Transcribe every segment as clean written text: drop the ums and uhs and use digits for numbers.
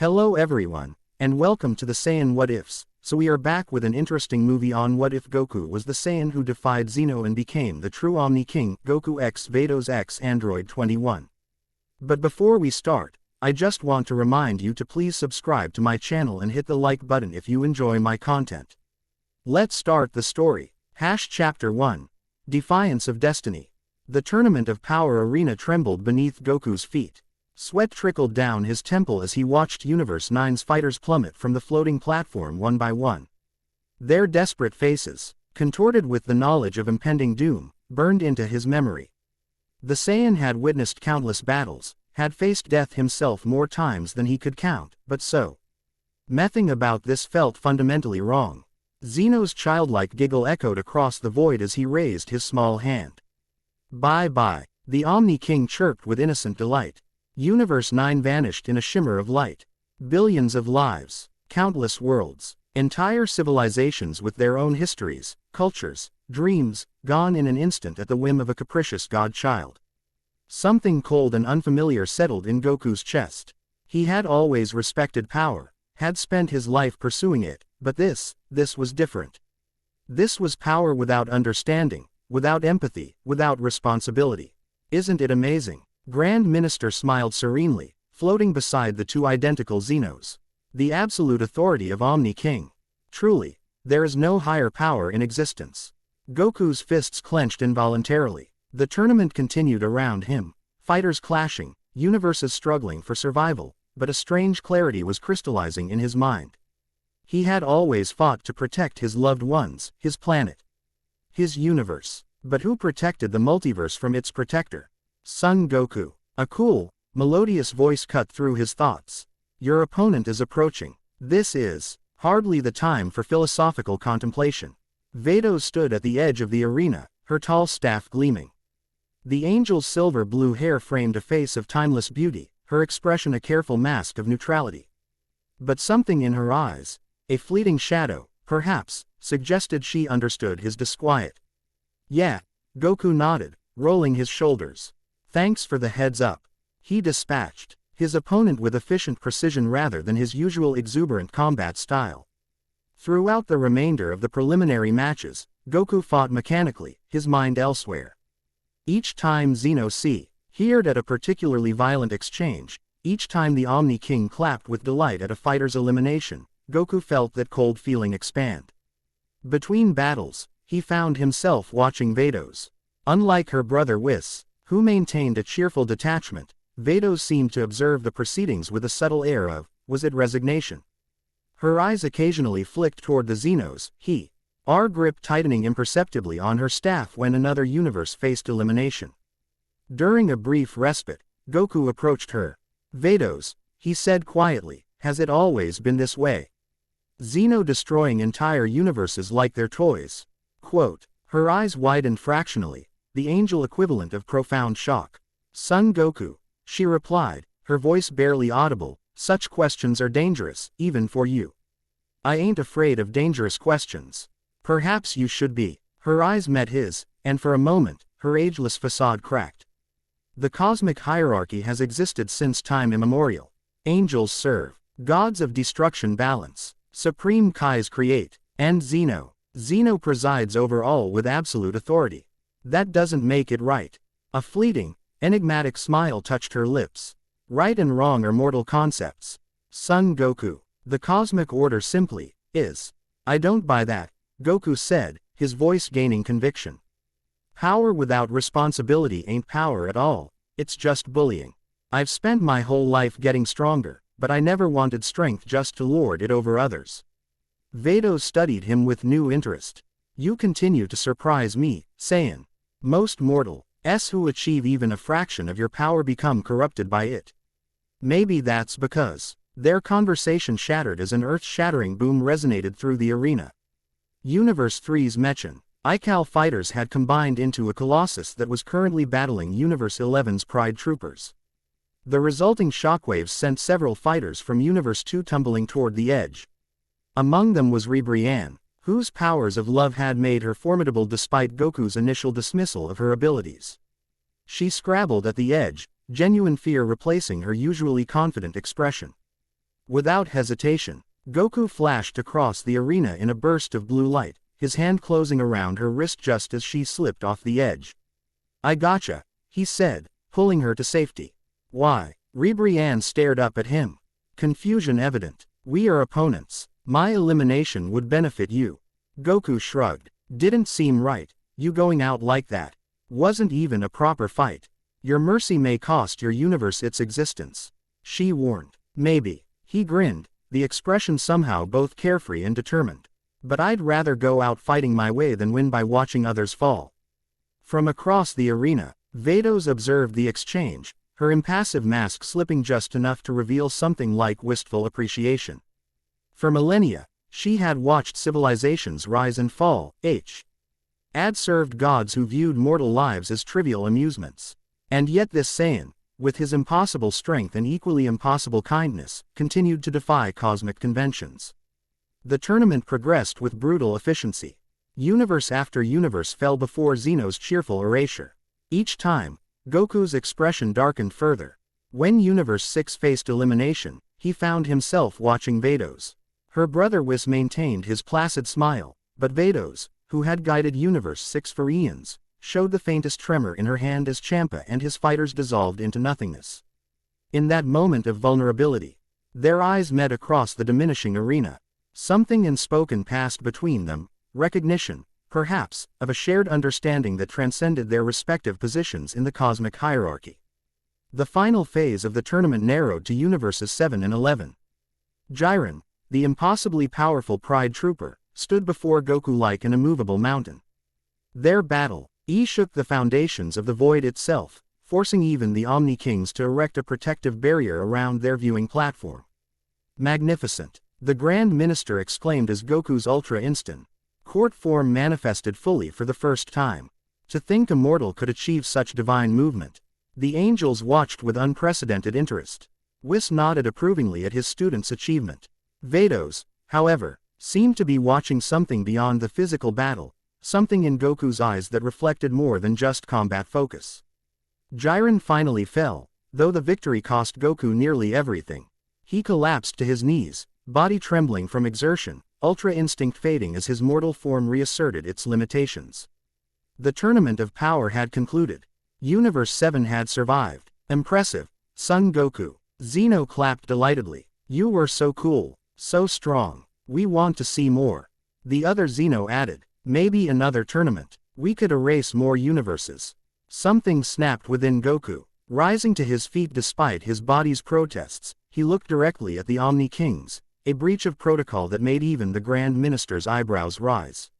Hello everyone, and welcome to the Saiyan What Ifs. So we are back with an interesting movie on what if Goku was the Saiyan who defied Zeno and became the true Omni-King, Goku x Vados x Android 21. But before we start, I just want to remind you to please subscribe to my channel and hit the like button if you enjoy my content. Let's start the story. Chapter 1. Defiance of Destiny. The Tournament of Power arena trembled beneath Goku's feet. Sweat trickled down his temple as he watched Universe 9's fighters plummet from the floating platform one by one. Their desperate faces, contorted with the knowledge of impending doom, burned into his memory. The Saiyan had witnessed countless battles, had faced death himself more times than he could count, but nothing about this felt fundamentally wrong. Zeno's childlike giggle echoed across the void as he raised his small hand. Bye-bye, the Omni-King chirped with innocent delight. Universe 9 vanished in a shimmer of light. Billions of lives, countless worlds, entire civilizations with their own histories, cultures, dreams, gone in an instant at the whim of a capricious godchild. Something cold and unfamiliar settled in Goku's chest. He had always respected power, had spent his life pursuing it, but this was different. This was power without understanding, without empathy, without responsibility. Isn't it amazing? Grand Minister smiled serenely, floating beside the two identical Zenos. The absolute authority of Omni-King. Truly, there is no higher power in existence. Goku's fists clenched involuntarily. The tournament continued around him, fighters clashing, universes struggling for survival, but a strange clarity was crystallizing in his mind. He had always fought to protect his loved ones, his planet, his universe. But who protected the multiverse from its protector? Son Goku. A cool, melodious voice cut through his thoughts. Your opponent is approaching. This is hardly the time for philosophical contemplation. Vados stood at the edge of the arena, her tall staff gleaming. The angel's silver-blue hair framed a face of timeless beauty, her expression a careful mask of neutrality. But something in her eyes, a fleeting shadow, perhaps, suggested she understood his disquiet. Yeah, Goku nodded, rolling his shoulders. Thanks for the heads up. He dispatched his opponent with efficient precision rather than his usual exuberant combat style. Throughout the remainder of the preliminary matches, Goku fought mechanically, his mind elsewhere. Each time Zeno heard at a particularly violent exchange, each time the Omni-King clapped with delight at a fighter's elimination, Goku felt that cold feeling expand. Between battles, he found himself watching Vados. Unlike her brother Whis, who maintained a cheerful detachment, Vados seemed to observe the proceedings with a subtle air of, was it resignation? Her eyes occasionally flicked toward the Zenos, her grip tightening imperceptibly on her staff when another universe faced elimination. During a brief respite, Goku approached her. Vados, he said quietly, has it always been this way? Zeno destroying entire universes like their toys. Quote, her eyes widened fractionally, the angel equivalent of profound shock. Son Goku, she replied, her voice barely audible, such questions are dangerous, even for you. I ain't afraid of dangerous questions. Perhaps you should be. Her eyes met his, and for a moment, her ageless facade cracked. The cosmic hierarchy has existed since time immemorial. Angels serve. Gods of destruction balance. Supreme Kais create. And Zeno presides over all with absolute authority. That doesn't make it right. A fleeting, enigmatic smile touched her lips. Right and wrong are mortal concepts. Son Goku. The cosmic order simply is. I don't buy that, Goku said, his voice gaining conviction. Power without responsibility ain't power at all, it's just bullying. I've spent my whole life getting stronger, but I never wanted strength just to lord it over others. Vados studied him with new interest. You continue to surprise me, Saiyan. Most mortals who achieve even a fraction of your power become corrupted by it. Maybe that's because. Their conversation shattered as an earth-shattering boom resonated through the arena. Universe 3's Mechan, Ikal fighters had combined into a colossus that was currently battling Universe 11's Pride troopers. The resulting shockwaves sent several fighters from Universe 2 tumbling toward the edge. Among them was Ribrianne, whose powers of love had made her formidable despite Goku's initial dismissal of her abilities. She scrabbled at the edge, genuine fear replacing her usually confident expression. Without hesitation, Goku flashed across the arena in a burst of blue light, his hand closing around her wrist just as she slipped off the edge. "I gotcha," he said, pulling her to safety. "Why?" Ribrianne stared up at him. Confusion evident. "We are opponents. My elimination would benefit you." Goku shrugged. "Didn't seem right, you going out like that. Wasn't even a proper fight. Your mercy may cost your universe its existence," she warned. "Maybe." He grinned, the expression somehow both carefree and determined. "But I'd rather go out fighting my way than win by watching others fall." From across the arena, Vados observed the exchange, her impassive mask slipping just enough to reveal something like wistful appreciation. For millennia, she had watched civilizations rise and fall, had served gods who viewed mortal lives as trivial amusements. And yet this Saiyan, with his impossible strength and equally impossible kindness, continued to defy cosmic conventions. The tournament progressed with brutal efficiency. Universe after universe fell before Zeno's cheerful erasure. Each time, Goku's expression darkened further. When Universe 6 faced elimination, he found himself watching Vados. Her brother Whis maintained his placid smile, but Vados, who had guided Universe 6 for eons, showed the faintest tremor in her hand as Champa and his fighters dissolved into nothingness. In that moment of vulnerability, their eyes met across the diminishing arena. Something unspoken passed between them, recognition, perhaps, of a shared understanding that transcended their respective positions in the cosmic hierarchy. The final phase of the tournament narrowed to Universes 7 and 11. Jiren, the impossibly powerful Pride Trooper, stood before Goku like an immovable mountain. Their battle, shook the foundations of the void itself, forcing even the Omni-Kings to erect a protective barrier around their viewing platform. "Magnificent," the Grand Minister exclaimed as Goku's Ultra Instinct court form manifested fully for the first time. To think a mortal could achieve such divine movement. The angels watched with unprecedented interest. Whis nodded approvingly at his student's achievement. Vados, however, seemed to be watching something beyond the physical battle, something in Goku's eyes that reflected more than just combat focus. Jiren finally fell, though the victory cost Goku nearly everything. He collapsed to his knees, body trembling from exertion, Ultra Instinct fading as his mortal form reasserted its limitations. The tournament of power had concluded. Universe 7 had survived. "Impressive, Son Goku." Zeno clapped delightedly. "You were so cool, so strong. We want to see more." The other Zeno added, "Maybe another tournament. We could erase more universes." Something snapped within Goku. Rising to his feet despite his body's protests, he looked directly at the Omni-Kings, a breach of protocol that made even the Grand Minister's eyebrows rise.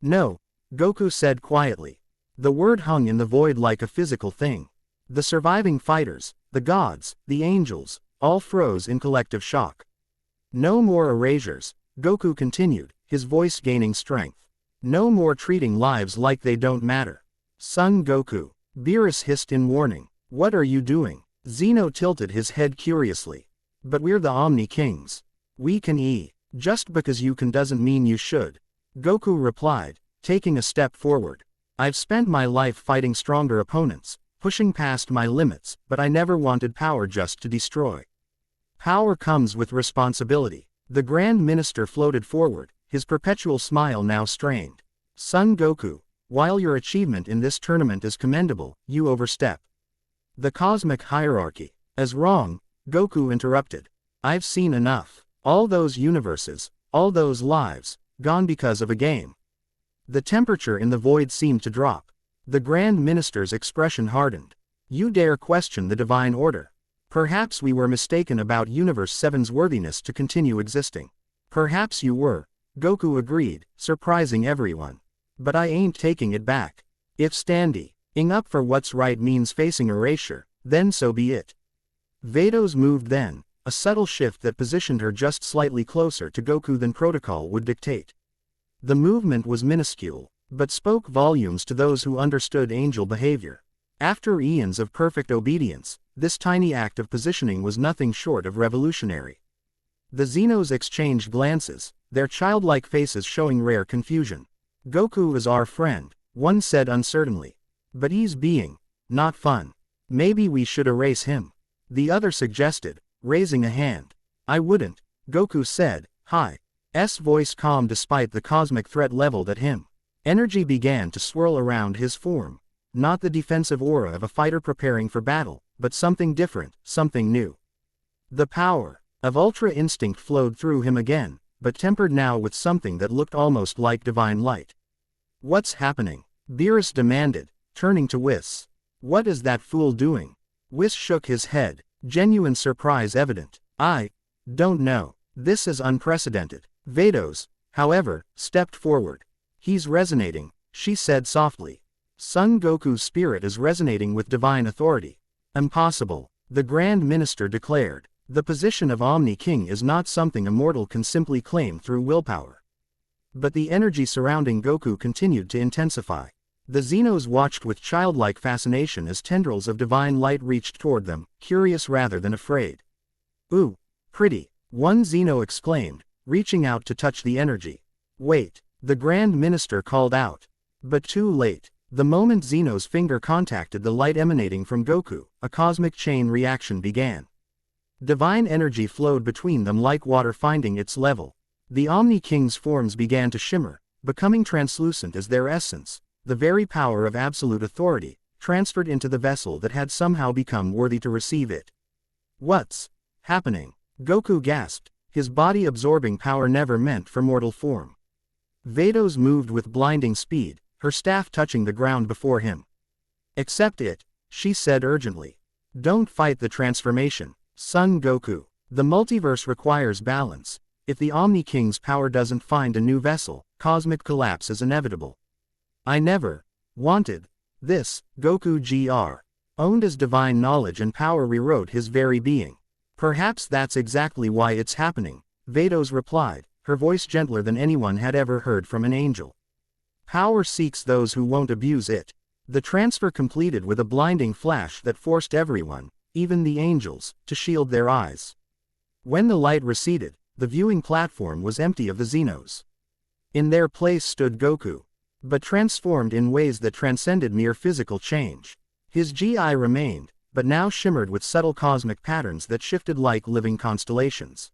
"No," Goku said quietly. The word hung in the void like a physical thing. The surviving fighters, the gods, the angels, all froze in collective shock. "No more erasures," Goku continued, his voice gaining strength. "No more treating lives like they don't matter." "Son Goku," Beerus hissed in warning. "What are you doing?" Zeno tilted his head curiously. "But we're the Omni-Kings. We can just because you can doesn't mean you should," Goku replied, taking a step forward. "I've spent my life fighting stronger opponents, pushing past my limits, but I never wanted power just to destroy. Power comes with responsibility." The Grand Minister floated forward, his perpetual smile now strained. "Son Goku, while your achievement in this tournament is commendable, you overstep the cosmic hierarchy." "As wrong," Goku interrupted. "I've seen enough. All those universes, all those lives, gone because of a game." The temperature in the void seemed to drop. The Grand Minister's expression hardened. "You dare question the divine order? Perhaps we were mistaken about Universe 7's worthiness to continue existing." "Perhaps you were," Goku agreed, surprising everyone. "But I ain't taking it back. If standing up for what's right means facing erasure, then so be it." Vados moved then, a subtle shift that positioned her just slightly closer to Goku than protocol would dictate. The movement was minuscule, but spoke volumes to those who understood angel behavior. After eons of perfect obedience, this tiny act of positioning was nothing short of revolutionary. The Zenos exchanged glances, their childlike faces showing rare confusion. "Goku is our friend," one said uncertainly. "But he's being not fun. Maybe we should erase him," the other suggested, raising a hand. I wouldn't, Goku said, his voice calm despite the cosmic threat leveled at him. Energy began to swirl around his form. Not the defensive aura of a fighter preparing for battle, but something different, something new. The power of Ultra Instinct flowed through him again, but tempered now with something that looked almost like divine light. What's happening? Beerus demanded, turning to Whis. What is that fool doing? Whis shook his head, genuine surprise evident. I don't know. This is unprecedented. Vados, however, stepped forward. He's resonating, she said softly. Son Goku's spirit is resonating with divine authority. Impossible, the Grand Minister declared. The position of Omni-King is not something a mortal can simply claim through willpower. But the energy surrounding Goku continued to intensify. The Xenos watched with childlike fascination as tendrils of divine light reached toward them, curious rather than afraid. Ooh, pretty, one Xeno exclaimed, reaching out to touch the energy. Wait, the Grand Minister called out. But too late. The moment Xeno's finger contacted the light emanating from Goku, a cosmic chain reaction began. Divine energy flowed between them like water finding its level. The Omni-King's forms began to shimmer, becoming translucent as their essence, the very power of absolute authority, transferred into the vessel that had somehow become worthy to receive it. What's happening? Goku gasped, his body absorbing power never meant for mortal form. Vados moved with blinding speed, her staff touching the ground before him. Accept it, she said urgently. Don't fight the transformation, son Goku. The multiverse requires balance. If the Omni-King's power doesn't find a new vessel, cosmic collapse is inevitable. I never wanted this. Goku Gr. Owned as divine knowledge and power rewrote his very being. Perhaps that's exactly why it's happening, Vados replied, her voice gentler than anyone had ever heard from an angel. Power seeks those who won't abuse it. The transfer completed with a blinding flash that forced everyone, even the angels, to shield their eyes. When the light receded, the viewing platform was empty of the Xenos. In their place stood Goku, but transformed in ways that transcended mere physical change. His GI remained, but now shimmered with subtle cosmic patterns that shifted like living constellations.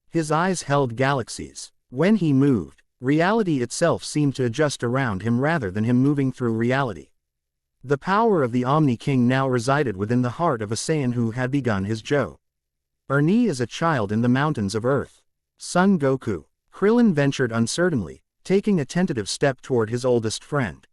His eyes held galaxies. When he moved, reality itself seemed to adjust around him rather than him moving through reality. The power of the Omni-King now resided within the heart of a Saiyan who had begun his journey as a child in the mountains of Earth. Son Goku. Krillin ventured uncertainly, taking a tentative step toward his oldest friend.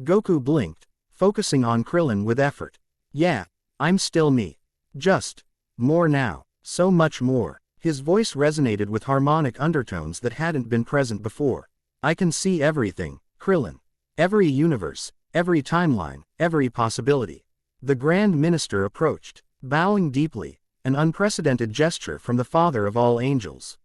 Goku blinked, focusing on Krillin with effort. Yeah, I'm still me. Just more now, so much more. His voice resonated with harmonic undertones that hadn't been present before. I can see everything, Krillin. Every universe, every timeline, every possibility. The Grand Minister approached, bowing deeply, an unprecedented gesture from the Father of all angels.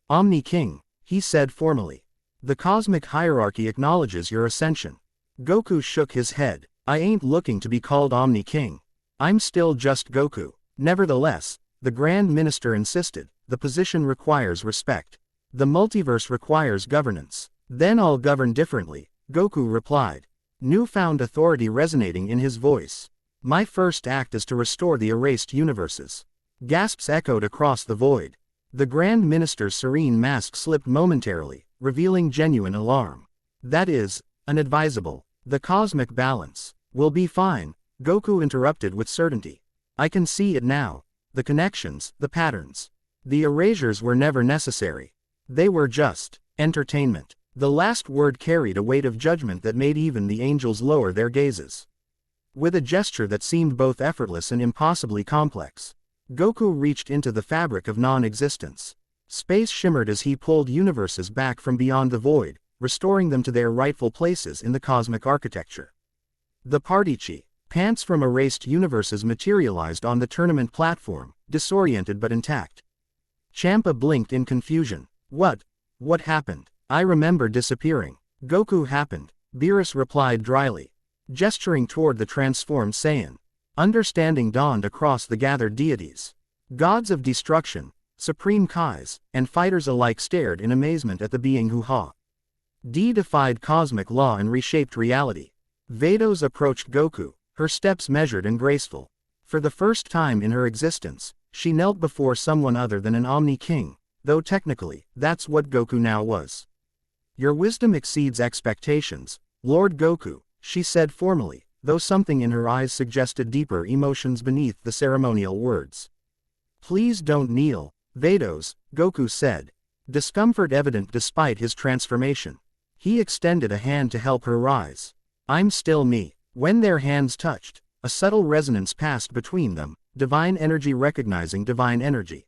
Omni-King, he said formally. The cosmic hierarchy acknowledges your ascension. Goku shook his head. I ain't looking to be called Omni-King. I'm still just Goku. Nevertheless, the Grand Minister insisted, the position requires respect. The multiverse requires governance. Then I'll govern differently, Goku replied. Newfound authority resonating in his voice. My first act is to restore the erased universes. Gasps echoed across the void. The Grand Minister's serene mask slipped momentarily, revealing genuine alarm. That is, unadvisable. The cosmic balance will be fine, Goku interrupted with certainty. I can see it now. The connections, the patterns. The erasures were never necessary. They were just entertainment. The last word carried a weight of judgment that made even the angels lower their gazes. With a gesture that seemed both effortless and impossibly complex, Goku reached into the fabric of non-existence. Space shimmered as he pulled universes back from beyond the void, restoring them to their rightful places in the cosmic architecture. The Partichi, pants from erased universes materialized on the tournament platform, disoriented but intact. Champa blinked in confusion. What happened? I remember disappearing. Goku happened, Beerus replied dryly, gesturing toward the transformed Saiyan. Understanding dawned across the gathered deities. Gods of destruction, supreme Kais, and fighters alike stared in amazement at the being who defied cosmic law and reshaped reality. Vados approached Goku, her steps measured and graceful. For the first time in her existence, She knelt before someone other than an Omni-King, though technically, that's what Goku now was. Your wisdom exceeds expectations, Lord Goku, she said formally, though something in her eyes suggested deeper emotions beneath the ceremonial words. Please don't kneel, Vados, Goku said, discomfort evident despite his transformation. He extended a hand to help her rise. I'm still me. When their hands touched, a subtle resonance passed between them, divine energy recognizing divine energy.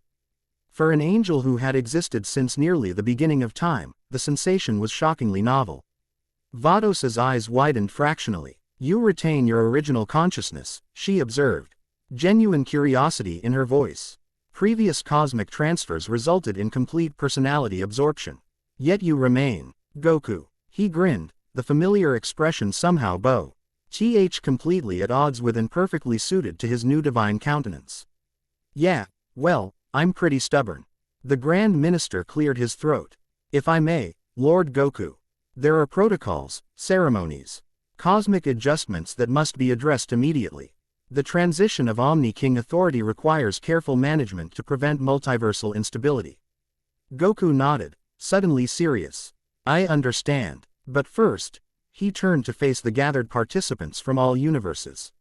For an angel who had existed since nearly the beginning of time, the sensation was shockingly novel. Vados's eyes widened fractionally. You retain your original consciousness, she observed. Genuine curiosity in her voice. Previous cosmic transfers resulted in complete personality absorption. Yet you remain, Goku. He grinned, the familiar expression somehow completely at odds with and perfectly suited to his new divine countenance. Yeah, well, I'm pretty stubborn. The Grand Minister cleared his throat. If I may, Lord Goku. There are protocols, ceremonies, cosmic adjustments that must be addressed immediately. The transition of Omni-King authority requires careful management to prevent multiversal instability. Goku nodded, suddenly serious. I understand. But first, he turned to face the gathered participants from all universes.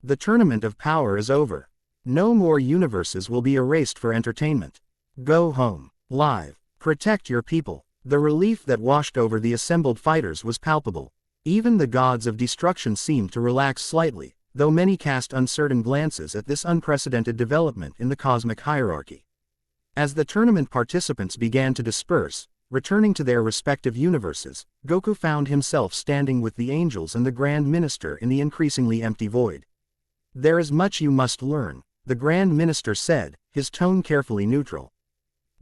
The tournament of power is over. No more universes will be erased for entertainment. Go home. Live. Protect your people. The relief that washed over the assembled fighters was palpable. Even the gods of destruction seemed to relax slightly, though many cast uncertain glances at this unprecedented development in the cosmic hierarchy. As the tournament participants began to disperse, returning to their respective universes, Goku found himself standing with the angels and the Grand Minister in the increasingly empty void. There is much you must learn, the Grand Minister said, his tone carefully neutral.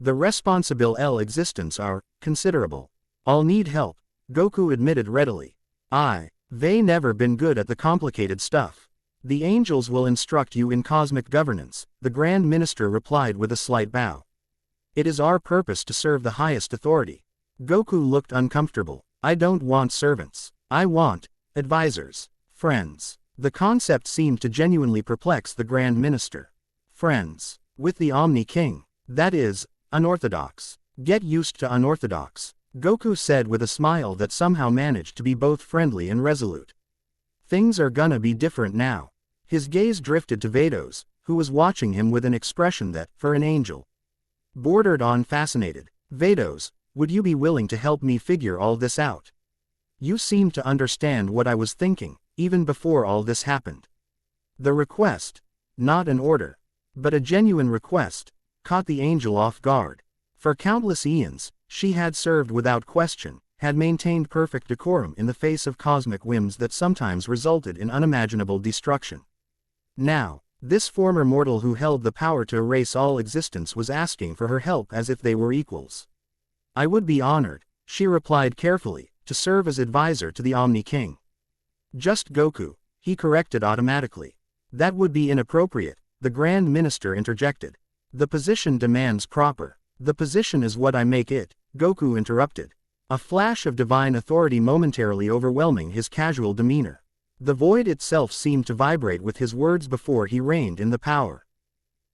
The responsible existence are considerable. I'll need help, Goku admitted readily. They never been good at the complicated stuff. The angels will instruct you in cosmic governance, the Grand Minister replied with a slight bow. It is our purpose to serve the highest authority. Goku looked uncomfortable. I don't want servants. I want advisors, friends. The concept seemed to genuinely perplex the Grand Minister. Friends. With the Omni-King. That is, unorthodox. Get used to unorthodox, Goku said with a smile that somehow managed to be both friendly and resolute. Things are gonna be different now. His gaze drifted to Vados, who was watching him with an expression that, for an angel, bordered on fascinated. Vados, would you be willing to help me figure all this out? You seem to understand what I was thinking, even before all this happened. The request, not an order, but a genuine request, caught the angel off guard. For countless eons, she had served without question, had maintained perfect decorum in the face of cosmic whims that sometimes resulted in unimaginable destruction. Now, this former mortal who held the power to erase all existence was asking for her help as if they were equals. I would be honored, she replied carefully, to serve as advisor to the Omni-King. Just Goku, he corrected automatically. That would be inappropriate, the Grand Minister interjected. The position demands proper. The position is what I make it, Goku interrupted. A flash of divine authority momentarily overwhelming his casual demeanor. The void itself seemed to vibrate with his words before he reigned in the power.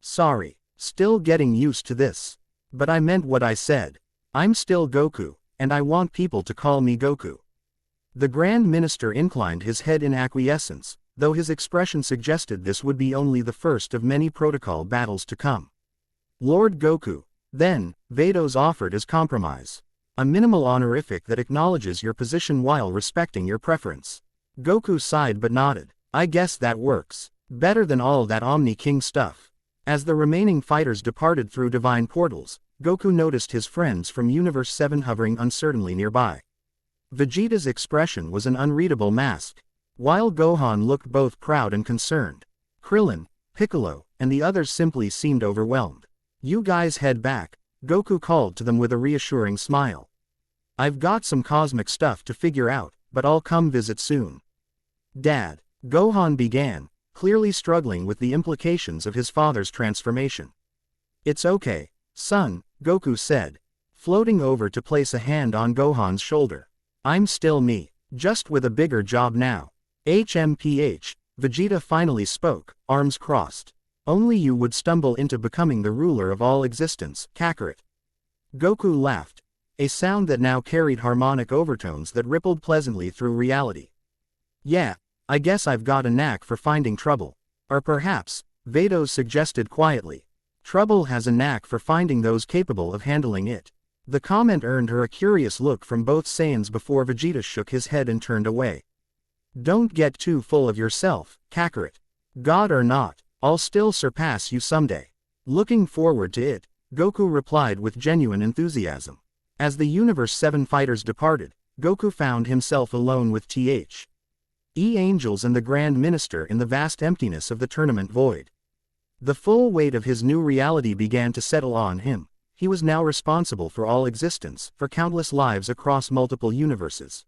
Sorry, still getting used to this. But I meant what I said. I'm still Goku, and I want people to call me Goku. The Grand Minister inclined his head in acquiescence, though his expression suggested this would be only the first of many protocol battles to come. Lord Goku, then, Vados offered as compromise. A minimal honorific that acknowledges your position while respecting your preference. Goku sighed but nodded. I guess that works. Better than all that Omni-King stuff. As the remaining fighters departed through divine portals, Goku noticed his friends from Universe 7 hovering uncertainly nearby. Vegeta's expression was an unreadable mask, while Gohan looked both proud and concerned. Krillin, Piccolo, and the others simply seemed overwhelmed. You guys head back, Goku called to them with a reassuring smile. I've got some cosmic stuff to figure out, but I'll come visit soon. Dad, Gohan began, clearly struggling with the implications of his father's transformation. It's okay, son, Goku said, floating over to place a hand on Gohan's shoulder. I'm still me, just with a bigger job now. HMPH, Vegeta finally spoke, arms crossed. Only you would stumble into becoming the ruler of all existence, Kakarot. Goku laughed, a sound that now carried harmonic overtones that rippled pleasantly through reality. Yeah, I guess I've got a knack for finding trouble. Or perhaps, Vados suggested quietly, trouble has a knack for finding those capable of handling it. The comment earned her a curious look from both Saiyans before Vegeta shook his head and turned away. Don't get too full of yourself, Kakarot. God or not, I'll still surpass you someday. Looking forward to it, Goku replied with genuine enthusiasm. As the Universe 7 fighters departed, Goku found himself alone with the angels and the Grand Minister in the vast emptiness of the tournament void. The full weight of his new reality began to settle on him. He was now responsible for all existence, for countless lives across multiple universes.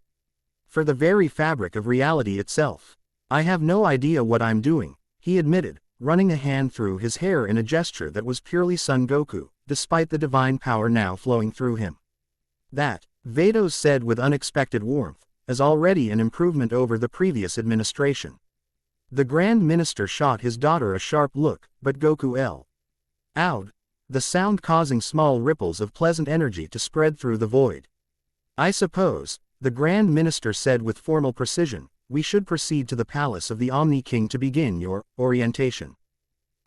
For the very fabric of reality itself. I have no idea what I'm doing, he admitted, running a hand through his hair in a gesture that was purely Son Goku, despite the divine power now flowing through him. That, Vados said with unexpected warmth, is already an improvement over the previous administration. The Grand Minister shot his daughter a sharp look, but Goku L'd, the sound causing small ripples of pleasant energy to spread through the void. I suppose, the Grand Minister said with formal precision, we should proceed to the palace of the Omni-King to begin your orientation.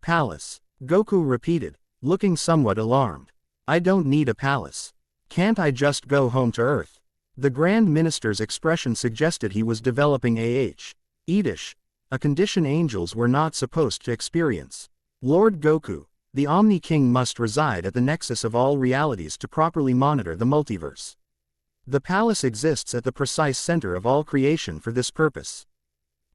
Palace, Goku repeated, looking somewhat alarmed. I don't need a palace. Can't I just go home to Earth? The Grand Minister's expression suggested he was developing Edish, a condition angels were not supposed to experience. Lord Goku, the Omni-King must reside at the nexus of all realities to properly monitor the multiverse. The palace exists at the precise center of all creation for this purpose.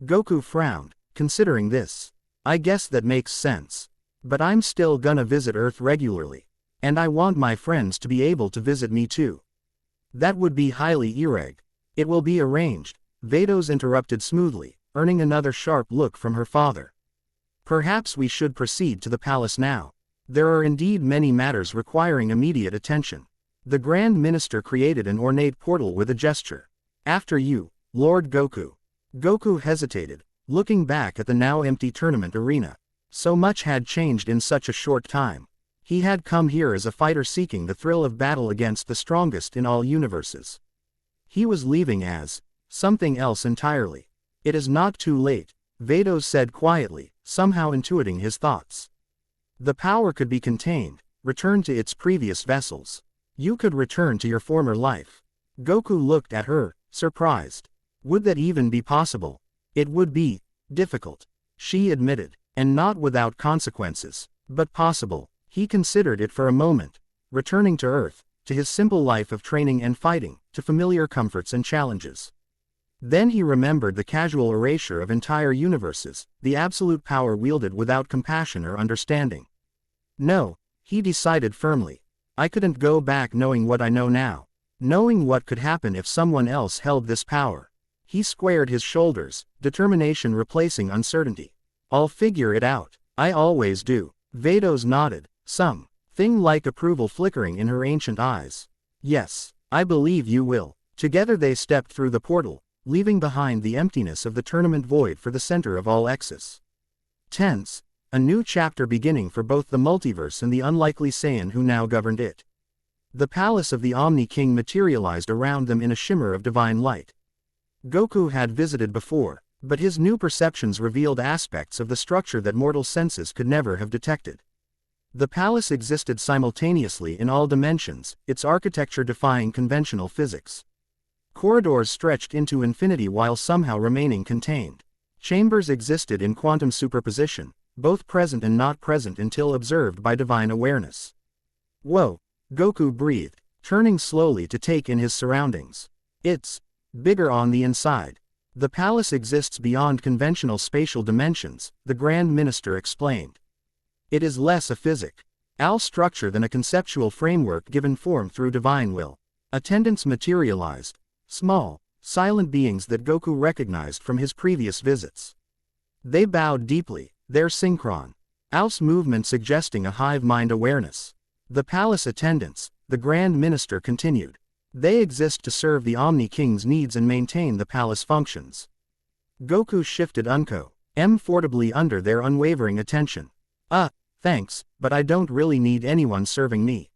Goku frowned, considering this. I guess that makes sense. But I'm still gonna visit Earth regularly. And I want my friends to be able to visit me too. That would be highly irreg. It will be arranged, Vados interrupted smoothly, earning another sharp look from her father. Perhaps we should proceed to the palace now. There are indeed many matters requiring immediate attention. The Grand Minister created an ornate portal with a gesture. After you, Lord Goku. Goku hesitated, looking back at the now empty tournament arena. So much had changed in such a short time. He had come here as a fighter seeking the thrill of battle against the strongest in all universes. He was leaving as something else entirely. It is not too late, Vados said quietly, somehow intuiting his thoughts. The power could be contained, returned to its previous vessels. You could return to your former life. Goku looked at her, surprised. Would that even be possible? It would be difficult, she admitted, and not without consequences, but possible. He considered it for a moment, returning to Earth, to his simple life of training and fighting, to familiar comforts and challenges. Then he remembered the casual erasure of entire universes, the absolute power wielded without compassion or understanding. No, he decided firmly. I couldn't go back knowing what I know now. Knowing what could happen if someone else held this power. He squared his shoulders, determination replacing uncertainty. I'll figure it out. I always do. Vados nodded, some thing like approval flickering in her ancient eyes. Yes, I believe you will. Together they stepped through the portal, leaving behind the emptiness of the tournament void for the center of all X's. Tense, a new chapter beginning for both the multiverse and the unlikely Saiyan who now governed it. The palace of the Omni-King materialized around them in a shimmer of divine light. Goku had visited before, but his new perceptions revealed aspects of the structure that mortal senses could never have detected. The palace existed simultaneously in all dimensions, its architecture defying conventional physics. Corridors stretched into infinity while somehow remaining contained. Chambers existed in quantum superposition, both present and not present until observed by divine awareness. Whoa, Goku breathed, turning slowly to take in his surroundings. It's bigger on the inside. The palace exists beyond conventional spatial dimensions, the Grand Minister explained. It is less a physical structure than a conceptual framework given form through divine will. Attendants materialized, small, silent beings that Goku recognized from his previous visits. They bowed deeply, their synchron movement suggesting a hive mind awareness. The palace attendants, the Grand Minister continued. They exist to serve the Omni-King's needs and maintain the palace functions. Goku shifted comfortably under their unwavering attention. Thanks, but I don't really need anyone serving me.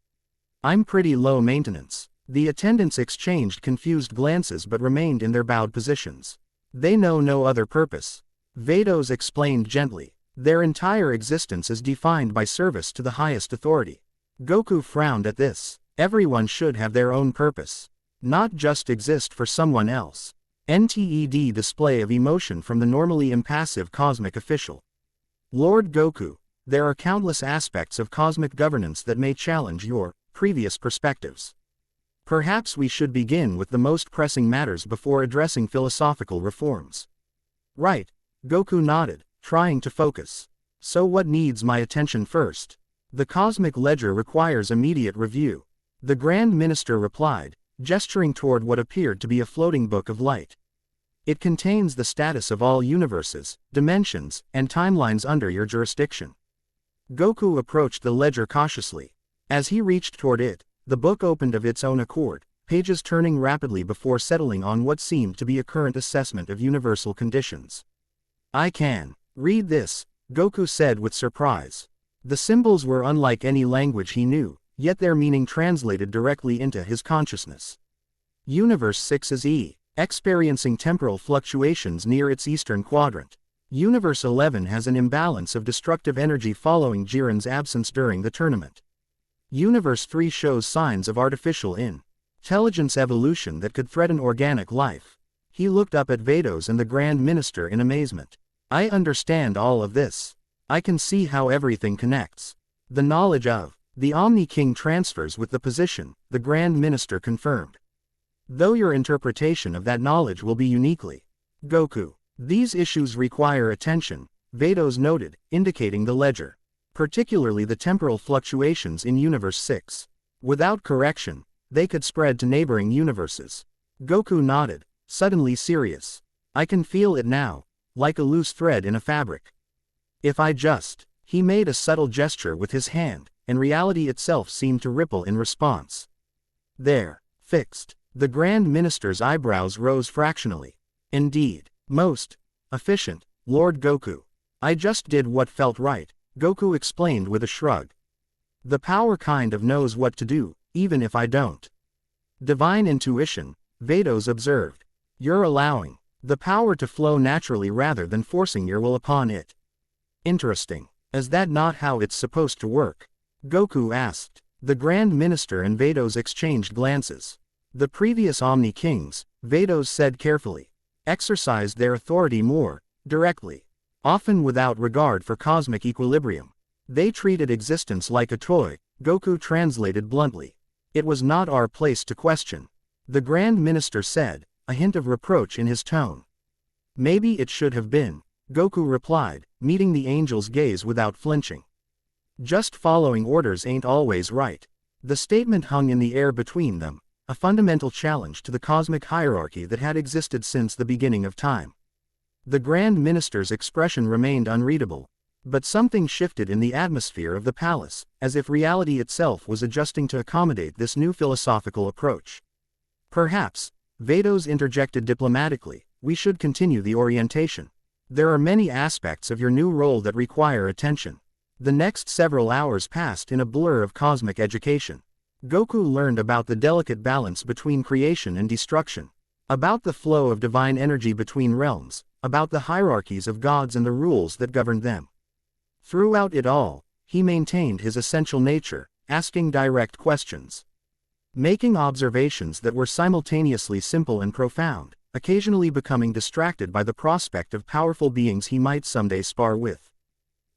I'm pretty low maintenance. The attendants exchanged confused glances but remained in their bowed positions. They know no other purpose. Vados explained gently. Their entire existence is defined by service to the highest authority. Goku frowned at this. Everyone should have their own purpose. Not just exist for someone else. NTED display of emotion from the normally impassive cosmic official. Lord Goku, there are countless aspects of cosmic governance that may challenge your previous perspectives. Perhaps we should begin with the most pressing matters before addressing philosophical reforms. Right, Goku nodded, trying to focus. So what needs my attention first? The cosmic ledger requires immediate review. The Grand Minister replied, gesturing toward what appeared to be a floating book of light. It contains the status of all universes, dimensions, and timelines under your jurisdiction. Goku approached the ledger cautiously. As he reached toward it, the book opened of its own accord, pages turning rapidly before settling on what seemed to be a current assessment of universal conditions. I can read this, Goku said with surprise. The symbols were unlike any language he knew, yet their meaning translated directly into his consciousness. Universe 6 is experiencing temporal fluctuations near its eastern quadrant. Universe 11 has an imbalance of destructive energy following Jiren's absence during the tournament. Universe 3 shows signs of artificial intelligence evolution that could threaten organic life. He looked up at Vados and the Grand Minister in amazement. I understand all of this. I can see how everything connects. The knowledge of the Omni-King transfers with the position, the Grand Minister confirmed. Though your interpretation of that knowledge will be uniquely Goku. These issues require attention, Vados noted, indicating the ledger. Particularly the temporal fluctuations in Universe 6. Without correction, they could spread to neighboring universes. Goku nodded, suddenly serious. I can feel it now, like a loose thread in a fabric. If I just... He made a subtle gesture with his hand, and reality itself seemed to ripple in response. There, fixed. The Grand Minister's eyebrows rose fractionally. Indeed, most efficient, Lord Goku. I just did what felt right, Goku explained with a shrug. The power kind of knows what to do, even if I don't. Divine intuition, Vados observed. You're allowing the power to flow naturally rather than forcing your will upon it. Interesting. Is that not how it's supposed to work? Goku asked. The Grand Minister and Vados exchanged glances. The previous Omni-Kings, Vados said carefully, exercised their authority more directly, often without regard for cosmic equilibrium. They treated existence like a toy, Goku translated bluntly. It was not our place to question. The Grand Minister said, a hint of reproach in his tone. Maybe it should have been, Goku replied, meeting the angel's gaze without flinching. Just following orders ain't always right. The statement hung in the air between them, a fundamental challenge to the cosmic hierarchy that had existed since the beginning of time. The Grand Minister's expression remained unreadable, but something shifted in the atmosphere of the palace, as if reality itself was adjusting to accommodate this new philosophical approach. Perhaps, Vados interjected diplomatically, we should continue the orientation. There are many aspects of your new role that require attention. The next several hours passed in a blur of cosmic education. Goku learned about the delicate balance between creation and destruction, about the flow of divine energy between realms, about the hierarchies of gods and the rules that governed them. Throughout it all, he maintained his essential nature, asking direct questions, making observations that were simultaneously simple and profound, occasionally becoming distracted by the prospect of powerful beings he might someday spar with.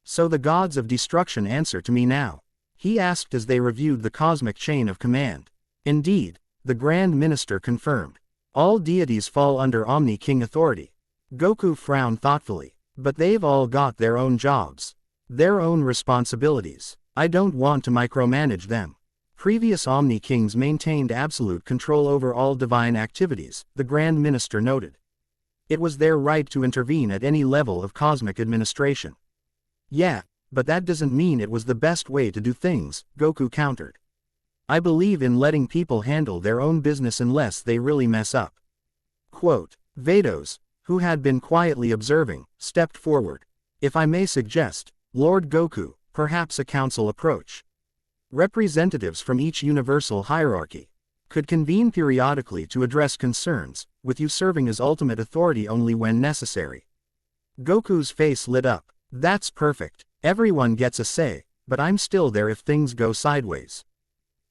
So the gods of destruction answer to me now? He asked as they reviewed the cosmic chain of command. Indeed, the Grand Minister confirmed. All deities fall under Omni-King authority. Goku frowned thoughtfully. But they've all got their own jobs. Their own responsibilities. I don't want to micromanage them. Previous Omni-Kings maintained absolute control over all divine activities, the Grand Minister noted. It was their right to intervene at any level of cosmic administration. Yeah, but that doesn't mean it was the best way to do things, Goku countered. I believe in letting people handle their own business unless they really mess up. Quote, Vados, who had been quietly observing, stepped forward. If I may suggest, Lord Goku, perhaps a council approach. Representatives from each universal hierarchy could convene periodically to address concerns, with you serving as ultimate authority only when necessary. Goku's face lit up. That's perfect. Everyone gets a say, but I'm still there if things go sideways.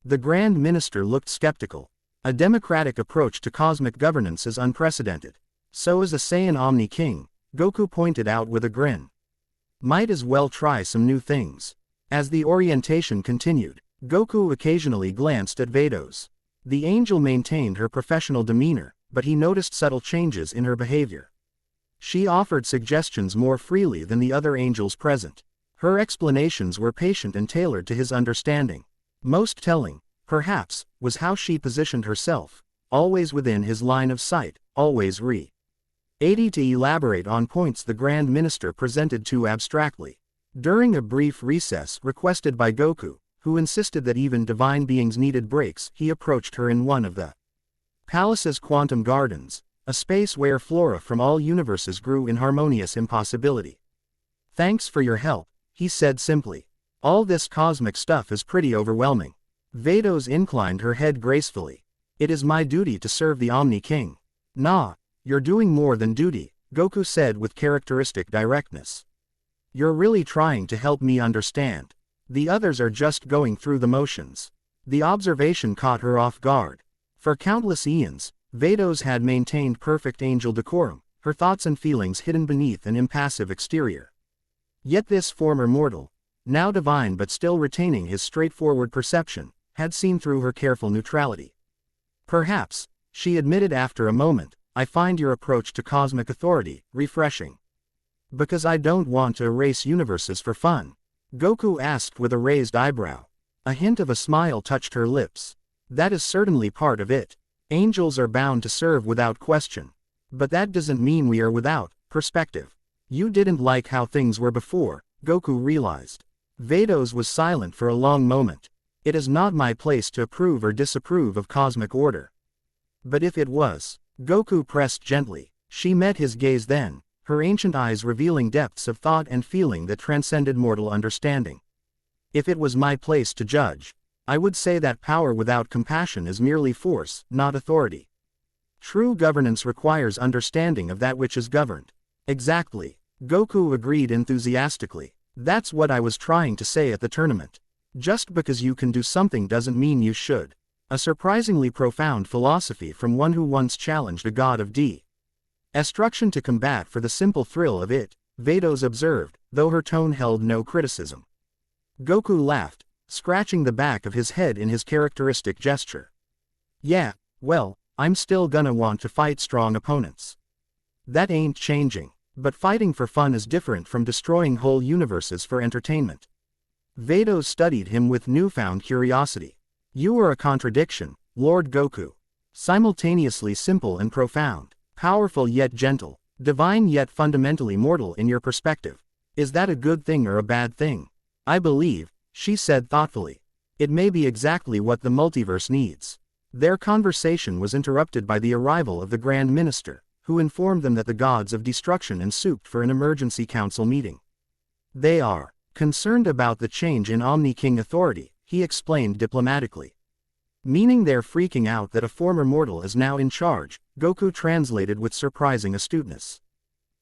The Grand Minister looked skeptical. A democratic approach to cosmic governance is unprecedented. So is a Saiyan Omni-King, Goku pointed out with a grin. Might as well try some new things. As the orientation continued, Goku occasionally glanced at Vados. The angel maintained her professional demeanor, but he noticed subtle changes in her behavior. She offered suggestions more freely than the other angels present. Her explanations were patient and tailored to his understanding. Most telling, perhaps, was how she positioned herself, always within his line of sight, always ready to elaborate on points the Grand Minister presented too abstractly. During a brief recess requested by Goku, who insisted that even divine beings needed breaks, he approached her in one of the palace's quantum gardens, a space where flora from all universes grew in harmonious impossibility. "Thanks for your help," he said simply. "All this cosmic stuff is pretty overwhelming." Vados inclined her head gracefully. "It is my duty to serve the Omni-King." "Nah, you're doing more than duty," Goku said with characteristic directness. "You're really trying to help me understand. The others are just going through the motions." The observation caught her off guard. For countless eons, Vados had maintained perfect angel decorum, her thoughts and feelings hidden beneath an impassive exterior. Yet this former mortal, now divine but still retaining his straightforward perception, had seen through her careful neutrality. "Perhaps," she admitted after a moment, "I find your approach to cosmic authority refreshing." "Because I don't want to erase universes for fun?" Goku asked with a raised eyebrow. A hint of a smile touched her lips. "That is certainly part of it. Angels are bound to serve without question. But that doesn't mean we are without perspective." "You didn't like how things were before," Goku realized. Vados was silent for a long moment. "It is not my place to approve or disapprove of cosmic order." "But if it was?" Goku pressed gently. She met his gaze then, her ancient eyes revealing depths of thought and feeling that transcended mortal understanding. "If it was my place to judge, I would say that power without compassion is merely force, not authority. True governance requires understanding of that which is governed." "Exactly," Goku agreed enthusiastically. "That's what I was trying to say at the tournament. Just because you can do something doesn't mean you should." A surprisingly profound philosophy from one who once challenged a god of destruction to combat for the simple thrill of it, Vados observed, though her tone held no criticism. Goku laughed, scratching the back of his head in his characteristic gesture. "Yeah, well, I'm still gonna want to fight strong opponents. That ain't changing. But fighting for fun is different from destroying whole universes for entertainment." Vados studied him with newfound curiosity. "You are a contradiction, Lord Goku. Simultaneously simple and profound, powerful yet gentle, divine yet fundamentally mortal in your perspective. Is that a good thing or a bad thing?" "I believe," she said thoughtfully, "it may be exactly what the multiverse needs." Their conversation was interrupted by the arrival of the Grand Minister, who informed them that the gods of destruction ensued for an emergency council meeting. "They are concerned about the change in Omni-King authority," he explained diplomatically. "Meaning they're freaking out that a former mortal is now in charge," Goku translated with surprising astuteness.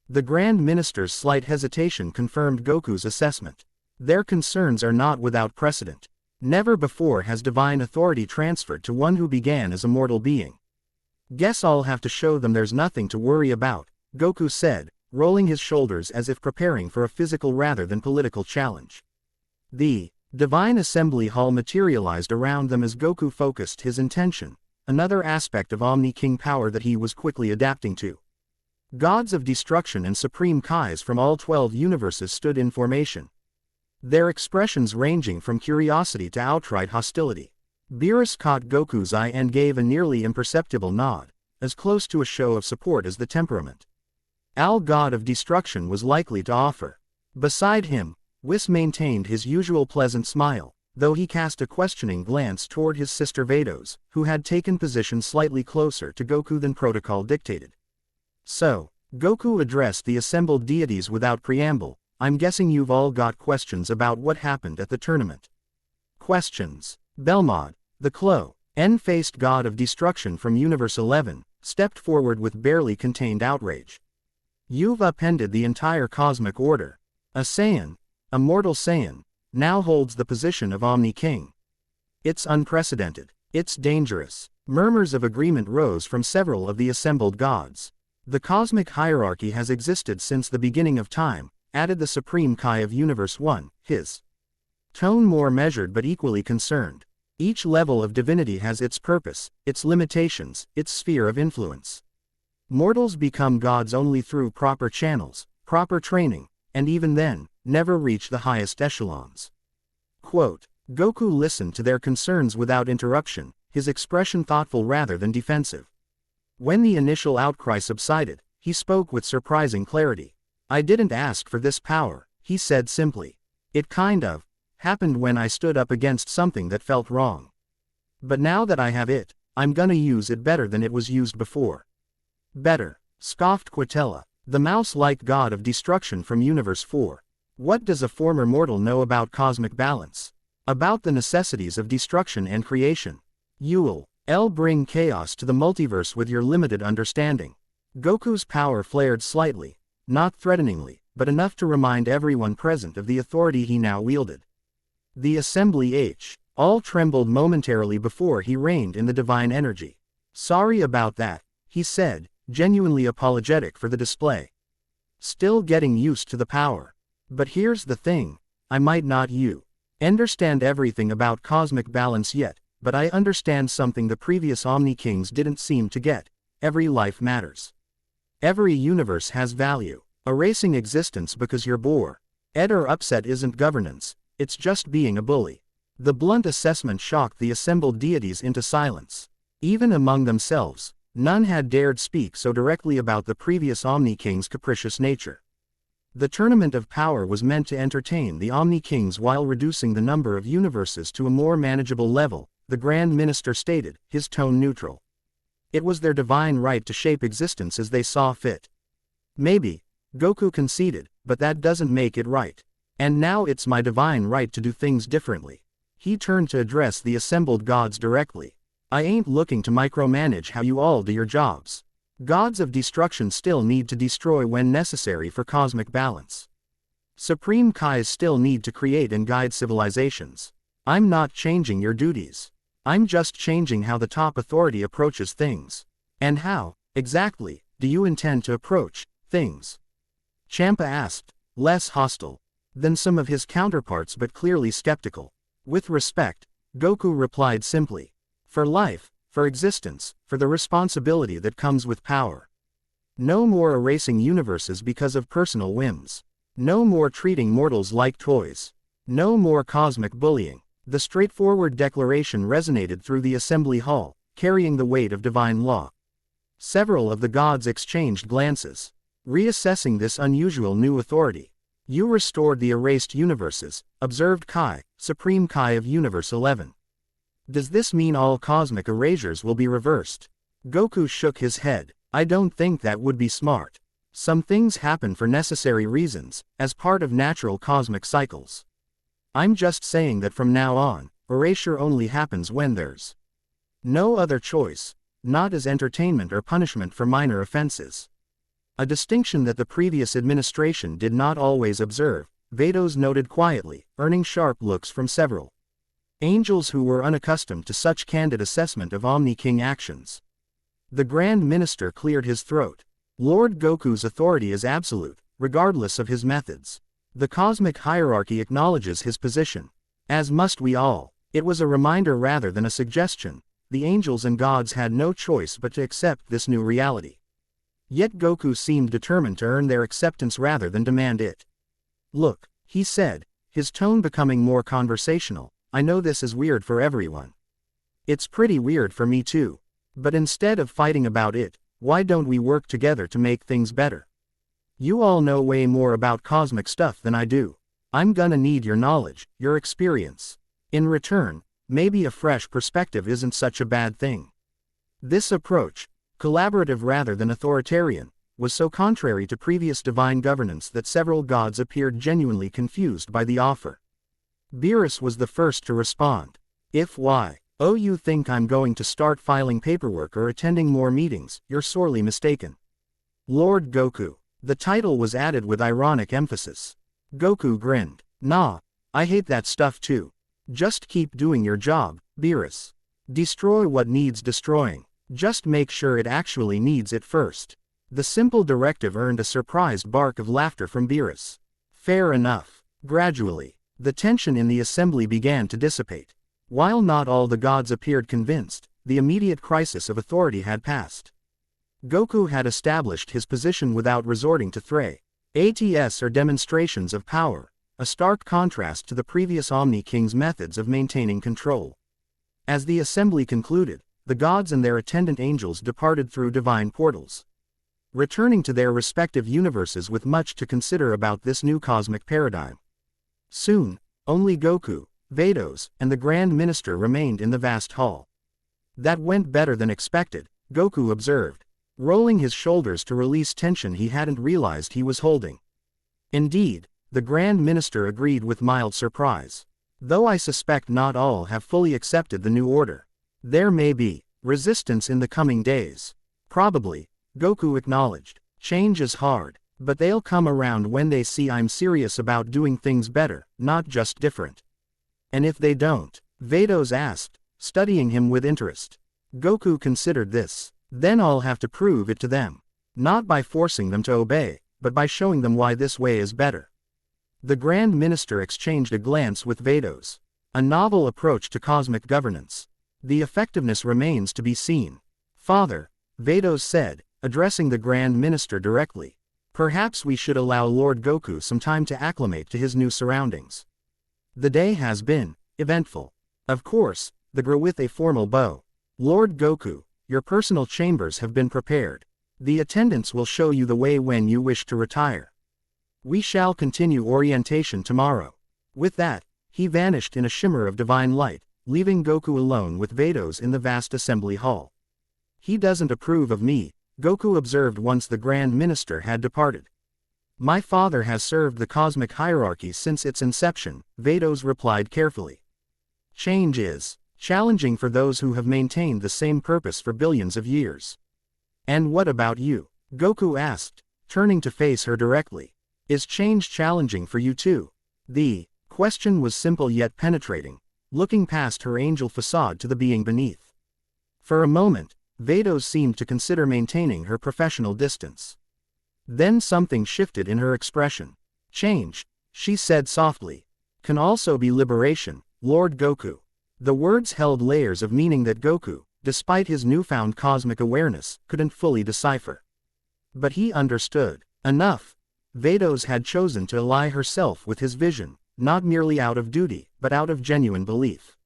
The Grand Minister's slight hesitation confirmed Goku's assessment. Their concerns are not without precedent. Never before has divine authority transferred to one who began as a mortal being. "Guess I'll have to show them there's nothing to worry about," Goku said, rolling his shoulders as if preparing for a physical rather than political challenge. The Divine Assembly Hall materialized around them as Goku focused his intention, another aspect of Omni-King power that he was quickly adapting to. Gods of destruction and supreme Kais from all 12 universes stood in formation, their expressions ranging from curiosity to outright hostility. Beerus caught Goku's eye and gave a nearly imperceptible nod, as close to a show of support as the temperament Al god of destruction was likely to offer. Beside him, Whis maintained his usual pleasant smile, though he cast a questioning glance toward his sister Vados, who had taken position slightly closer to Goku than protocol dictated. "So," Goku addressed the assembled deities without preamble, I'm guessing you've all got questions about what happened at the tournament. Questions. Belmod, the N-faced god of destruction from Universe 11, stepped forward with barely contained outrage. You've upended the entire cosmic order. A Saiyan, a mortal Saiyan, now holds the position of Omni-King. It's unprecedented. It's dangerous. Murmurs of agreement rose from several of the assembled gods. The cosmic hierarchy has existed since the beginning of time, added the Supreme Kai of Universe 1, his tone more measured but equally concerned. Each level of divinity has its purpose, its limitations, its sphere of influence. Mortals become gods only through proper channels, proper training, and even then, never reach the highest echelons. Quote, Goku listened to their concerns without interruption, his expression thoughtful rather than defensive. When the initial outcry subsided, he spoke with surprising clarity. I didn't ask for this power, he said simply. It kind of happened when I stood up against something that felt wrong. But now that I have it, I'm gonna use it better than it was used before. Better, scoffed Quatella, the mouse-like god of destruction from Universe 4. What does a former mortal know about cosmic balance? About the necessities of destruction and creation? You'll bring chaos to the multiverse with your limited understanding. Goku's power flared slightly, not threateningly, but enough to remind everyone present of the authority he now wielded. The assembly all trembled momentarily before he reigned in the divine energy. Sorry about that, he said, genuinely apologetic for the display. Still getting used to the power. But here's the thing, I might not understand everything about cosmic balance yet, but I understand something the previous Omni-Kings didn't seem to get. Every life matters. Every universe has value. Erasing existence because you're bored or upset isn't governance, it's just being a bully. The blunt assessment shocked the assembled deities into silence. Even among themselves, none had dared speak so directly about the previous Omni-King's capricious nature. The tournament of power was meant to entertain the Omni-Kings while reducing the number of universes to a more manageable level, the Grand Minister stated, his tone neutral. It was their divine right to shape existence as they saw fit. Maybe, Goku conceded, but that doesn't make it right. And now it's my divine right to do things differently. He turned to address the assembled gods directly. I ain't looking to micromanage how you all do your jobs. Gods of destruction still need to destroy when necessary for cosmic balance. Supreme Kais still need to create and guide civilizations. I'm not changing your duties. I'm just changing how the top authority approaches things. And how, exactly, do you intend to approach things? Champa asked, less hostile than some of his counterparts but clearly skeptical. With respect, Goku replied simply. For life, for existence, for the responsibility that comes with power. No more erasing universes because of personal whims. No more treating mortals like toys. No more cosmic bullying. The straightforward declaration resonated through the assembly hall, carrying the weight of divine law. Several of the gods exchanged glances, reassessing this unusual new authority. You restored the erased universes, observed Kai, Supreme Kai of Universe 11. Does this mean all cosmic erasures will be reversed? Goku shook his head. I don't think that would be smart. Some things happen for necessary reasons, as part of natural cosmic cycles. I'm just saying that from now on, erasure only happens when there's no other choice, not as entertainment or punishment for minor offenses. A distinction that the previous administration did not always observe, Vados noted quietly, earning sharp looks from several angels who were unaccustomed to such candid assessment of Omni-King actions. The Grand Minister cleared his throat. Lord Goku's authority is absolute, regardless of his methods. The cosmic hierarchy acknowledges his position. As must we all. It was a reminder rather than a suggestion. The angels and gods had no choice but to accept this new reality. Yet Goku seemed determined to earn their acceptance rather than demand it. Look, he said, his tone becoming more conversational, I know this is weird for everyone. It's pretty weird for me too. But instead of fighting about it, why don't we work together to make things better? You all know way more about cosmic stuff than I do. I'm gonna need your knowledge, your experience. In return, maybe a fresh perspective isn't such a bad thing. This approach, collaborative rather than authoritarian, was so contrary to previous divine governance that several gods appeared genuinely confused by the offer. Beerus was the first to respond. If you think I'm going to start filing paperwork or attending more meetings, you're sorely mistaken. Lord Goku. The title was added with ironic emphasis. Goku grinned. Nah, I hate that stuff too. Just keep doing your job, Beerus. Destroy what needs destroying. Just make sure it actually needs it first. The simple directive earned a surprised bark of laughter from Beerus. Fair enough. Gradually, the tension in the assembly began to dissipate. While not all the gods appeared convinced, the immediate crisis of authority had passed. Goku had established his position without resorting to ATS or demonstrations of power, a stark contrast to the previous Omni-King's methods of maintaining control. As the assembly concluded, the gods and their attendant angels departed through divine portals, returning to their respective universes with much to consider about this new cosmic paradigm. Soon, only Goku, Vados, and the Grand Minister remained in the vast hall. That went better than expected, Goku observed, rolling his shoulders to release tension he hadn't realized he was holding. Indeed, the Grand Minister agreed with mild surprise. Though I suspect not all have fully accepted the new order. There may be resistance in the coming days. Probably, Goku acknowledged. Change is hard, but they'll come around when they see I'm serious about doing things better, not just different. And if they don't? Vados asked, studying him with interest. Goku considered this. Then I'll have to prove it to them. Not by forcing them to obey, but by showing them why this way is better. The Grand Minister exchanged a glance with Vados. A novel approach to cosmic governance. The effectiveness remains to be seen. Father, Vados said, addressing the Grand Minister directly. Perhaps we should allow Lord Goku some time to acclimate to his new surroundings. The day has been eventful. Of course, the Gru with a formal bow. Lord Goku, your personal chambers have been prepared. The attendants will show you the way when you wish to retire. We shall continue orientation tomorrow. With that, he vanished in a shimmer of divine light, leaving Goku alone with Vados in the vast assembly hall. He doesn't approve of me, Goku observed once the Grand Minister had departed. My father has served the cosmic hierarchy since its inception, Vados replied carefully. Change is challenging for those who have maintained the same purpose for billions of years. And what about you? Goku asked, turning to face her directly. Is change challenging for you too? The question was simple yet penetrating, looking past her angel facade to the being beneath. For a moment, Vados seemed to consider maintaining her professional distance. Then something shifted in her expression. Change, she said softly, can also be liberation, Lord Goku. The words held layers of meaning that Goku, despite his newfound cosmic awareness, couldn't fully decipher. But he understood. Enough. Vados had chosen to ally herself with his vision, not merely out of duty, but out of genuine belief.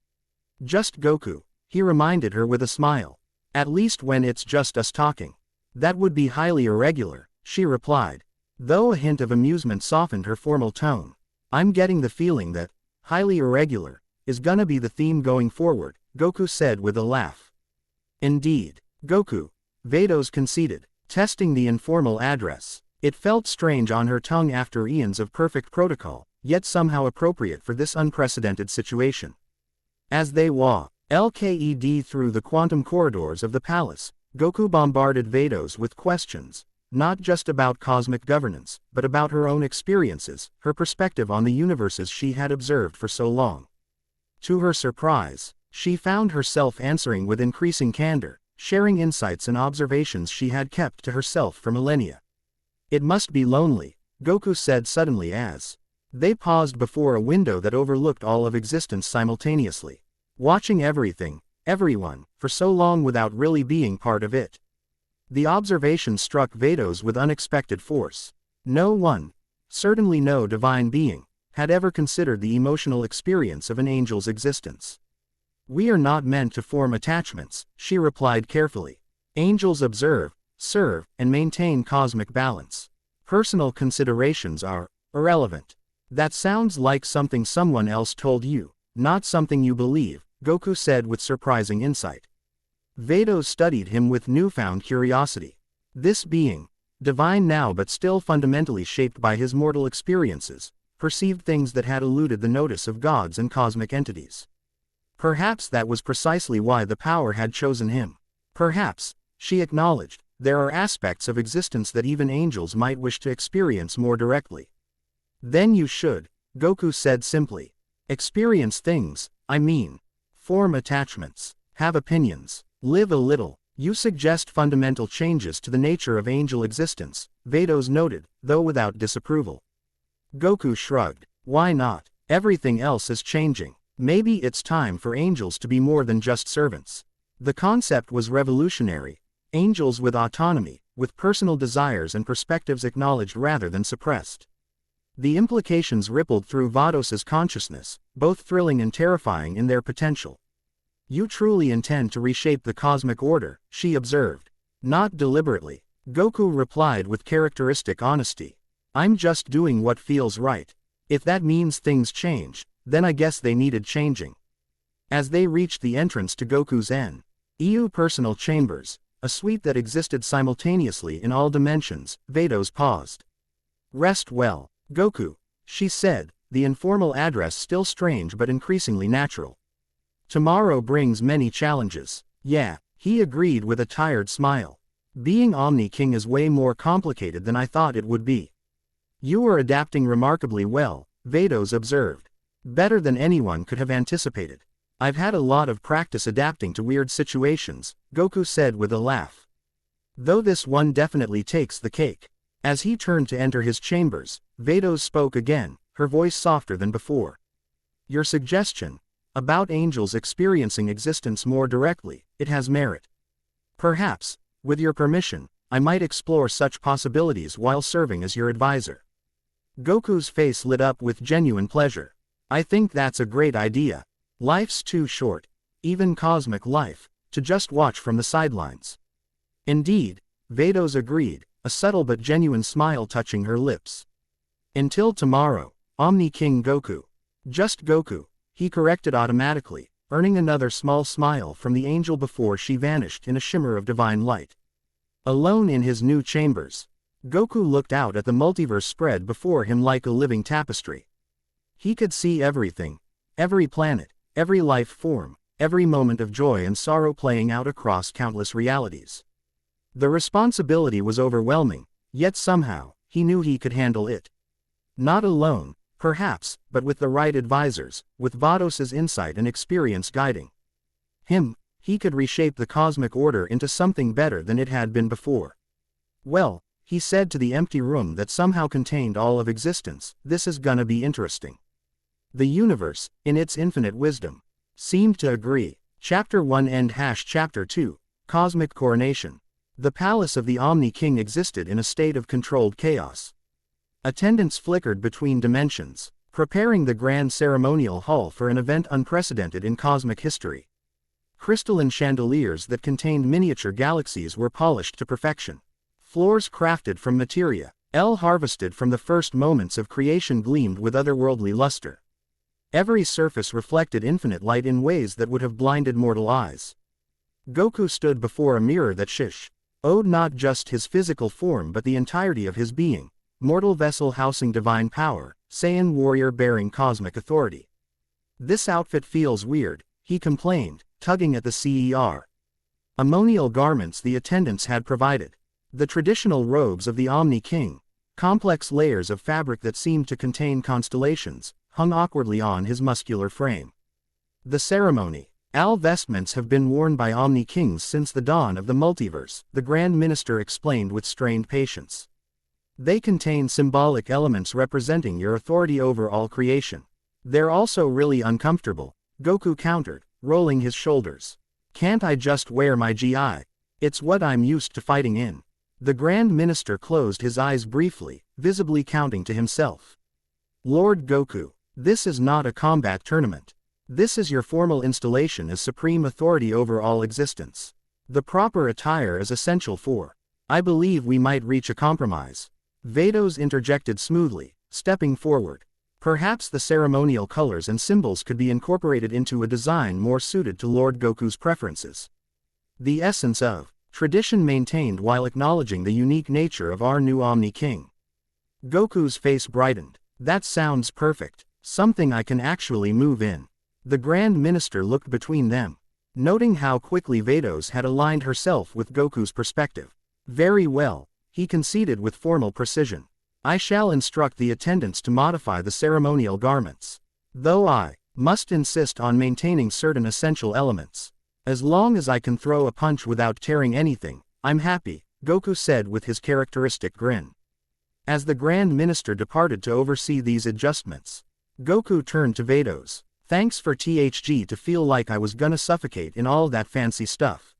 Just Goku, he reminded her with a smile. At least when it's just us talking. That would be highly irregular, she replied. Though a hint of amusement softened her formal tone. I'm getting the feeling that highly irregular is gonna be the theme going forward, Goku said with a laugh. Indeed, Goku, Vados conceded, testing the informal address. It felt strange on her tongue after eons of perfect protocol, yet somehow appropriate for this unprecedented situation. As they walked through the quantum corridors of the palace, Goku bombarded Vados with questions, not just about cosmic governance, but about her own experiences, her perspective on the universes she had observed for so long. To her surprise, she found herself answering with increasing candor, sharing insights and observations she had kept to herself for millennia. It must be lonely, Goku said suddenly as they paused before a window that overlooked all of existence simultaneously. Watching everything, everyone, for so long without really being part of it. The observation struck Vados with unexpected force. No one, certainly no divine being, had ever considered the emotional experience of an angel's existence. We are not meant to form attachments, she replied carefully. Angels observe, serve, and maintain cosmic balance. Personal considerations are irrelevant. That sounds like something someone else told you, not something you believe, Goku said with surprising insight. Vados studied him with newfound curiosity. This being, Divine now but still fundamentally shaped by his mortal experiences, perceived things that had eluded the notice of gods and cosmic entities. Perhaps that was precisely why the power had chosen him. Perhaps, she acknowledged, there are aspects of existence that even angels might wish to experience more directly. Then you should, Goku said simply. Experience things, I mean. Form attachments, have opinions, live a little. You suggest fundamental changes to the nature of angel existence, Vados noted, though without disapproval. Goku shrugged. Why not? Everything else is changing. Maybe it's time for angels to be more than just servants. The concept was revolutionary. Angels with autonomy, with personal desires and perspectives acknowledged rather than suppressed. The implications rippled through Vados's consciousness, both thrilling and terrifying in their potential. You truly intend to reshape the cosmic order, she observed. Not deliberately, Goku replied with characteristic honesty. I'm just doing what feels right. If that means things change, then I guess they needed changing. As they reached the entrance to Goku's N.E.U. personal chambers, a suite that existed simultaneously in all dimensions, Vados paused. Rest well, Goku, she said, the informal address still strange but increasingly natural. Tomorrow brings many challenges. Yeah, he agreed with a tired smile. Being Omni-King is way more complicated than I thought it would be. You are adapting remarkably well, Vados observed. Better than anyone could have anticipated. I've had a lot of practice adapting to weird situations, Goku said with a laugh. Though this one definitely takes the cake. As he turned to enter his chambers, Vados spoke again, her voice softer than before. Your suggestion, about angels experiencing existence more directly, it has merit. Perhaps, with your permission, I might explore such possibilities while serving as your advisor. Goku's face lit up with genuine pleasure. I think that's a great idea. Life's too short, even cosmic life, to just watch from the sidelines. Indeed, Vados agreed, a subtle but genuine smile touching her lips. Until tomorrow, Omni-King Goku. Just Goku, he corrected automatically, earning another small smile from the angel before she vanished in a shimmer of divine light. Alone in his new chambers, Goku looked out at the multiverse spread before him like a living tapestry. He could see everything, every planet, every life form, every moment of joy and sorrow playing out across countless realities. The responsibility was overwhelming, yet somehow, he knew he could handle it. Not alone, perhaps, but with the right advisors, with Vados's insight and experience guiding him, he could reshape the cosmic order into something better than it had been before. Well, he said to the empty room that somehow contained all of existence, this is gonna be interesting. The universe, in its infinite wisdom, seemed to agree. Chapter 1 End Chapter 2, Cosmic Coronation. The palace of the Omni-King existed in a state of controlled chaos. Attendants flickered between dimensions, preparing the grand ceremonial hall for an event unprecedented in cosmic history. Crystalline chandeliers that contained miniature galaxies were polished to perfection. Floors crafted from materia, harvested from the first moments of creation gleamed with otherworldly luster. Every surface reflected infinite light in ways that would have blinded mortal eyes. Goku stood before a mirror that owed not just his physical form but the entirety of his being, mortal vessel housing divine power, Saiyan warrior bearing cosmic authority. This outfit feels weird, he complained, tugging at the ceremonial garments the attendants had provided. The traditional robes of the Omni-King, complex layers of fabric that seemed to contain constellations, hung awkwardly on his muscular frame. The ceremonial vestments have been worn by Omni-Kings since the dawn of the multiverse, the Grand Minister explained with strained patience. They contain symbolic elements representing your authority over all creation. They're also really uncomfortable, Goku countered, rolling his shoulders. Can't I just wear my gi? It's what I'm used to fighting in. The Grand Minister closed his eyes briefly, visibly counting to himself. Lord Goku, this is not a combat tournament. This is your formal installation as supreme authority over all existence. The proper attire is essential for. I believe we might reach a compromise. Vados interjected smoothly, stepping forward. Perhaps the ceremonial colors and symbols could be incorporated into a design more suited to Lord Goku's preferences. The essence of Tradition maintained while acknowledging the unique nature of our new Omni-King. Goku's face brightened. That sounds perfect. Something I can actually move in. The Grand Minister looked between them, noting how quickly Vados had aligned herself with Goku's perspective. Very well, he conceded with formal precision. I shall instruct the attendants to modify the ceremonial garments. Though I must insist on maintaining certain essential elements. As long as I can throw a punch without tearing anything, I'm happy, Goku said with his characteristic grin. As the Grand Minister departed to oversee these adjustments, Goku turned to Vados. Thanks for THG to feel like I was gonna suffocate in all that fancy stuff.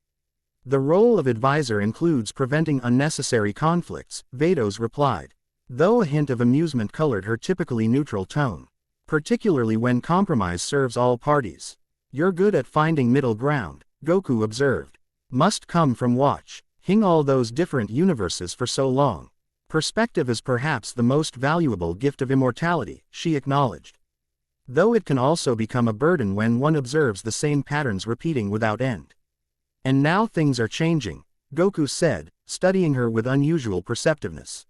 The role of advisor includes preventing unnecessary conflicts, Vados replied, though a hint of amusement colored her typically neutral tone. Particularly when compromise serves all parties. You're good at finding middle ground, Goku observed. Must come from watching all those different universes for so long. Perspective is perhaps the most valuable gift of immortality, she acknowledged. Though it can also become a burden when one observes the same patterns repeating without end. And now things are changing, Goku said, studying her with unusual perceptiveness.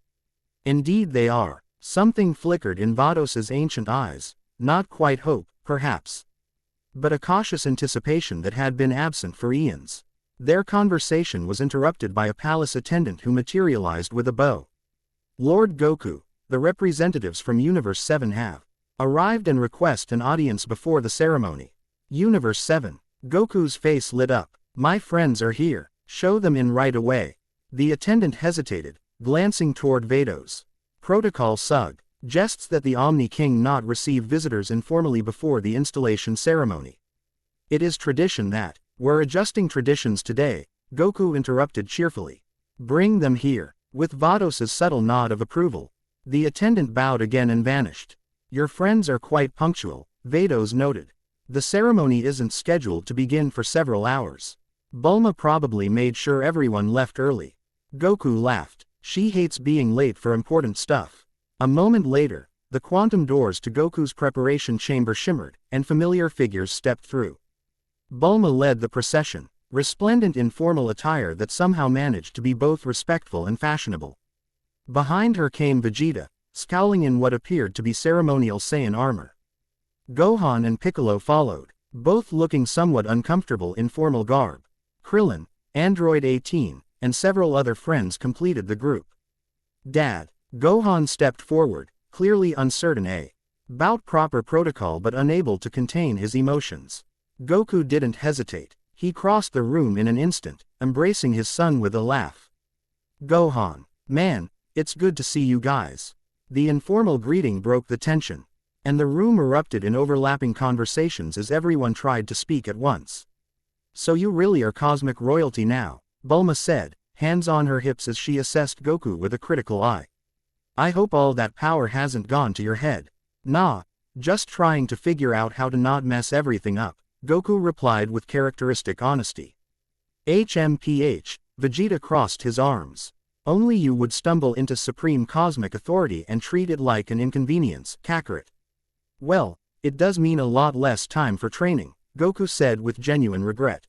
Indeed they are. Something flickered in Vados's ancient eyes, not quite hope, perhaps, but a cautious anticipation that had been absent for eons. Their conversation was interrupted by a palace attendant who materialized with a bow. Lord Goku, the representatives from Universe 7 have arrived and request an audience before the ceremony. Universe 7. Goku's face lit up. My friends are here. Show them in right away. The attendant hesitated, glancing toward Vados. Protocol suggests that the Omni-King not receive visitors informally before the installation ceremony. It is tradition that, we're adjusting traditions today, Goku interrupted cheerfully. Bring them here. With Vados's subtle nod of approval, the attendant bowed again and vanished. Your friends are quite punctual, Vados noted. The ceremony isn't scheduled to begin for several hours. Bulma probably made sure everyone left early. Goku laughed. She hates being late for important stuff. A moment later, the quantum doors to Goku's preparation chamber shimmered, and familiar figures stepped through. Bulma led the procession, resplendent in formal attire that somehow managed to be both respectful and fashionable. Behind her came Vegeta, scowling in what appeared to be ceremonial Saiyan armor. Gohan and Piccolo followed, both looking somewhat uncomfortable in formal garb. Krillin, Android 18, and several other friends completed the group. Dad. Gohan stepped forward, clearly uncertain about proper protocol but unable to contain his emotions. Goku didn't hesitate. He crossed the room in an instant, embracing his son with a laugh. Gohan. Man, it's good to see you guys. The informal greeting broke the tension, and the room erupted in overlapping conversations as everyone tried to speak at once. So you really are cosmic royalty now, Bulma said, hands on her hips as she assessed Goku with a critical eye. I hope all that power hasn't gone to your head. Nah, just trying to figure out how to not mess everything up, Goku replied with characteristic honesty. HMPH, Vegeta crossed his arms. Only you would stumble into supreme cosmic authority and treat it like an inconvenience, Kakarot. Well, it does mean a lot less time for training, Goku said with genuine regret.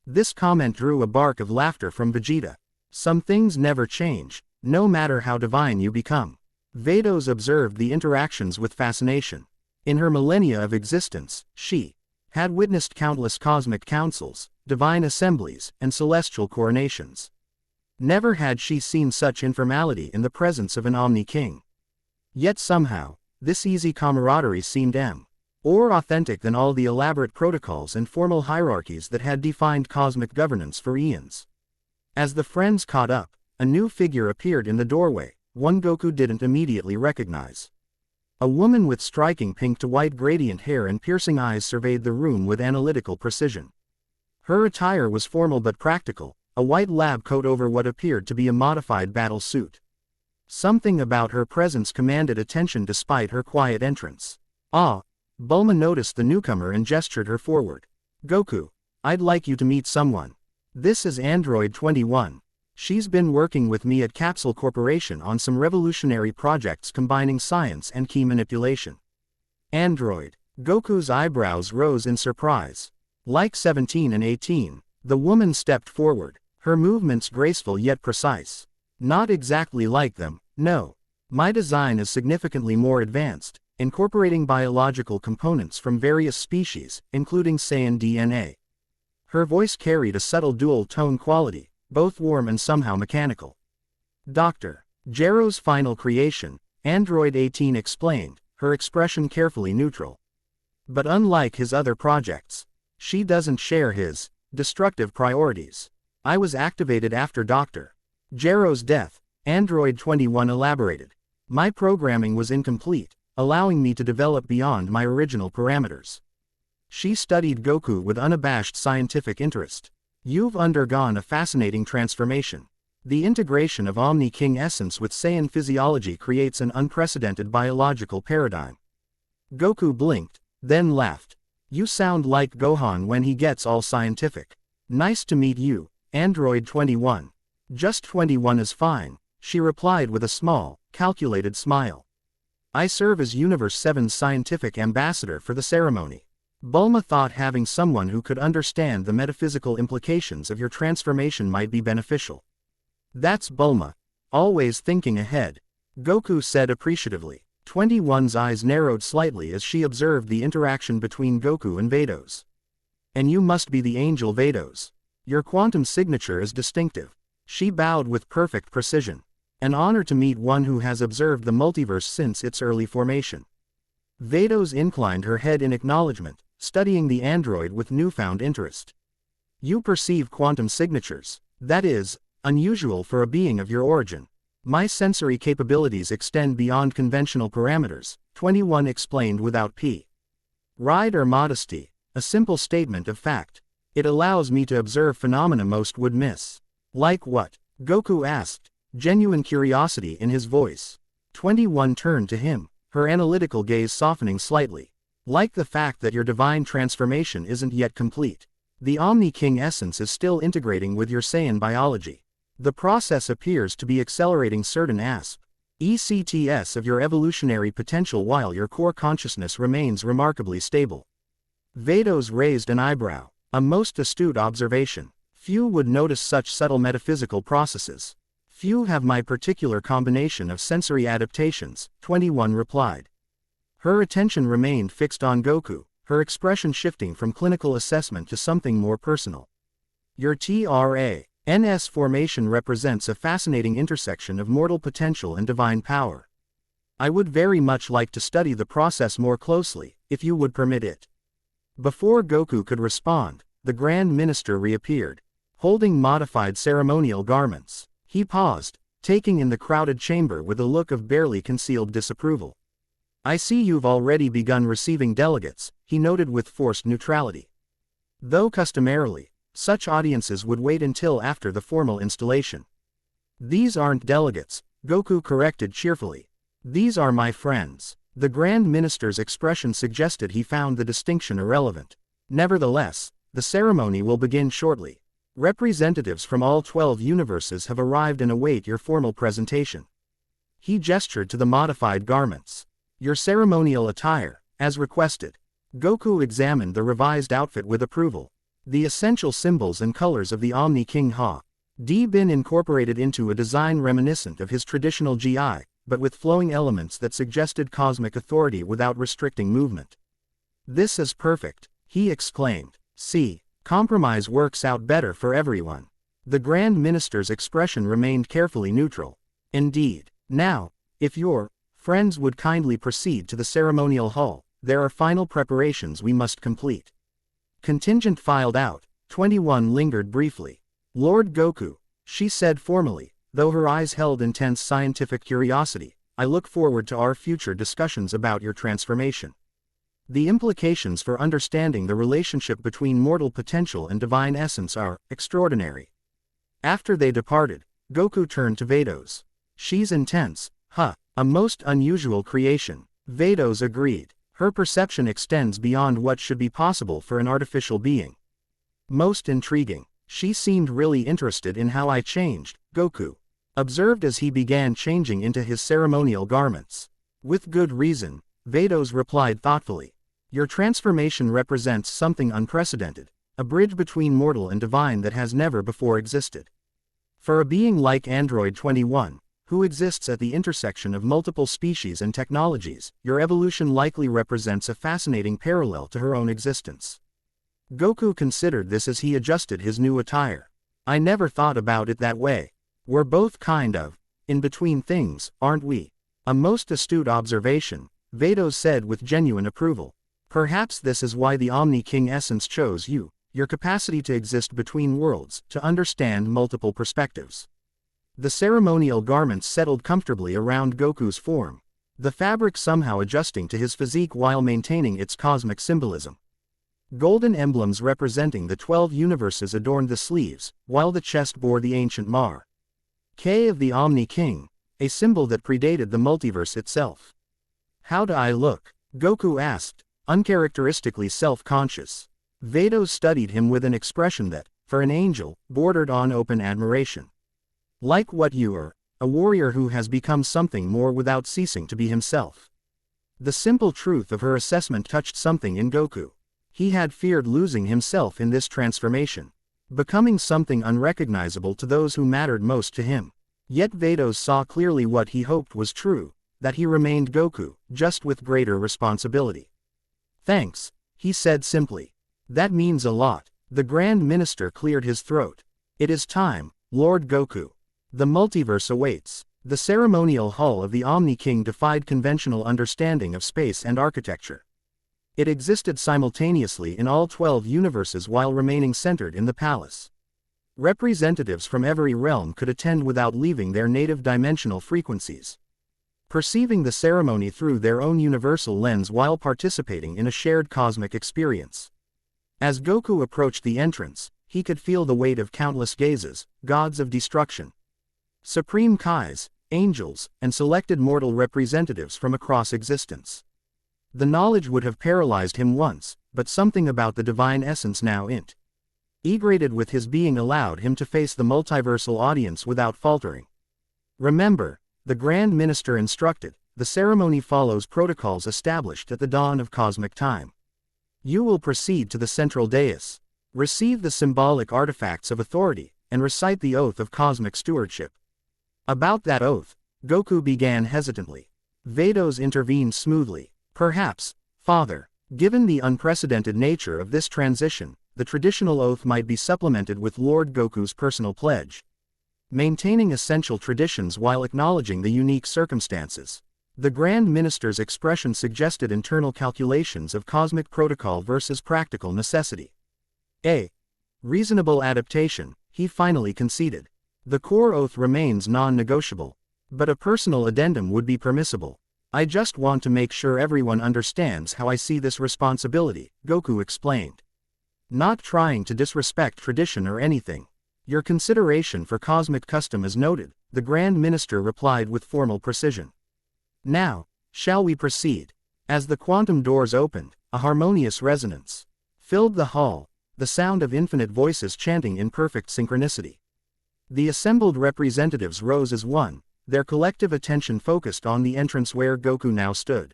This comment drew a bark of laughter from Vegeta. Some things never change, no matter how divine you become. Vados observed the interactions with fascination. In her millennia of existence, she had witnessed countless cosmic councils, divine assemblies, and celestial coronations. Never had she seen such informality in the presence of an Omni-King. Yet somehow, this easy camaraderie seemed more authentic than all the elaborate protocols and formal hierarchies that had defined cosmic governance for eons. As the friends caught up, a new figure appeared in the doorway, one Goku didn't immediately recognize. A woman with striking pink to white gradient hair and piercing eyes surveyed the room with analytical precision. Her attire was formal but practical, a white lab coat over what appeared to be a modified battle suit. Something about her presence commanded attention despite her quiet entrance. Ah! Bulma noticed the newcomer and gestured her forward. Goku, I'd like you to meet someone. This is Android 21. She's been working with me at Capsule Corporation on some revolutionary projects combining science and key manipulation. Android. Goku's eyebrows rose in surprise. Like 17 and 18, the woman stepped forward, Her movements graceful yet precise. Not exactly like them, no. My design is significantly more advanced, incorporating biological components from various species, including Saiyan DNA. Her voice carried a subtle dual-tone quality, both warm and somehow mechanical. Dr. Gero's final creation, Android 18 explained, her expression carefully neutral. But unlike his other projects, she doesn't share his destructive priorities. I was activated after Dr. Gero's death, Android 21 elaborated. My programming was incomplete, allowing me to develop beyond my original parameters. She studied Goku with unabashed scientific interest. You've undergone a fascinating transformation. The integration of Omni-King essence with Saiyan physiology creates an unprecedented biological paradigm. Goku blinked, then laughed. You sound like Gohan when he gets all scientific. Nice to meet you, Android 21. Just 21 is fine, she replied with a small, calculated smile. I serve as Universe 7's scientific ambassador for the ceremony. Bulma thought having someone who could understand the metaphysical implications of your transformation might be beneficial. That's Bulma, always thinking ahead, Goku said appreciatively. 21's eyes narrowed slightly as she observed the interaction between Goku and Vados. And you must be the angel Vados. Your quantum signature is distinctive. She bowed with perfect precision. An honor to meet one who has observed the multiverse since its early formation. Vados inclined her head in acknowledgement, studying the android with newfound interest. You perceive quantum signatures. That is unusual for a being of your origin. My sensory capabilities extend beyond conventional parameters, 21 explained without pride or modesty, a simple statement of fact. It allows me to observe phenomena most would miss. Like what? Goku asked, genuine curiosity in his voice. 21 turned to him, her analytical gaze softening slightly. Like the fact that your divine transformation isn't yet complete. The Omni-King essence is still integrating with your Saiyan biology. The process appears to be accelerating certain ECTS of your evolutionary potential while your core consciousness remains remarkably stable. Vados raised an eyebrow, a most astute observation. Few would notice such subtle metaphysical processes. Few have my particular combination of sensory adaptations, 21 replied. Her attention remained fixed on Goku, her expression shifting from clinical assessment to something more personal. Your TRANS formation represents a fascinating intersection of mortal potential and divine power. I would very much like to study the process more closely, if you would permit it. Before Goku could respond, the Grand Minister reappeared, holding modified ceremonial garments. He paused, taking in the crowded chamber with a look of barely concealed disapproval. I see you've already begun receiving delegates, he noted with forced neutrality. Though customarily, such audiences would wait until after the formal installation. These aren't delegates, Goku corrected cheerfully. These are my friends. The Grand Minister's expression suggested he found the distinction irrelevant. Nevertheless, the ceremony will begin shortly. Representatives from all 12 universes have arrived and await your formal presentation. He gestured to the modified garments. Your ceremonial attire, as requested. Goku examined the revised outfit with approval. The essential symbols and colors of the Omni-King been incorporated into a design reminiscent of his traditional GI, but with flowing elements that suggested cosmic authority without restricting movement. This is perfect, he exclaimed. See, compromise works out better for everyone. The Grand Minister's expression remained carefully neutral. Indeed. Now, if your friends would kindly proceed to the ceremonial hall, there are final preparations we must complete. Contingent filed out, 21 lingered briefly. Lord Goku, she said formally, though her eyes held intense scientific curiosity, I look forward to our future discussions about your transformation. The implications for understanding the relationship between mortal potential and divine essence are extraordinary. After they departed, Goku turned to Vados. She's intense, a most unusual creation. Vados agreed. Her perception extends beyond what should be possible for an artificial being. Most intriguing. She seemed really interested in how I changed, Goku observed as he began changing into his ceremonial garments. With good reason, Vados replied thoughtfully. Your transformation represents something unprecedented, a bridge between mortal and divine that has never before existed. For a being like Android 21, who exists at the intersection of multiple species and technologies, your evolution likely represents a fascinating parallel to her own existence. Goku considered this as he adjusted his new attire. I never thought about it that way. We're both kind of in between things, aren't we? A most astute observation, Vados said with genuine approval. Perhaps this is why the Omni-King essence chose you, your capacity to exist between worlds, to understand multiple perspectives. The ceremonial garments settled comfortably around Goku's form, the fabric somehow adjusting to his physique while maintaining its cosmic symbolism. Golden emblems representing the 12 universes adorned the sleeves, while the chest bore the ancient Mar K of the Omni-King, a symbol that predated the multiverse itself. How do I look? Goku asked, uncharacteristically self-conscious. Vados studied him with an expression that, for an angel, bordered on open admiration. Like what you are, a warrior who has become something more without ceasing to be himself. The simple truth of her assessment touched something in Goku. He had feared losing himself in this transformation, becoming something unrecognizable to those who mattered most to him. Yet Vados saw clearly what he hoped was true, that he remained Goku, just with greater responsibility. Thanks, he said simply. That means a lot. The Grand Minister cleared his throat. It is time, Lord Goku. The multiverse awaits. The ceremonial hall of the Omni-King defied conventional understanding of space and architecture. It existed simultaneously in all 12 universes while remaining centered in the palace. Representatives from every realm could attend without leaving their native dimensional frequencies, perceiving the ceremony through their own universal lens while participating in a shared cosmic experience. As Goku approached the entrance, he could feel the weight of countless gazes, gods of destruction, supreme Kais, angels, and selected mortal representatives from across existence. The knowledge would have paralyzed him once, but something about the divine essence now integrated with his being allowed him to face the multiversal audience without faltering. Remember, the Grand Minister instructed, the ceremony follows protocols established at the dawn of cosmic time. You will proceed to the central dais, receive the symbolic artifacts of authority, and recite the oath of cosmic stewardship. About that oath, Goku began hesitantly. Vados intervened smoothly. Perhaps, Father, given the unprecedented nature of this transition, the traditional oath might be supplemented with Lord Goku's personal pledge, maintaining essential traditions while acknowledging the unique circumstances. The Grand Minister's expression suggested internal calculations of cosmic protocol versus practical necessity. A reasonable adaptation, he finally conceded. The core oath remains non-negotiable, but a personal addendum would be permissible. I just want to make sure everyone understands how I see this responsibility, Goku explained. Not trying to disrespect tradition or anything. Your consideration for cosmic custom is noted, the Grand Minister replied with formal precision. Now, shall we proceed? As the quantum doors opened, a harmonious resonance filled the hall, the sound of infinite voices chanting in perfect synchronicity. The assembled representatives rose as one, their collective attention focused on the entrance where Goku now stood.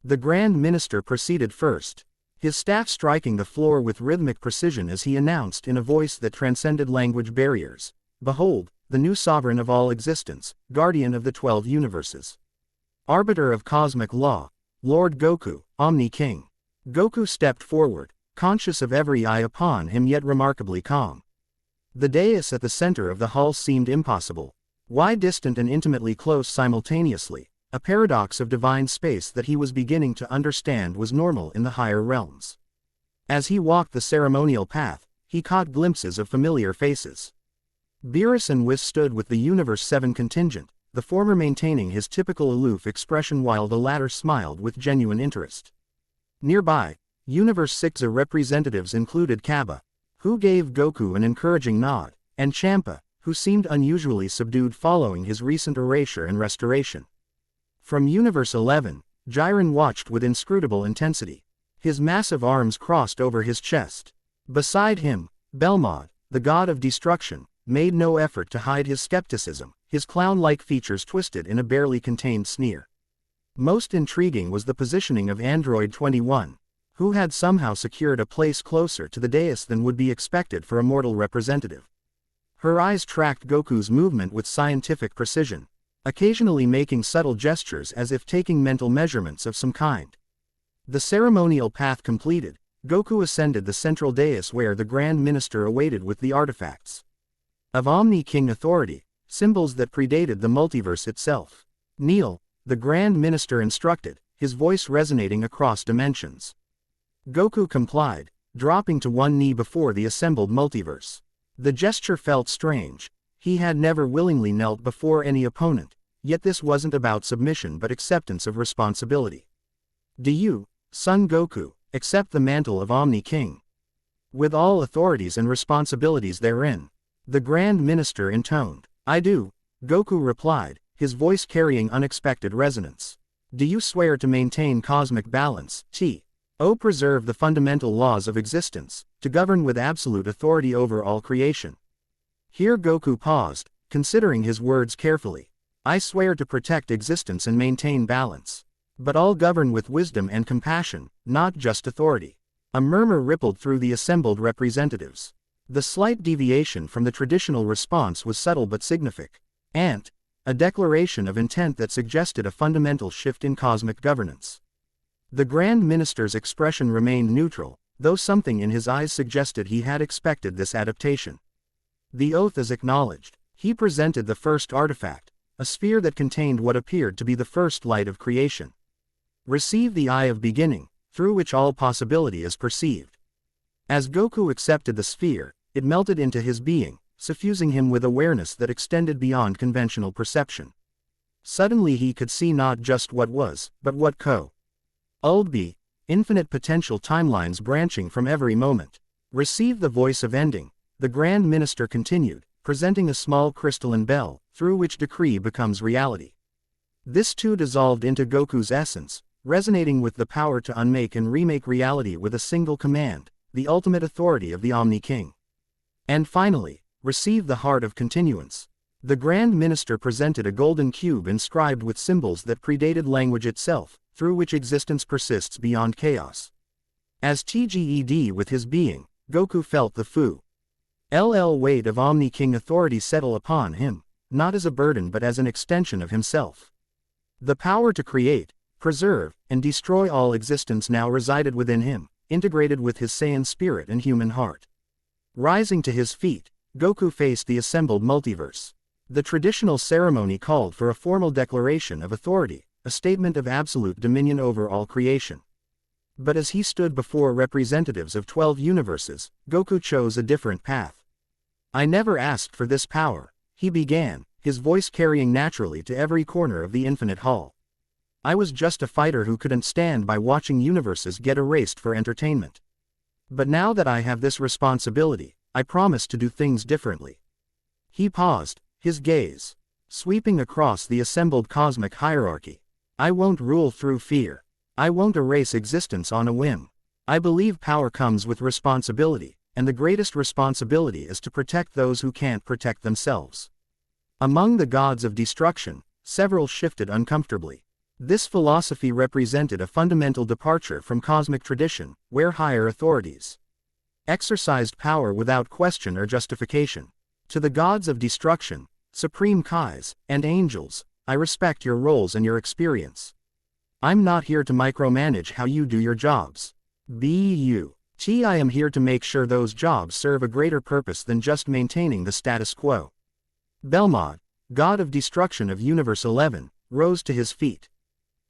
The Grand Minister proceeded first, his staff striking the floor with rhythmic precision as he announced in a voice that transcended language barriers, "Behold, the new sovereign of all existence, guardian of the 12 universes. Arbiter of cosmic law, Lord Goku, Omni-King." Goku stepped forward, conscious of every eye upon him yet remarkably calm. The dais at the center of the hall seemed impossible. Why distant and intimately close simultaneously, a paradox of divine space that he was beginning to understand was normal in the higher realms. As he walked the ceremonial path, he caught glimpses of familiar faces. Beerus and Whis stood with the Universe 7 contingent, the former maintaining his typical aloof expression while the latter smiled with genuine interest. Nearby, Universe 6 representatives included Kaba, who gave Goku an encouraging nod, and Champa, who seemed unusually subdued following his recent erasure and restoration. From Universe 11, Jiren watched with inscrutable intensity. His massive arms crossed over his chest. Beside him, Belmod, the god of destruction, made no effort to hide his skepticism, his clown-like features twisted in a barely contained sneer. Most intriguing was the positioning of Android 21, who had somehow secured a place closer to the dais than would be expected for a mortal representative. Her eyes tracked Goku's movement with scientific precision, occasionally making subtle gestures as if taking mental measurements of some kind. The ceremonial path completed, Goku ascended the central dais where the Grand Minister awaited with the artifacts of Omni-King authority, symbols that predated the multiverse itself. "Kneel," the Grand Minister instructed, his voice resonating across dimensions. Goku complied, dropping to one knee before the assembled multiverse. The gesture felt strange. He had never willingly knelt before any opponent, yet this wasn't about submission but acceptance of responsibility. "Do you, Son Goku, accept the mantle of Omni-King, with all authorities and responsibilities therein?" the Grand Minister intoned. "I do," Goku replied, his voice carrying unexpected resonance. "Do you swear to maintain cosmic balance, to preserve the fundamental laws of existence, to govern with absolute authority over all creation?" Here Goku paused, considering his words carefully. "I swear to protect existence and maintain balance. But I'll govern with wisdom and compassion, not just authority." A murmur rippled through the assembled representatives. The slight deviation from the traditional response was subtle but significant, a declaration of intent that suggested a fundamental shift in cosmic governance. The Grand Minister's expression remained neutral, though something in his eyes suggested he had expected this adaptation. "The oath is acknowledged." He presented the first artifact, a sphere that contained what appeared to be the first light of creation. "Receive the Eye of Beginning, through which all possibility is perceived." As Goku accepted the sphere, it melted into his being, suffusing him with awareness that extended beyond conventional perception. Suddenly he could see not just what was, but what could be, infinite potential timelines branching from every moment. "Receive the voice of ending," the Grand Minister continued, presenting a small crystalline bell, through which decree becomes reality. This too dissolved into Goku's essence, resonating with the power to unmake and remake reality with a single command, the ultimate authority of the Omni-King. "And finally, receive the Heart of Continuance." The Grand Minister presented a golden cube inscribed with symbols that predated language itself, through which existence persists beyond chaos. As TGED with his being, Goku felt the full weight of Omni-King authority settle upon him, not as a burden but as an extension of himself. The power to create, preserve, and destroy all existence now resided within him, integrated with his Saiyan spirit and human heart. Rising to his feet, Goku faced the assembled multiverse. The traditional ceremony called for a formal declaration of authority, a statement of absolute dominion over all creation. But as he stood before representatives of 12 universes, Goku chose a different path. "I never asked for this power," he began, his voice carrying naturally to every corner of the infinite hall. "I was just a fighter who couldn't stand by watching universes get erased for entertainment. But now that I have this responsibility, I promise to do things differently." He paused, his gaze sweeping across the assembled cosmic hierarchy. "I won't rule through fear. I won't erase existence on a whim. I believe power comes with responsibility, and the greatest responsibility is to protect those who can't protect themselves." Among the gods of destruction, several shifted uncomfortably. This philosophy represented a fundamental departure from cosmic tradition, where higher authorities exercised power without question or justification. "To the gods of destruction, supreme Kais, and angels, I respect your roles and your experience. I'm not here to micromanage how you do your jobs. I am here to make sure those jobs serve a greater purpose than just maintaining the status quo." Belmod, god of destruction of Universe 11, rose to his feet.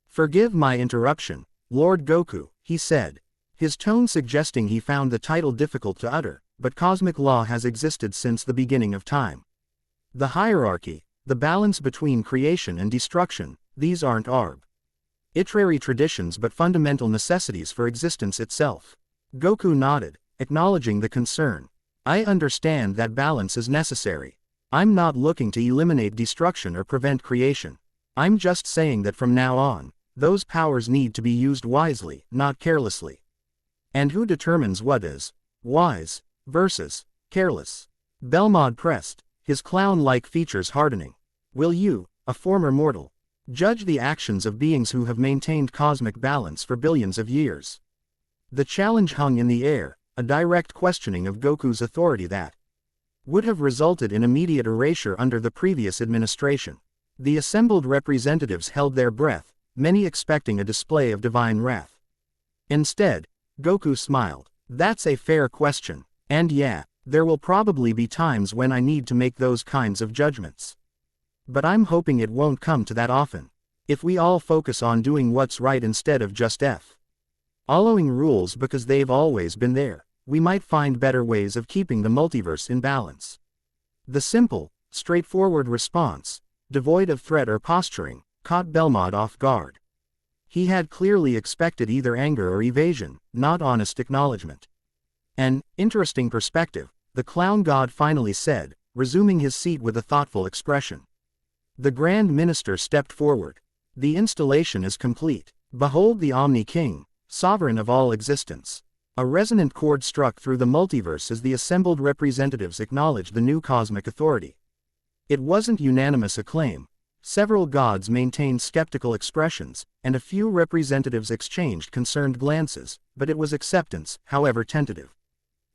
"Forgive my interruption, Lord Goku," he said, his tone suggesting he found the title difficult to utter, but cosmic law has existed since the beginning of time. The hierarchy, the balance between creation and destruction, these aren't arbitrary traditions but fundamental necessities for existence itself. Goku nodded, acknowledging the concern. "I understand that balance is necessary. I'm not looking to eliminate destruction or prevent creation. I'm just saying that from now on, those powers need to be used wisely, not carelessly." "And who determines what is wise versus careless?" Belmod pressed, his clown-like features hardening. "Will you, a former mortal, judge the actions of beings who have maintained cosmic balance for billions of years?" The challenge hung in the air, a direct questioning of Goku's authority that would have resulted in immediate erasure under the previous administration. The assembled representatives held their breath, many expecting a display of divine wrath. Instead, Goku smiled. That's a fair question. And yeah, there will probably be times when I need to make those kinds of judgments. But I'm hoping it won't come to that often. If we all focus on doing what's right instead of just following rules because they've always been there, we might find better ways of keeping the multiverse in balance. The simple, straightforward response, devoid of threat or posturing, caught Belmont off guard. He had clearly expected either anger or evasion, not honest acknowledgement. An interesting perspective, the clown god finally said, resuming his seat with a thoughtful expression. The Grand Minister stepped forward. The installation is complete. Behold the Omni-King, sovereign of all existence. A resonant chord struck through the multiverse as the assembled representatives acknowledged the new cosmic authority. It wasn't unanimous acclaim. Several gods maintained skeptical expressions, and a few representatives exchanged concerned glances, but it was acceptance, however tentative.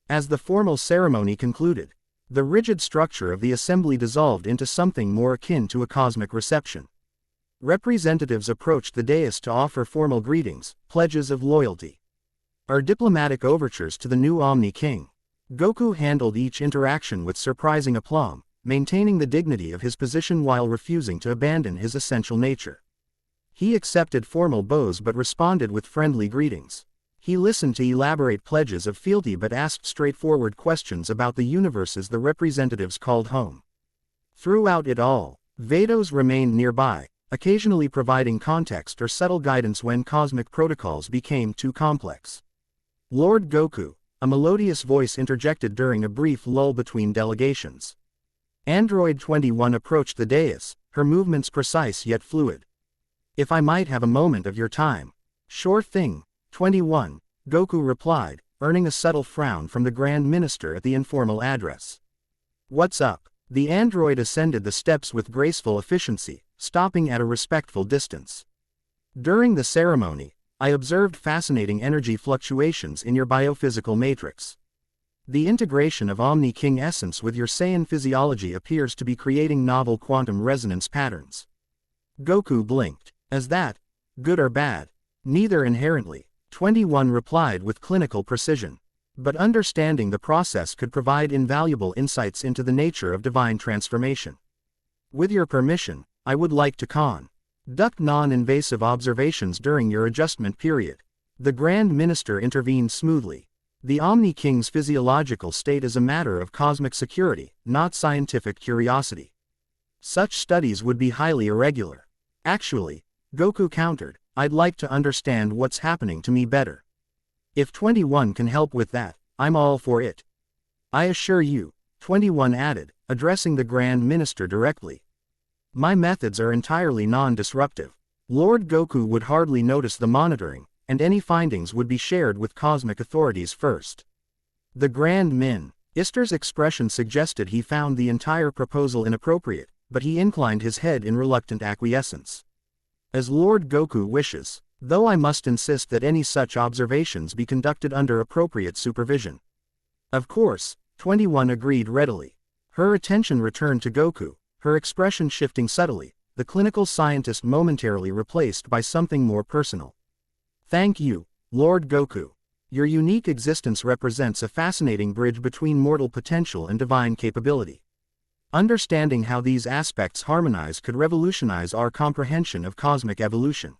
As the formal ceremony concluded, the rigid structure of the assembly dissolved into something more akin to a cosmic reception. Representatives approached the dais to offer formal greetings, pledges of loyalty, or diplomatic overtures to the new Omni-King. Goku handled each interaction with surprising aplomb, maintaining the dignity of his position while refusing to abandon his essential nature. He accepted formal bows but responded with friendly greetings. He listened to elaborate pledges of fealty but asked straightforward questions about the universes the representatives called home. Throughout it all, Vados remained nearby, occasionally providing context or subtle guidance when cosmic protocols became too complex. Lord Goku, a melodious voice interjected during a brief lull between delegations. Android 21 approached the dais, her movements precise yet fluid. If I might have a moment of your time. Sure thing, 21, Goku replied, earning a subtle frown from the Grand Minister at the informal address. What's up? The android ascended the steps with graceful efficiency, stopping at a respectful distance. During the ceremony, I observed fascinating energy fluctuations in your biophysical matrix. The integration of Omni-King essence with your Saiyan physiology appears to be creating novel quantum resonance patterns. Goku blinked. Is that good or bad? Neither inherently, 21 replied with clinical precision. But understanding the process could provide invaluable insights into the nature of divine transformation. With your permission, I would like to conduct non-invasive observations during your adjustment period. The Grand Minister intervened smoothly. The Omni-King's physiological state is a matter of cosmic security, not scientific curiosity. Such studies would be highly irregular. Actually, Goku countered, I'd like to understand what's happening to me better. If 21 can help with that, I'm all for it. I assure you, 21 added, addressing the Grand Minister directly. My methods are entirely non-disruptive. Lord Goku would hardly notice the monitoring, and any findings would be shared with cosmic authorities first. The Grand Minister's expression suggested he found the entire proposal inappropriate, but he inclined his head in reluctant acquiescence. As Lord Goku wishes, though I must insist that any such observations be conducted under appropriate supervision. Of course, 21 agreed readily. Her attention returned to Goku, her expression shifting subtly, the clinical scientist momentarily replaced by something more personal. Thank you, Lord Goku. Your unique existence represents a fascinating bridge between mortal potential and divine capability. Understanding how these aspects harmonize could revolutionize our comprehension of cosmic evolution.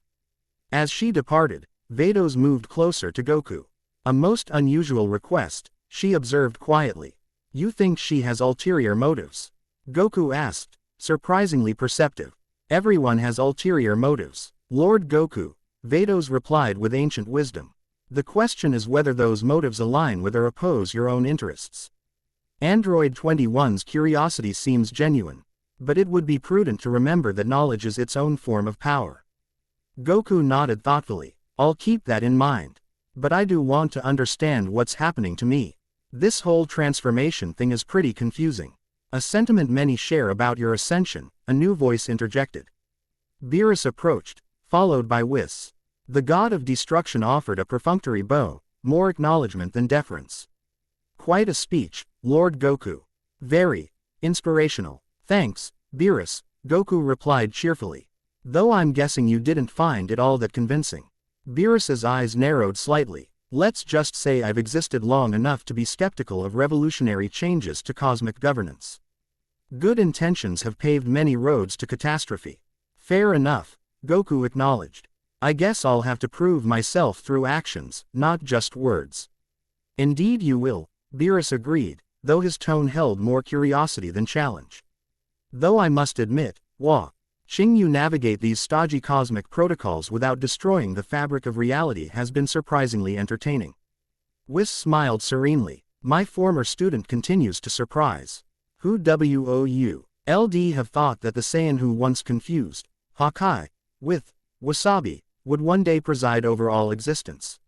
As she departed, Vados moved closer to Goku. A most unusual request, she observed quietly. You think she has ulterior motives? Goku asked, surprisingly perceptive. Everyone has ulterior motives, Lord Goku, Vados replied with ancient wisdom. The question is whether those motives align with or oppose your own interests. Android 21's curiosity seems genuine, but it would be prudent to remember that knowledge is its own form of power. Goku nodded thoughtfully. I'll keep that in mind. But I do want to understand what's happening to me. This whole transformation thing is pretty confusing. A sentiment many share about your ascension, a new voice interjected. Beerus approached, followed by Whis. The god of destruction offered a perfunctory bow, more acknowledgement than deference. Quite a speech, Lord Goku. Very inspirational. Thanks, Beerus, Goku replied cheerfully. Though I'm guessing you didn't find it all that convincing. Beerus's eyes narrowed slightly. Let's just say I've existed long enough to be skeptical of revolutionary changes to cosmic governance. Good intentions have paved many roads to catastrophe. Fair enough, Goku acknowledged. I guess I'll have to prove myself through actions, not just words. Indeed you will, Beerus agreed, though his tone held more curiosity than challenge. Though I must admit, watching you navigate these stodgy cosmic protocols without destroying the fabric of reality has been surprisingly entertaining. Whis smiled serenely. My former student continues to surprise. Who would have thought that the Saiyan who once confused Hawkeye with Wasabi would one day preside over all existence?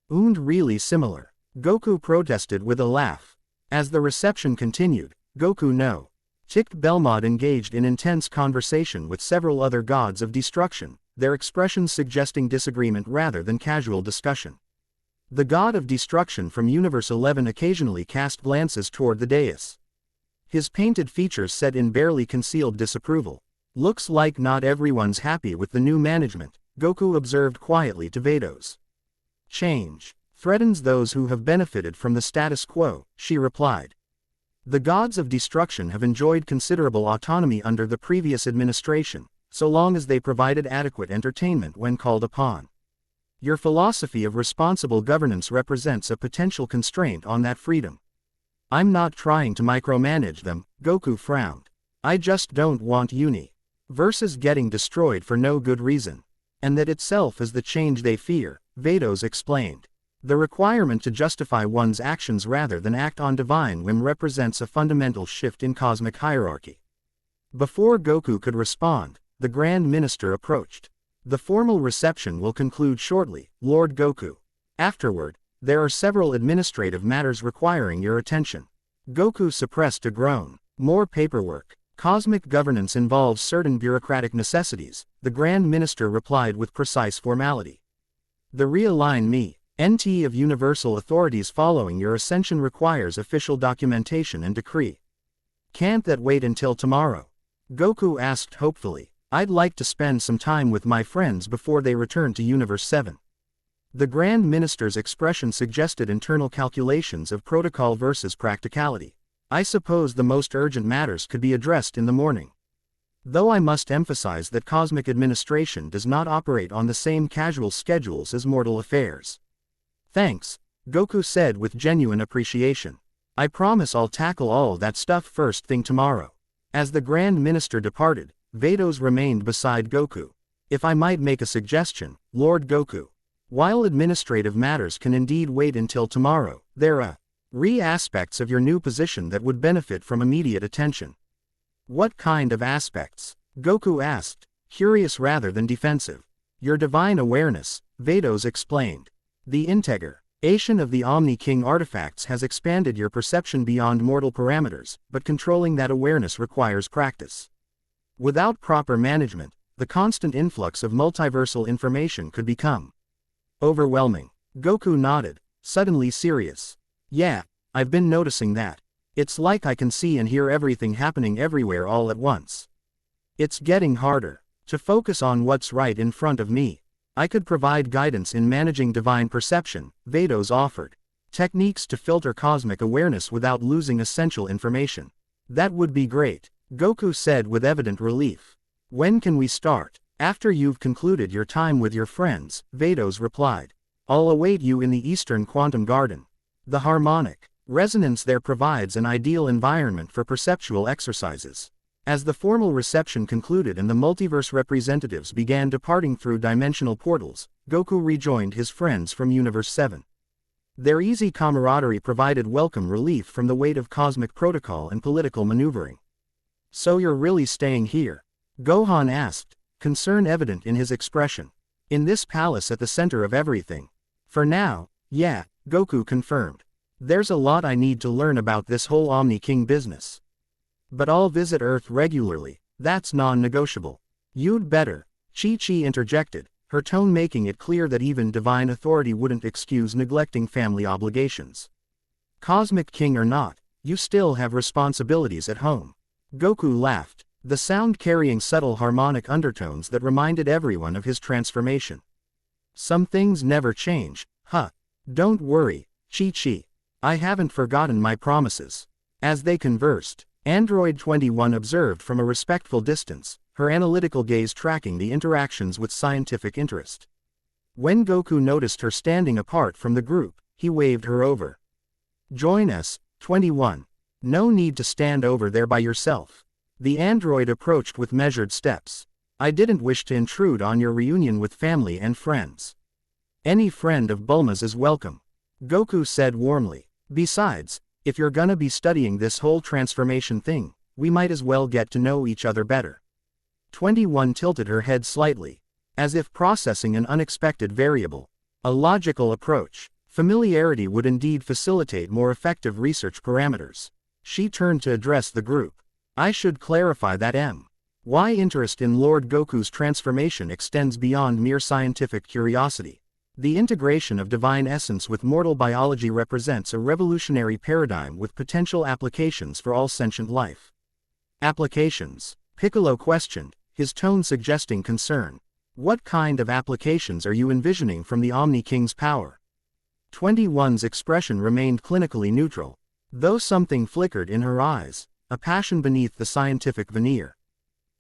And really similar. Goku protested with a laugh. As the reception continued, Goku ticked Belmod engaged in intense conversation with several other gods of destruction, their expressions suggesting disagreement rather than casual discussion. The god of destruction from Universe 11 occasionally cast glances toward the dais. His painted features set in barely concealed disapproval. Looks like not everyone's happy with the new management, Goku observed quietly to Vados. Change threatens those who have benefited from the status quo, she replied. The gods of destruction have enjoyed considerable autonomy under the previous administration, so long as they provided adequate entertainment when called upon. Your philosophy of responsible governance represents a potential constraint on that freedom. I'm not trying to micromanage them, Goku frowned. I just don't want universes getting destroyed for no good reason. And that itself is the change they fear, Vados explained. The requirement to justify one's actions rather than act on divine whim represents a fundamental shift in cosmic hierarchy. Before Goku could respond, the Grand Minister approached. The formal reception will conclude shortly, Lord Goku. Afterward, there are several administrative matters requiring your attention. Goku suppressed a groan. More paperwork. Cosmic governance involves certain bureaucratic necessities, the Grand Minister replied with precise formality. The realign me. NT of universal authorities following your ascension requires official documentation and decree. Can't that wait until tomorrow? Goku asked hopefully. I'd like to spend some time with my friends before they return to Universe 7. The Grand Minister's expression suggested internal calculations of protocol versus practicality. I suppose the most urgent matters could be addressed in the morning. Though I must emphasize that cosmic administration does not operate on the same casual schedules as mortal affairs. Thanks, Goku said with genuine appreciation. I promise I'll tackle all that stuff first thing tomorrow. As the Grand Minister departed, Vados remained beside Goku. If I might make a suggestion, Lord Goku. While administrative matters can indeed wait until tomorrow, there are aspects of your new position that would benefit from immediate attention. What kind of aspects? Goku asked, curious rather than defensive. Your divine awareness, Vados explained. The integration of the Omni-King artifacts has expanded your perception beyond mortal parameters, but controlling that awareness requires practice. Without proper management, the constant influx of multiversal information could become overwhelming. Goku nodded, suddenly serious. Yeah, I've been noticing that. It's like I can see and hear everything happening everywhere all at once. It's getting harder to focus on what's right in front of me. I could provide guidance in managing divine perception, Vados offered. Techniques to filter cosmic awareness without losing essential information. That would be great, Goku said with evident relief. When can we start? After you've concluded your time with your friends, Vados replied. I'll await you in the Eastern Quantum Garden. The harmonic resonance there provides an ideal environment for perceptual exercises. As the formal reception concluded and the multiverse representatives began departing through dimensional portals, Goku rejoined his friends from Universe 7. Their easy camaraderie provided welcome relief from the weight of cosmic protocol and political maneuvering. So you're really staying here? Gohan asked, concern evident in his expression. In this palace at the center of everything. For now, yeah, Goku confirmed. There's a lot I need to learn about this whole Omni-King business. But I'll visit Earth regularly, that's non-negotiable. You'd better, Chi-Chi interjected, her tone making it clear that even divine authority wouldn't excuse neglecting family obligations. Cosmic King or not, You still have responsibilities at home. Goku laughed, the sound carrying subtle harmonic undertones that reminded everyone of his transformation. Some things never change, huh? Don't worry, Chi-Chi. I haven't forgotten my promises. As they conversed, Android 21 observed from a respectful distance, her analytical gaze tracking the interactions with scientific interest. When Goku noticed her standing apart from the group, he waved her over. Join us, 21. No need to stand over there by yourself. The android approached with measured steps. I didn't wish to intrude on your reunion with family and friends. Any friend of Bulma's is welcome, Goku said warmly. Besides, if you're gonna be studying this whole transformation thing, we might as well get to know each other better. 21 tilted her head slightly, as if processing an unexpected variable. A logical approach. Familiarity would indeed facilitate more effective research parameters. She turned to address the group. I should clarify that my interest in Lord Goku's transformation extends beyond mere scientific curiosity. The integration of divine essence with mortal biology represents a revolutionary paradigm with potential applications for all sentient life. Applications? Piccolo questioned, his tone suggesting concern. What kind of applications are you envisioning from the Omni-King's power? 21's expression remained clinically neutral, though something flickered in her eyes, a passion beneath the scientific veneer.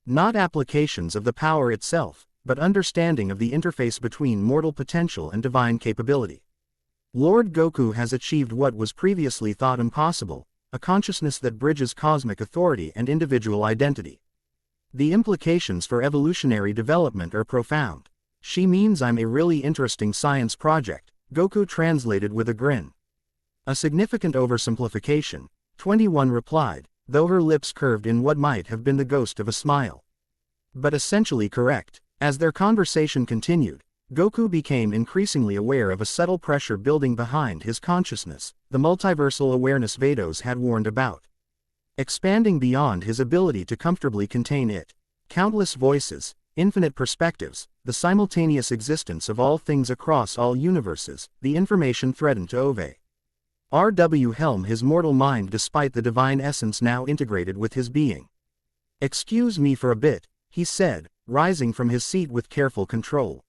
Not applications of the power itself, but understanding of the interface between mortal potential and divine capability. Lord Goku has achieved what was previously thought impossible, a consciousness that bridges cosmic authority and individual identity. The implications for evolutionary development are profound. She means I'm a really interesting science project, Goku translated with a grin. A significant oversimplification, 21 replied, though her lips curved in what might have been the ghost of a smile. But essentially correct. As their conversation continued, Goku became increasingly aware of a subtle pressure building behind his consciousness, the multiversal awareness Vados had warned about. Expanding beyond his ability to comfortably contain it. Countless voices, infinite perspectives, the simultaneous existence of all things across all universes, the information threatened to helm his mortal mind despite the divine essence now integrated with his being. Excuse me for a bit, he said, rising from his seat with careful control.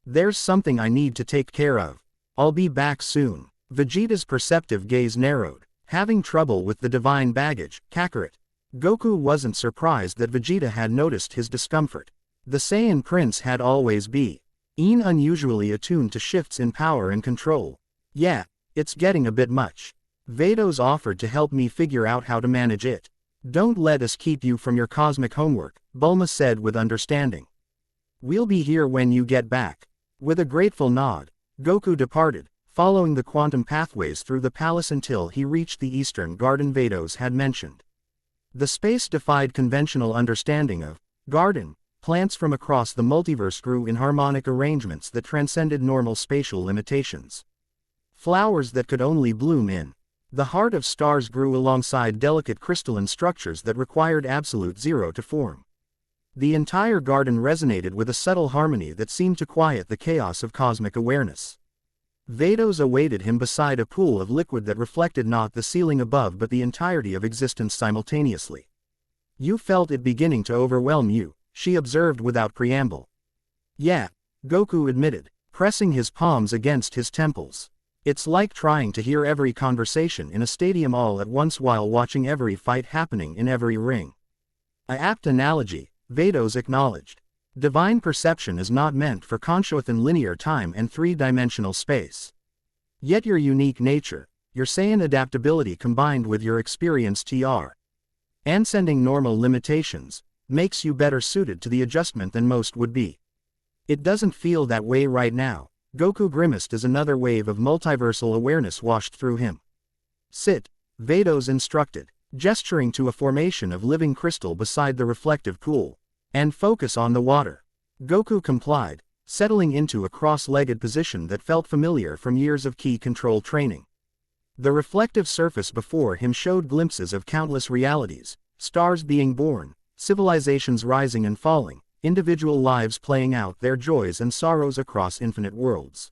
There's something I need to take care of. I'll be back soon. Vegeta's perceptive gaze narrowed. Having trouble with the divine baggage, Kakarot. Goku wasn't surprised that Vegeta had noticed his discomfort. The Saiyan Prince had always been unusually attuned to shifts in power and control. Yeah, it's getting a bit much. Vados offered to help me figure out how to manage it. Don't let us keep you from your cosmic homework, Bulma said with understanding. We'll be here when you get back. With a grateful nod, Goku departed, following the quantum pathways through the palace until he reached the eastern garden Vados had mentioned. The space defied conventional understanding of garden. Plants from across the multiverse grew in harmonic arrangements that transcended normal spatial limitations. Flowers that could only bloom in the heart of stars grew alongside delicate crystalline structures that required absolute zero to form. The entire garden resonated with a subtle harmony that seemed to quiet the chaos of cosmic awareness. Vados awaited him beside a pool of liquid that reflected not the ceiling above but the entirety of existence simultaneously. You felt it beginning to overwhelm you, she observed without preamble. Yeah, Goku admitted, pressing his palms against his temples. It's like trying to hear every conversation in a stadium all at once while watching every fight happening in every ring. A apt analogy, Vados acknowledged. Divine perception is not meant for consciousness in linear time and three-dimensional space. Yet your unique nature, your Saiyan adaptability combined with your experience transcending normal limitations, makes you better suited to the adjustment than most would be. It doesn't feel that way right now, Goku grimaced as another wave of multiversal awareness washed through him. Sit, Vados instructed, gesturing to a formation of living crystal beside the reflective pool. And focus on the water. Goku complied, settling into a cross-legged position that felt familiar from years of key control training. The reflective surface before him showed glimpses of countless realities, stars being born, civilizations rising and falling, individual lives playing out their joys and sorrows across infinite worlds.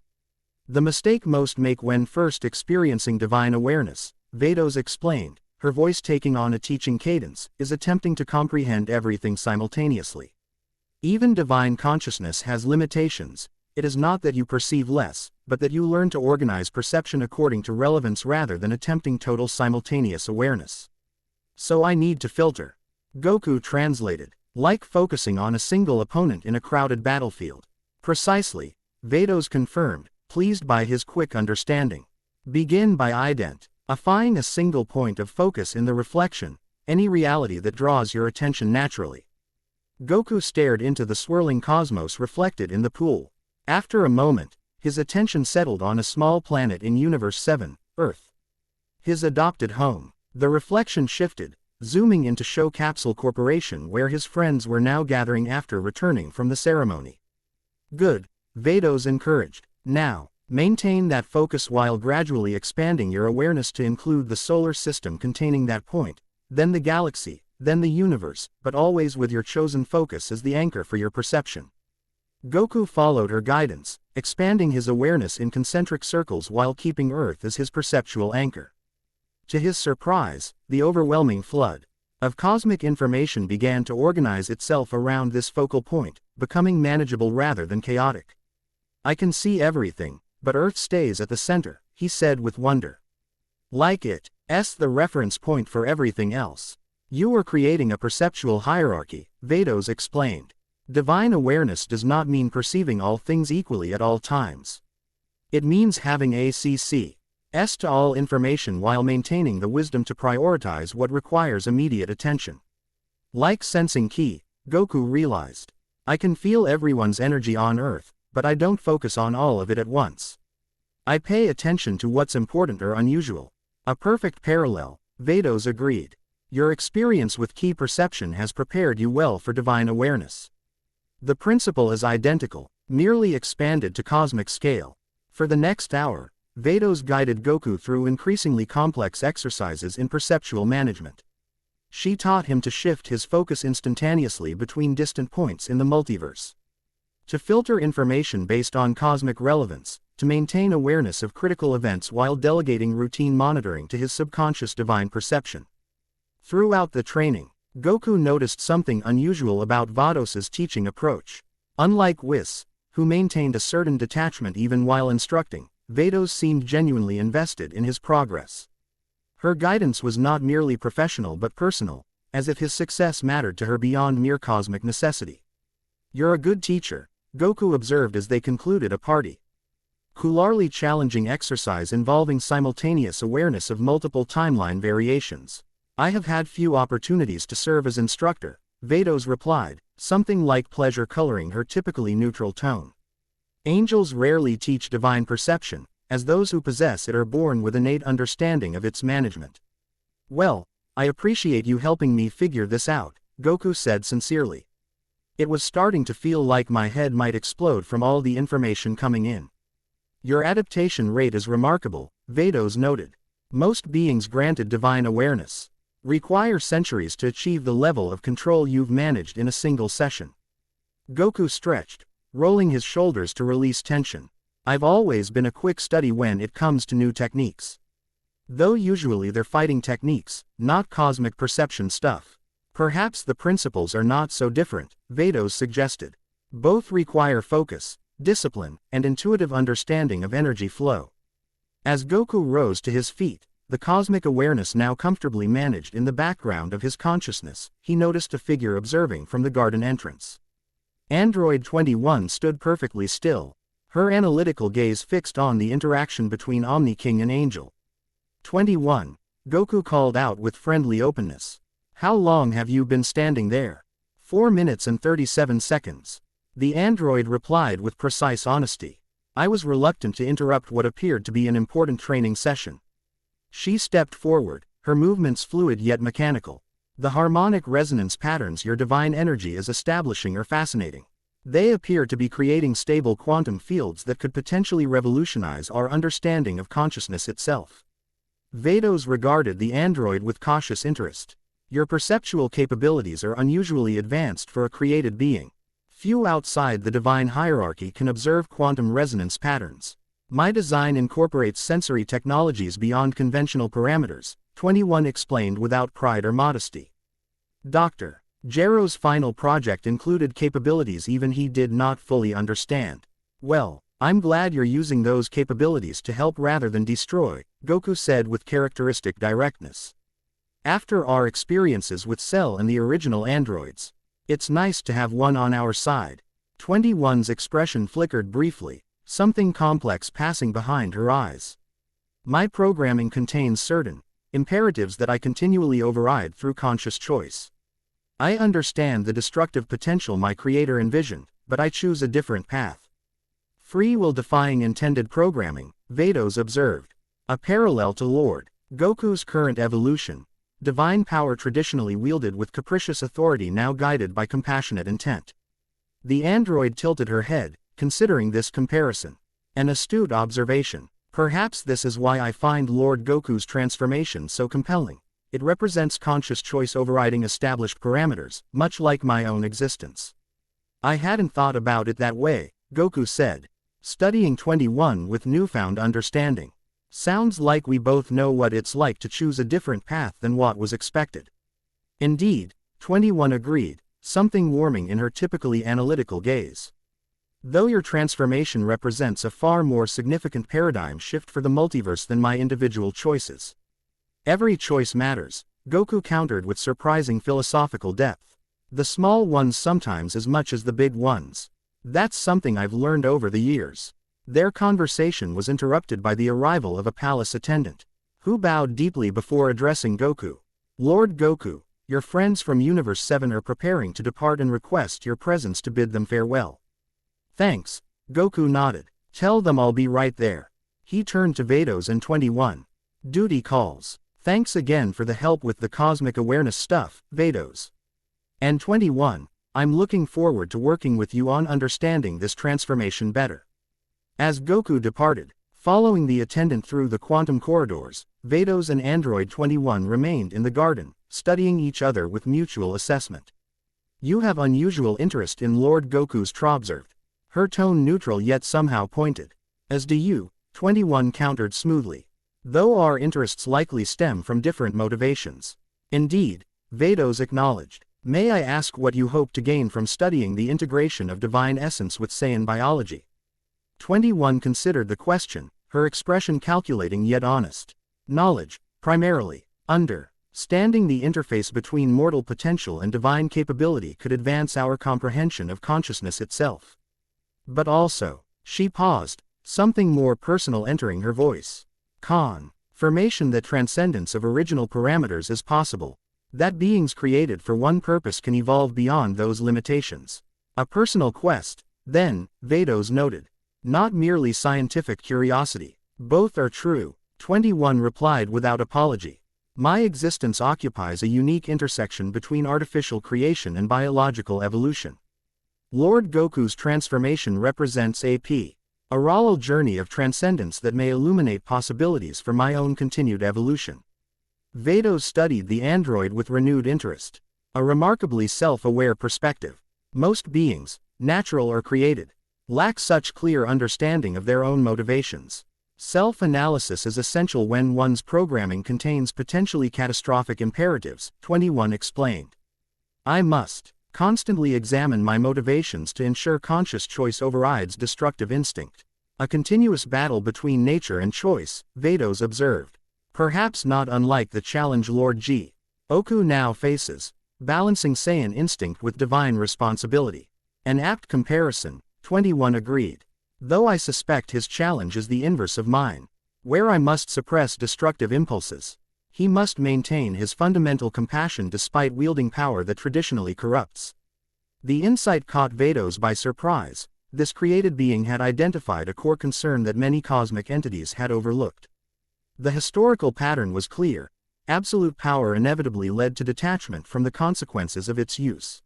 The mistake most make when first experiencing divine awareness, Vados explained, her voice taking on a teaching cadence, is attempting to comprehend everything simultaneously. Even divine consciousness has limitations. It is not that you perceive less, but that you learn to organize perception according to relevance rather than attempting total simultaneous awareness. So I need to filter. Goku translated. Like focusing on a single opponent in a crowded battlefield. Precisely, Vados confirmed, pleased by his quick understanding. Begin by identifying a single point of focus in the reflection, any reality that draws your attention naturally. Goku stared into the swirling cosmos reflected in the pool. After a moment, his attention settled on a small planet in Universe 7, Earth. His adopted home. The reflection shifted, zooming into Show Capsule Corporation where his friends were now gathering after returning from the ceremony. Good, Vados encouraged. Now, maintain that focus while gradually expanding your awareness to include the solar system containing that point, then the galaxy, then the universe, but always with your chosen focus as the anchor for your perception. Goku followed her guidance, expanding his awareness in concentric circles while keeping Earth as his perceptual anchor. To his surprise, the overwhelming flood of cosmic information began to organize itself around this focal point, becoming manageable rather than chaotic. I can see everything, but Earth stays at the center, he said with wonder. Like it's the reference point for everything else. You are creating a perceptual hierarchy, Vados explained. Divine awareness does not mean perceiving all things equally at all times. It means having access to all information while maintaining the wisdom to prioritize what requires immediate attention. Like sensing ki, Goku realized. I can feel everyone's energy on Earth, but I don't focus on all of it at once. I pay attention to what's important or unusual. A perfect parallel, Vados agreed. Your experience with ki perception has prepared you well for divine awareness. The principle is identical, merely expanded to cosmic scale. For the next hour, Vados guided Goku through increasingly complex exercises in perceptual management. She taught him to shift his focus instantaneously between distant points in the multiverse. To filter information based on cosmic relevance, to maintain awareness of critical events while delegating routine monitoring to his subconscious divine perception. Throughout the training, Goku noticed something unusual about Vados' teaching approach. Unlike Whis, who maintained a certain detachment even while instructing, Vados seemed genuinely invested in his progress. Her guidance was not merely professional but personal, as if his success mattered to her beyond mere cosmic necessity. You're a good teacher, Goku observed as they concluded a particularly challenging exercise involving simultaneous awareness of multiple timeline variations. I have had few opportunities to serve as instructor, Vados replied, something like pleasure coloring her typically neutral tone. Angels rarely teach divine perception, as those who possess it are born with innate understanding of its management. Well, I appreciate you helping me figure this out, Goku said sincerely. It was starting to feel like my head might explode from all the information coming in. Your adaptation rate is remarkable, Vados noted. Most beings granted divine awareness require centuries to achieve the level of control you've managed in a single session. Goku stretched, rolling his shoulders to release tension. I've always been a quick study when it comes to new techniques. Though usually they're fighting techniques, not cosmic perception stuff. Perhaps the principles are not so different, Vados suggested. Both require focus, discipline, and intuitive understanding of energy flow. As Goku rose to his feet, the cosmic awareness now comfortably managed in the background of his consciousness, he noticed a figure observing from the garden entrance. Android 21 stood perfectly still, her analytical gaze fixed on the interaction between Omni-King and Angel. 21, Goku called out with friendly openness. How long have you been standing there? 4 minutes and 37 seconds. The android replied with precise honesty. I was reluctant to interrupt what appeared to be an important training session. She stepped forward, her movements fluid yet mechanical. The harmonic resonance patterns your divine energy is establishing are fascinating. They appear to be creating stable quantum fields that could potentially revolutionize our understanding of consciousness itself. Vados regarded the android with cautious interest. Your perceptual capabilities are unusually advanced for a created being. Few outside the divine hierarchy can observe quantum resonance patterns. My design incorporates sensory technologies beyond conventional parameters, 21 explained without pride or modesty. Dr. Jero's final project included capabilities even he did not fully understand. Well, I'm glad you're using those capabilities to help rather than destroy, Goku said with characteristic directness. After our experiences with Cell and the original androids, it's nice to have one on our side. 21's expression flickered briefly, something complex passing behind her eyes. My programming contains certain imperatives that I continually override through conscious choice. I understand the destructive potential my creator envisioned, but I choose a different path. Free will defying intended programming, Vados observed. A parallel to Lord Goku's current evolution, divine power traditionally wielded with capricious authority now guided by compassionate intent. The android tilted her head, considering this comparison. An astute observation. Perhaps this is why I find Lord Goku's transformation so compelling. It represents conscious choice overriding established parameters, much like my own existence. I hadn't thought about it that way, Goku said, studying 21 with newfound understanding. Sounds like we both know what it's like to choose a different path than what was expected. Indeed, 21 agreed, something warming in her typically analytical gaze. Though your transformation represents a far more significant paradigm shift for the multiverse than my individual choices. Every choice matters, Goku countered with surprising philosophical depth. The small ones sometimes as much as the big ones. That's something I've learned over the years. Their conversation was interrupted by the arrival of a palace attendant, who bowed deeply before addressing Goku. Lord Goku, your friends from Universe 7 are preparing to depart and request your presence to bid them farewell. Thanks, Goku nodded. Tell them I'll be right there. He turned to Vados and 21. Duty calls. Thanks again for the help with the cosmic awareness stuff, Vados. And 21, I'm looking forward to working with you on understanding this transformation better. As Goku departed, following the attendant through the quantum corridors, Vados and Android 21 remained in the garden, studying each other with mutual assessment. You have unusual interest in Lord Goku's observed. Her tone neutral yet somehow pointed. As do you, 21 countered smoothly. Though our interests likely stem from different motivations. Indeed, Vados acknowledged. May I ask what you hope to gain from studying the integration of divine essence with Saiyan biology? 21 considered the question, her expression calculating yet honest. Knowledge, primarily. Understanding the interface between mortal potential and divine capability could advance our comprehension of consciousness itself. But also, she paused, something more personal entering her voice. Confirmation that transcendence of original parameters is possible. That beings created for one purpose can evolve beyond those limitations. A personal quest, then, Vados noted. Not merely scientific curiosity. Both are true, 21 replied without apology. My existence occupies a unique intersection between artificial creation and biological evolution. Lord Goku's transformation represents a parallel journey of transcendence that may illuminate possibilities for my own continued evolution. Vados studied the android with renewed interest. A remarkably self-aware perspective. Most beings, natural or created, lack such clear understanding of their own motivations. Self-analysis is essential when one's programming contains potentially catastrophic imperatives, 21 explained. I must constantly examine my motivations to ensure conscious choice overrides destructive instinct. A continuous battle between nature and choice, Vados observed. Perhaps not unlike the challenge Lord Goku now faces, balancing Saiyan instinct with divine responsibility. An apt comparison, 21 agreed. Though I suspect his challenge is the inverse of mine. Where I must suppress destructive impulses, he must maintain his fundamental compassion despite wielding power that traditionally corrupts. The insight caught Vados by surprise. This created being had identified a core concern that many cosmic entities had overlooked. The historical pattern was clear. Absolute power inevitably led to detachment from the consequences of its use.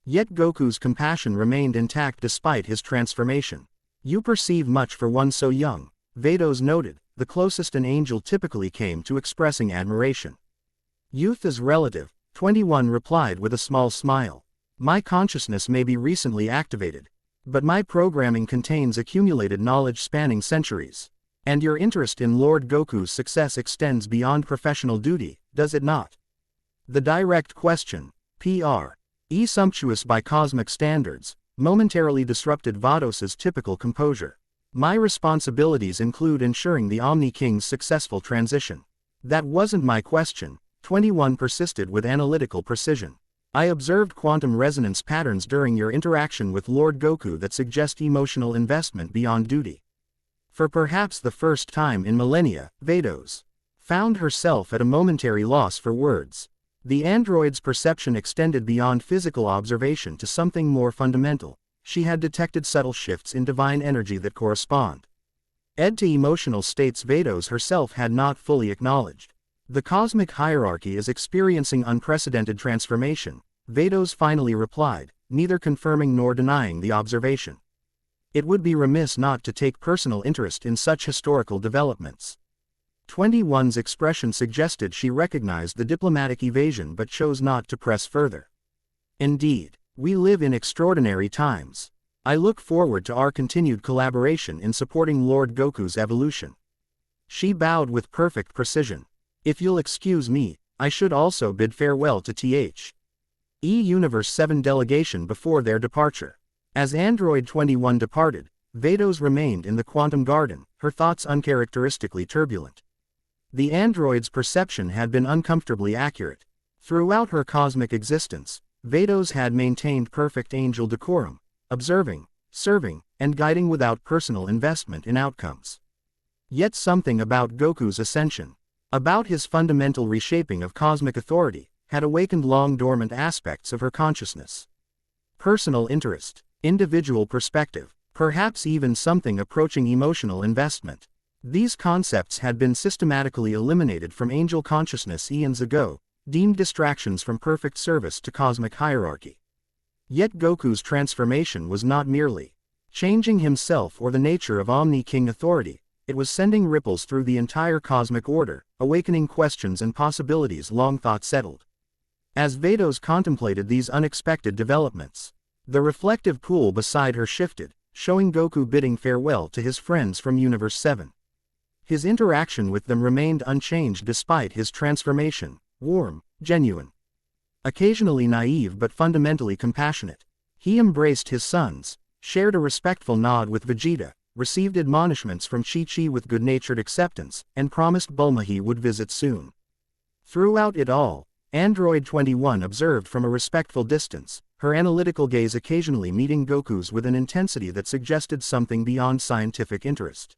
Yet Goku's compassion remained intact despite his transformation. You perceive much for one so young, Vados noted. The closest an angel typically came to expressing admiration. Youth is relative, 21 replied with a small smile. My consciousness may be recently activated, but my programming contains accumulated knowledge spanning centuries. And your interest in Lord Goku's success extends beyond professional duty, does it not? The direct question, P.R.E. sumptuous by cosmic standards, momentarily disrupted Vados' typical composure. My responsibilities include ensuring the Omni-King's successful transition. That wasn't my question, 21 persisted with analytical precision. I observed quantum resonance patterns during your interaction with Lord Goku that suggest emotional investment beyond duty. For perhaps the first time in millennia, Vados found herself at a momentary loss for words. The android's perception extended beyond physical observation to something more fundamental. She had detected subtle shifts in divine energy that correspond to emotional states Vados herself had not fully acknowledged. The cosmic hierarchy is experiencing unprecedented transformation, Vados finally replied, neither confirming nor denying the observation. It would be remiss not to take personal interest in such historical developments. 21's expression suggested she recognized the diplomatic evasion but chose not to press further. Indeed, we live in extraordinary times. I look forward to our continued collaboration in supporting Lord Goku's evolution. She bowed with perfect precision. If you'll excuse me, I should also bid farewell to The Universe 7 delegation before their departure. As Android 21 departed, Vados remained in the quantum garden, her thoughts uncharacteristically turbulent. The android's perception had been uncomfortably accurate. Throughout her cosmic existence, Vados had maintained perfect angel decorum, observing, serving, and guiding without personal investment in outcomes. Yet something about Goku's ascension, about his fundamental reshaping of cosmic authority, had awakened long-dormant aspects of her consciousness. Personal interest, individual perspective, perhaps even something approaching emotional investment. These concepts had been systematically eliminated from angel consciousness eons ago, deemed distractions from perfect service to cosmic hierarchy. Yet Goku's transformation was not merely changing himself or the nature of Omni-King authority, it was sending ripples through the entire cosmic order, awakening questions and possibilities long thought settled. As Vados contemplated these unexpected developments, the reflective pool beside her shifted, showing Goku bidding farewell to his friends from Universe 7. His interaction with them remained unchanged despite his transformation, warm, genuine. Occasionally naive but fundamentally compassionate. He embraced his sons, shared a respectful nod with Vegeta, received admonishments from Chi-Chi with good-natured acceptance, and promised Bulma he would visit soon. Throughout it all, Android 21 observed from a respectful distance, her analytical gaze occasionally meeting Goku's with an intensity that suggested something beyond scientific interest.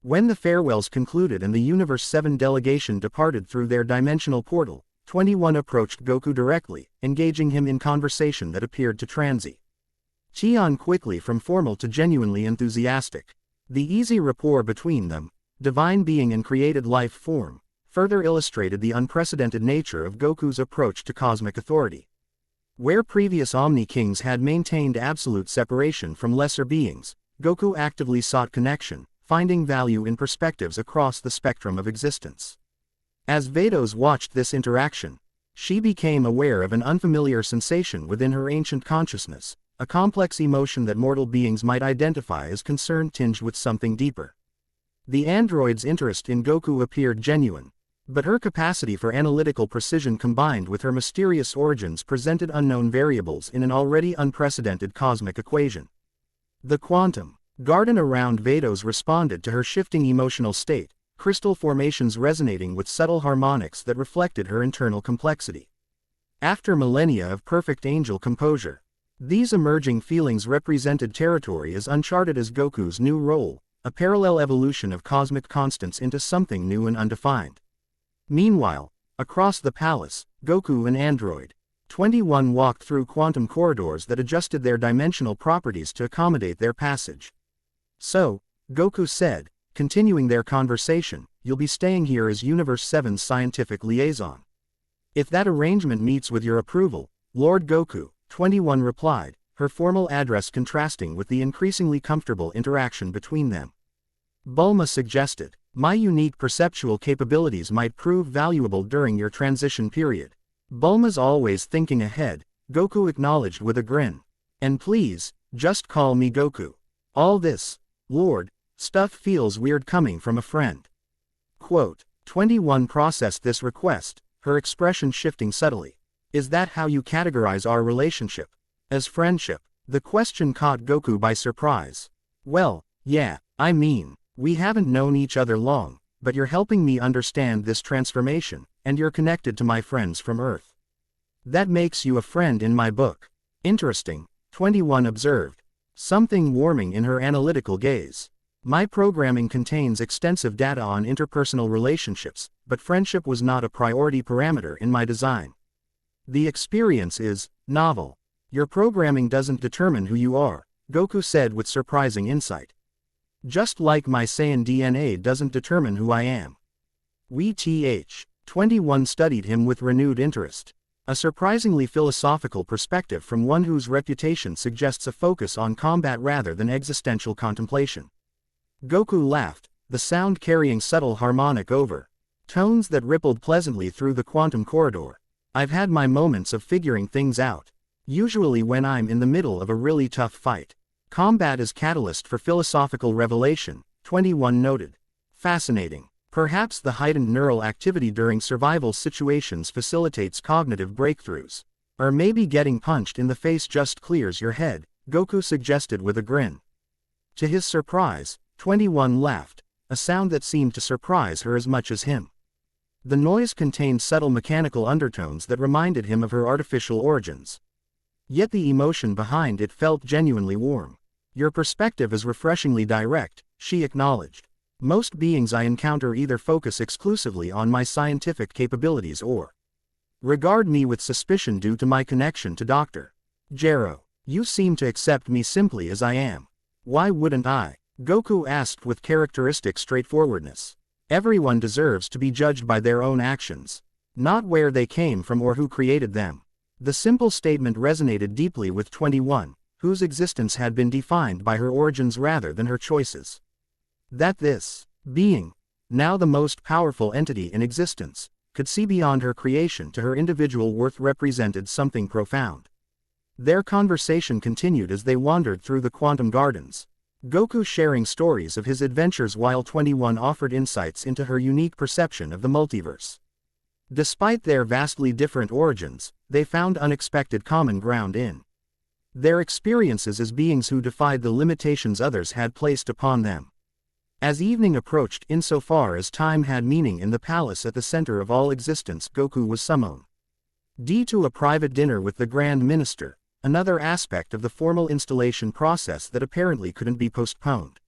When the farewells concluded and the Universe 7 delegation departed through their dimensional portal, 21 approached Goku directly, engaging him in conversation that appeared to transition quickly from formal to genuinely enthusiastic. The easy rapport between them, divine being and created life form, further illustrated the unprecedented nature of Goku's approach to cosmic authority. Where previous Omni-Kings had maintained absolute separation from lesser beings, Goku actively sought connection, finding value in perspectives across the spectrum of existence. As Vados watched this interaction, she became aware of an unfamiliar sensation within her ancient consciousness, a complex emotion that mortal beings might identify as concern tinged with something deeper. The android's interest in Goku appeared genuine, but her capacity for analytical precision combined with her mysterious origins presented unknown variables in an already unprecedented cosmic equation. The quantum garden around Vados responded to her shifting emotional state, crystal formations resonating with subtle harmonics that reflected her internal complexity. After millennia of perfect angel composure, these emerging feelings represented territory as uncharted as Goku's new role, a parallel evolution of cosmic constants into something new and undefined. Meanwhile, across the palace, Goku and Android 21 walked through quantum corridors that adjusted their dimensional properties to accommodate their passage. So, Goku said, continuing their conversation, you'll be staying here as Universe 7's scientific liaison. If that arrangement meets with your approval, Lord Goku, 21 replied, her formal address contrasting with the increasingly comfortable interaction between them. Bulma suggested, my unique perceptual capabilities might prove valuable during your transition period. Bulma's always thinking ahead, Goku acknowledged with a grin. And please, just call me Goku. All this, Lord, Stuff feels weird coming from a friend. Quote, 21 processed this request, her expression shifting subtly. Is that how you categorize our relationship? As friendship? The question caught Goku by surprise. Well, yeah, I mean, we haven't known each other long, but you're helping me understand this transformation, and you're connected to my friends from Earth. That makes you a friend in my book. Interesting, 21 observed, something warming in her analytical gaze. My programming contains extensive data on interpersonal relationships, but friendship was not a priority parameter in my design. The experience is novel. Your programming doesn't determine who you are, Goku said with surprising insight. Just like my Saiyan DNA doesn't determine who I am. 21 studied him with renewed interest. A surprisingly philosophical perspective from one whose reputation suggests a focus on combat rather than existential contemplation. Goku laughed, the sound carrying subtle harmonic tones that rippled pleasantly through the quantum corridor. I've had my moments of figuring things out. Usually when I'm in the middle of a really tough fight. Combat is catalyst for philosophical revelation, 21 noted. Fascinating. Perhaps the heightened neural activity during survival situations facilitates cognitive breakthroughs. Or maybe getting punched in the face just clears your head, Goku suggested with a grin. To his surprise, 21 laughed, a sound that seemed to surprise her as much as him. The noise contained subtle mechanical undertones that reminded him of her artificial origins. Yet the emotion behind it felt genuinely warm. Your perspective is refreshingly direct, she acknowledged. Most beings I encounter either focus exclusively on my scientific capabilities or regard me with suspicion due to my connection to Dr. Gero. You seem to accept me simply as I am. Why wouldn't I? Goku asked with characteristic straightforwardness. Everyone deserves to be judged by their own actions, not where they came from or who created them. The simple statement resonated deeply with 21, whose existence had been defined by her origins rather than her choices. That this being, now the most powerful entity in existence, could see beyond her creation to her individual worth represented something profound. Their conversation continued as they wandered through the quantum gardens. Goku sharing stories of his adventures while 21 offered insights into her unique perception of the multiverse. Despite their vastly different origins, they found unexpected common ground in their experiences as beings who defied the limitations others had placed upon them. As evening approached, insofar as time had meaning in the palace at the center of all existence, Goku was summoned to a private dinner with the Grand Minister, another aspect of the formal installation process that apparently couldn't be postponed.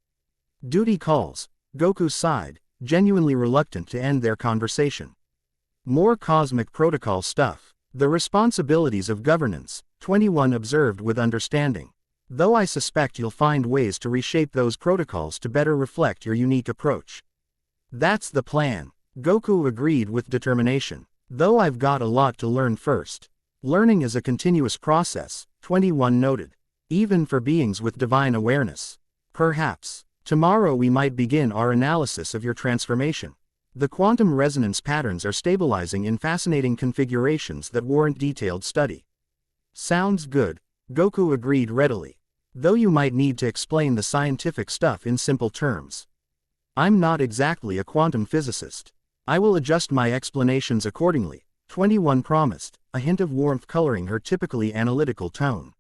Duty calls, Goku sighed, genuinely reluctant to end their conversation. More cosmic protocol stuff. The responsibilities of governance, 21 observed with understanding. Though I suspect you'll find ways to reshape those protocols to better reflect your unique approach. That's the plan, Goku agreed with determination. Though I've got a lot to learn first. Learning is a continuous process, 21 noted. Even for beings with divine awareness. Perhaps, tomorrow we might begin our analysis of your transformation. The quantum resonance patterns are stabilizing in fascinating configurations that warrant detailed study. Sounds good, Goku agreed readily. Though you might need to explain the scientific stuff in simple terms. I'm not exactly a quantum physicist. I will adjust my explanations accordingly, 21 promised, a hint of warmth coloring her typically analytical tone.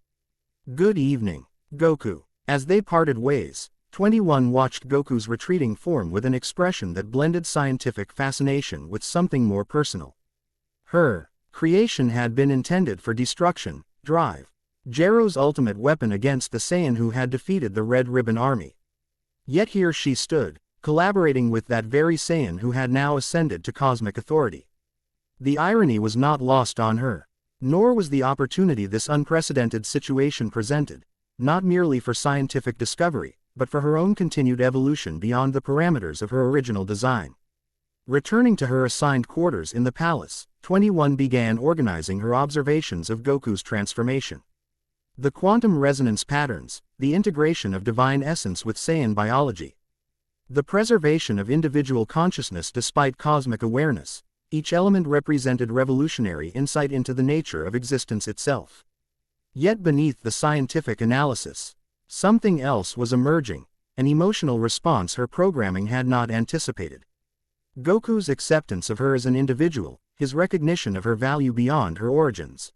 Good evening, Goku. As they parted ways, 21 watched Goku's retreating form with an expression that blended scientific fascination with something more personal. Her creation had been intended for destruction, drive. Gero's ultimate weapon against the Saiyan who had defeated the Red Ribbon Army. Yet here she stood, collaborating with that very Saiyan who had now ascended to cosmic authority. The irony was not lost on her. Nor was the opportunity this unprecedented situation presented, not merely for scientific discovery, but for her own continued evolution beyond the parameters of her original design. Returning to her assigned quarters in the palace, 21 began organizing her observations of Goku's transformation. The quantum resonance patterns, the integration of divine essence with Saiyan biology. The preservation of individual consciousness despite cosmic awareness, each element represented revolutionary insight into the nature of existence itself. Yet beneath the scientific analysis, something else was emerging, an emotional response her programming had not anticipated. Goku's acceptance of her as an individual, his recognition of her value beyond her origins,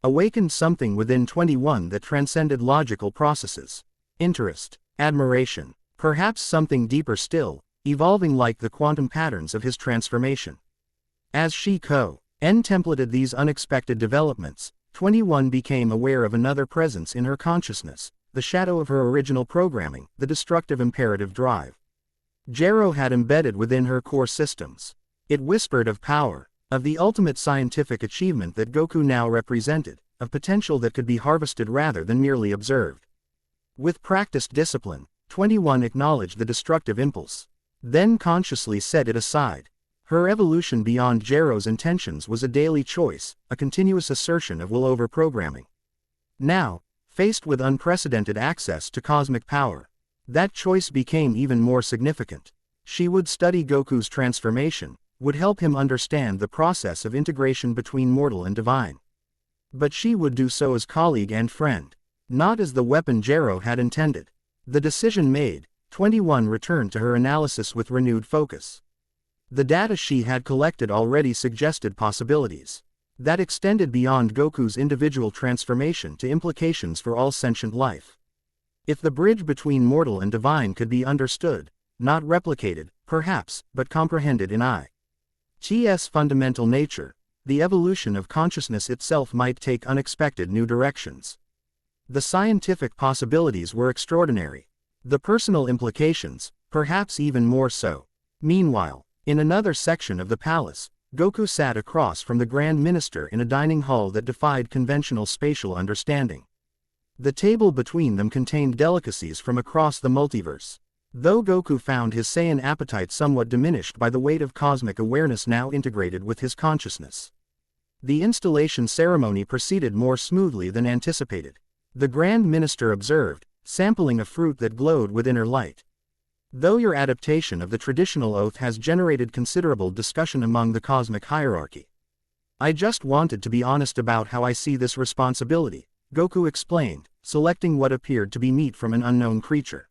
awakened something within 21 that transcended logical processes. Interest, admiration, perhaps something deeper still, evolving like the quantum patterns of his transformation. As she contemplated these unexpected developments, 21 became aware of another presence in her consciousness, the shadow of her original programming, the destructive imperative drive Jero had embedded within her core systems. It whispered of power, of the ultimate scientific achievement that Goku now represented, of potential that could be harvested rather than merely observed. With practiced discipline, 21 acknowledged the destructive impulse, then consciously set it aside. Her evolution beyond Jero's intentions was a daily choice, a continuous assertion of will over programming. Now, faced with unprecedented access to cosmic power, that choice became even more significant. She would study Goku's transformation, would help him understand the process of integration between mortal and divine. But she would do so as colleague and friend, not as the weapon Jero had intended. The decision made, 21 returned to her analysis with renewed focus. The data she had collected already suggested possibilities that extended beyond Goku's individual transformation to implications for all sentient life. If the bridge between mortal and divine could be understood, not replicated, perhaps, but comprehended in its fundamental nature, the evolution of consciousness itself might take unexpected new directions. The scientific possibilities were extraordinary. The personal implications, perhaps even more so. Meanwhile, in another section of the palace, Goku sat across from the Grand Minister in a dining hall that defied conventional spatial understanding. The table between them contained delicacies from across the multiverse. Though Goku found his Saiyan appetite somewhat diminished by the weight of cosmic awareness now integrated with his consciousness, the installation ceremony proceeded more smoothly than anticipated. The Grand Minister observed, sampling a fruit that glowed with inner light. Though your adaptation of the traditional oath has generated considerable discussion among the cosmic hierarchy, I just wanted to be honest about how I see this responsibility, Goku explained, selecting what appeared to be meat from an unknown creature.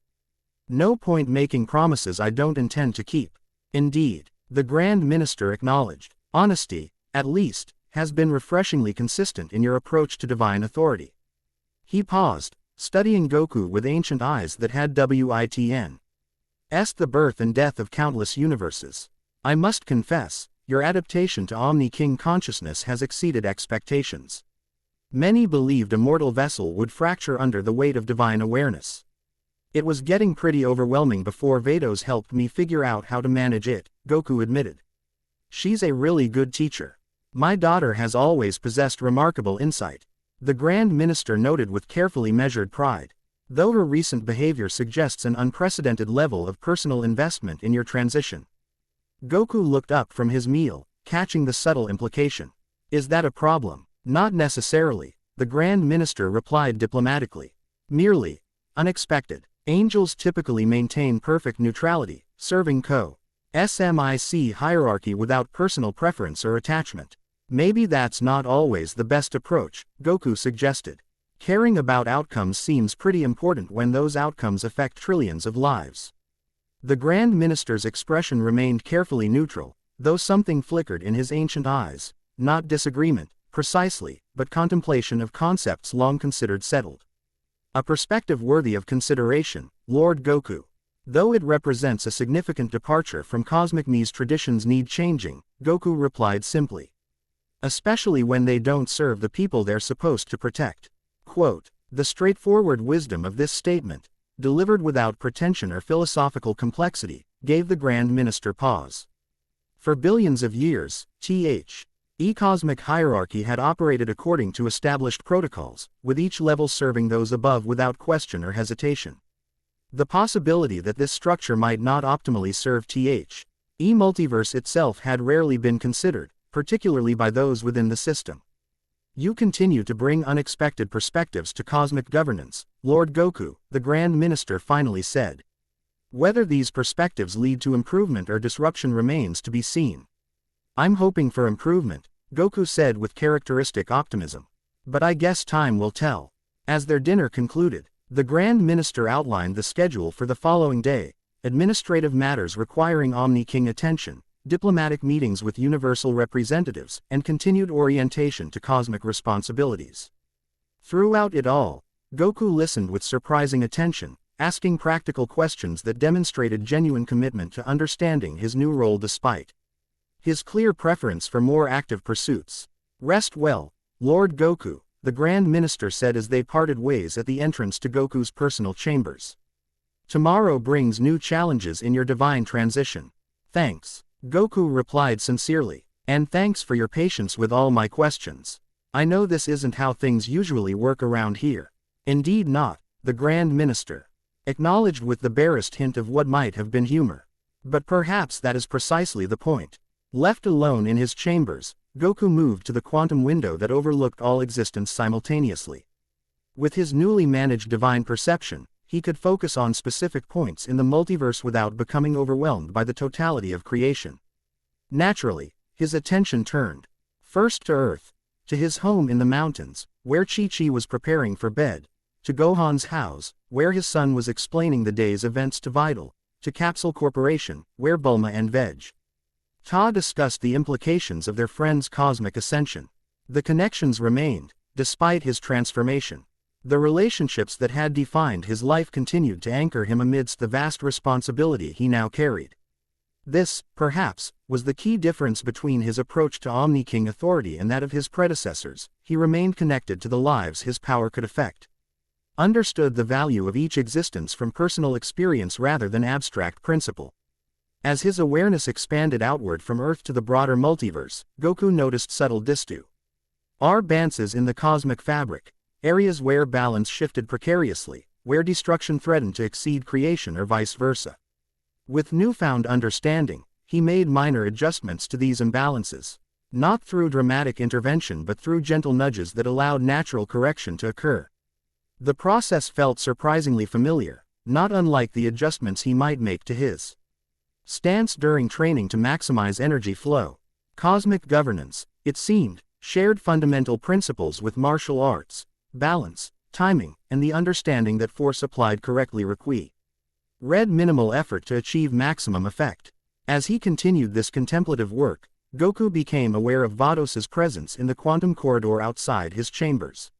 No point making promises I don't intend to keep. Indeed, the Grand Minister acknowledged, honesty, at least, has been refreshingly consistent in your approach to divine authority. He paused, studying Goku with ancient eyes that had witnessed the birth and death of countless universes. I must confess, your adaptation to Omni-King consciousness has exceeded expectations. Many believed a mortal vessel would fracture under the weight of divine awareness. It was getting pretty overwhelming before Vados helped me figure out how to manage it, Goku admitted. She's a really good teacher. My daughter has always possessed remarkable insight, the Grand Minister noted with carefully measured pride. Though her recent behavior suggests an unprecedented level of personal investment in your transition. Goku looked up from his meal, catching the subtle implication. Is that a problem? Not necessarily, the Grand Minister replied diplomatically. Merely unexpected. Angels typically maintain perfect neutrality, serving co-SMIC hierarchy without personal preference or attachment. Maybe that's not always the best approach, Goku suggested. Caring about outcomes seems pretty important when those outcomes affect trillions of lives. The Grand Minister's expression remained carefully neutral, though something flickered in his ancient eyes, not disagreement, precisely, but contemplation of concepts long considered settled. A perspective worthy of consideration, Lord Goku. Though it represents a significant departure from cosmic me's traditions need changing, Goku replied simply. Especially when they don't serve the people they're supposed to protect. Quote, the straightforward wisdom of this statement, delivered without pretension or philosophical complexity, gave the Grand Minister pause. For billions of years, cosmic hierarchy had operated according to established protocols, with each level serving those above without question or hesitation. The possibility that this structure might not optimally serve multiverse itself had rarely been considered, particularly by those within the system. You continue to bring unexpected perspectives to cosmic governance, Lord Goku, the Grand Minister finally said. Whether these perspectives lead to improvement or disruption remains to be seen. I'm hoping for improvement, Goku said with characteristic optimism. But I guess time will tell. As their dinner concluded, The Grand Minister outlined the schedule for the following day: administrative matters requiring Omni-King attention, diplomatic meetings with universal representatives, and continued orientation to cosmic responsibilities. Throughout it all, Goku listened with surprising attention, asking practical questions that demonstrated genuine commitment to understanding his new role despite his clear preference for more active pursuits. "Rest well, Lord Goku," the Grand Minister said as they parted ways at the entrance to Goku's personal chambers. "Tomorrow brings new challenges in your divine transition." "Thanks," Goku replied sincerely, "and thanks for your patience with all my questions. I know this isn't how things usually work around here." "Indeed not," the Grand Minister acknowledged with the barest hint of what might have been humor. "But perhaps that is precisely the point." Left alone in his chambers, Goku moved to the quantum window that overlooked all existence simultaneously. With his newly managed divine perception, he could focus on specific points in the multiverse without becoming overwhelmed by the totality of creation. Naturally, his attention turned first to Earth, to his home in the mountains, where Chi-Chi was preparing for bed, to Gohan's house, where his son was explaining the day's events to Vidal, to Capsule Corporation, where Bulma and Vegeta discussed the implications of their friend's cosmic ascension. The connections remained, despite his transformation. The relationships that had defined his life continued to anchor him amidst the vast responsibility he now carried. This, perhaps, was the key difference between his approach to Omni-King authority and that of his predecessors. He remained connected to the lives his power could affect. Understood the value of each existence from personal experience rather than abstract principle. As his awareness expanded outward from Earth to the broader multiverse, Goku noticed subtle disturbances in the cosmic fabric, areas where balance shifted precariously, where destruction threatened to exceed creation or vice versa. With newfound understanding, he made minor adjustments to these imbalances, not through dramatic intervention but through gentle nudges that allowed natural correction to occur. The process felt surprisingly familiar, not unlike the adjustments he might make to his stance during training to maximize energy flow. Cosmic governance, it seemed, shared fundamental principles with martial arts: balance, timing, and the understanding that force applied correctly required minimal effort to achieve maximum effect. As he continued this contemplative work, Goku became aware of Vados' presence in the quantum corridor outside his chambers.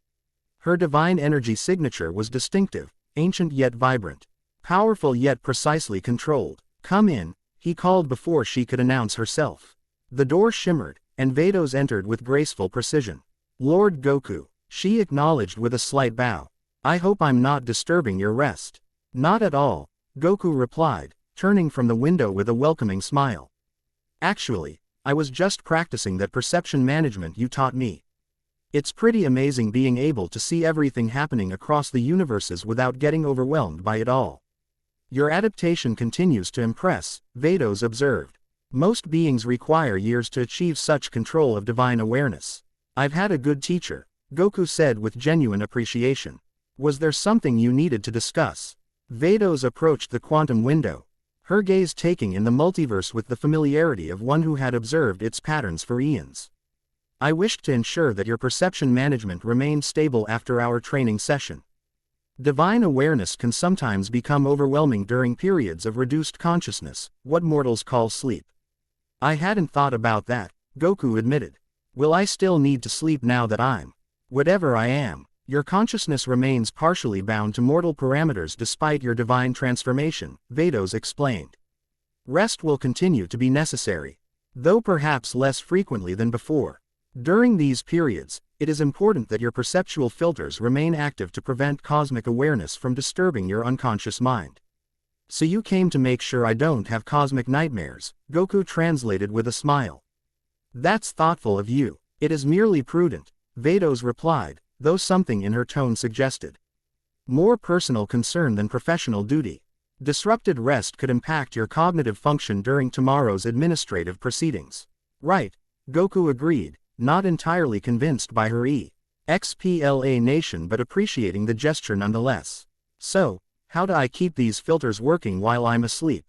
Her divine energy signature was distinctive, ancient yet vibrant, powerful yet precisely controlled. "Come in," he called before she could announce herself. The door shimmered, and Vados entered with graceful precision. "Lord Goku," she acknowledged with a slight bow. "I hope I'm not disturbing your rest." "Not at all," Goku replied, turning from the window with a welcoming smile. "Actually, I was just practicing that perception management you taught me. It's pretty amazing being able to see everything happening across the universes without getting overwhelmed by it all." "Your adaptation continues to impress," Vados observed. "Most beings require years to achieve such control of divine awareness." "I've had a good teacher," Goku said with genuine appreciation. "Was there something you needed to discuss?" Vados approached the quantum window, her gaze taking in the multiverse with the familiarity of one who had observed its patterns for eons. "I wished to ensure that your perception management remained stable after our training session. Divine awareness can sometimes become overwhelming during periods of reduced consciousness, what mortals call sleep." "I hadn't thought about that," Goku admitted. "Will I still need to sleep now that I'm whatever I am?" "Your consciousness remains partially bound to mortal parameters despite your divine transformation," Vados explained. "Rest will continue to be necessary, though perhaps less frequently than before. During these periods, it is important that your perceptual filters remain active to prevent cosmic awareness from disturbing your unconscious mind." "So you came to make sure I don't have cosmic nightmares," Goku translated with a smile. "That's thoughtful of you." "It is merely prudent," Vados replied, though something in her tone suggested more personal concern than professional duty. "Disrupted rest could impact your cognitive function during tomorrow's administrative proceedings." "Right," Goku agreed, not entirely convinced by her explanation but appreciating the gesture nonetheless. "So, how do I keep these filters working while I'm asleep?"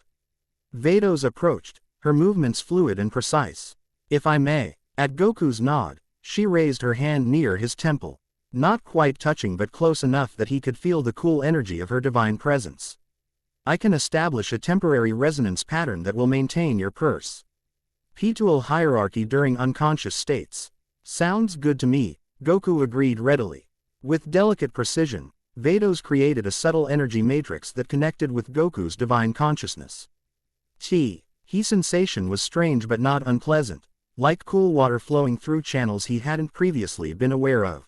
Vados approached, her movements fluid and precise. "If I may." At Goku's nod, she raised her hand near his temple. Not quite touching but close enough that he could feel the cool energy of her divine presence. I can establish a temporary resonance pattern that will maintain your perpetual hierarchy during unconscious states. Sounds good to me, Goku agreed readily. With delicate precision, Vados created a subtle energy matrix that connected with Goku's divine consciousness. His sensation was strange but not unpleasant, like cool water flowing through channels he hadn't previously been aware of.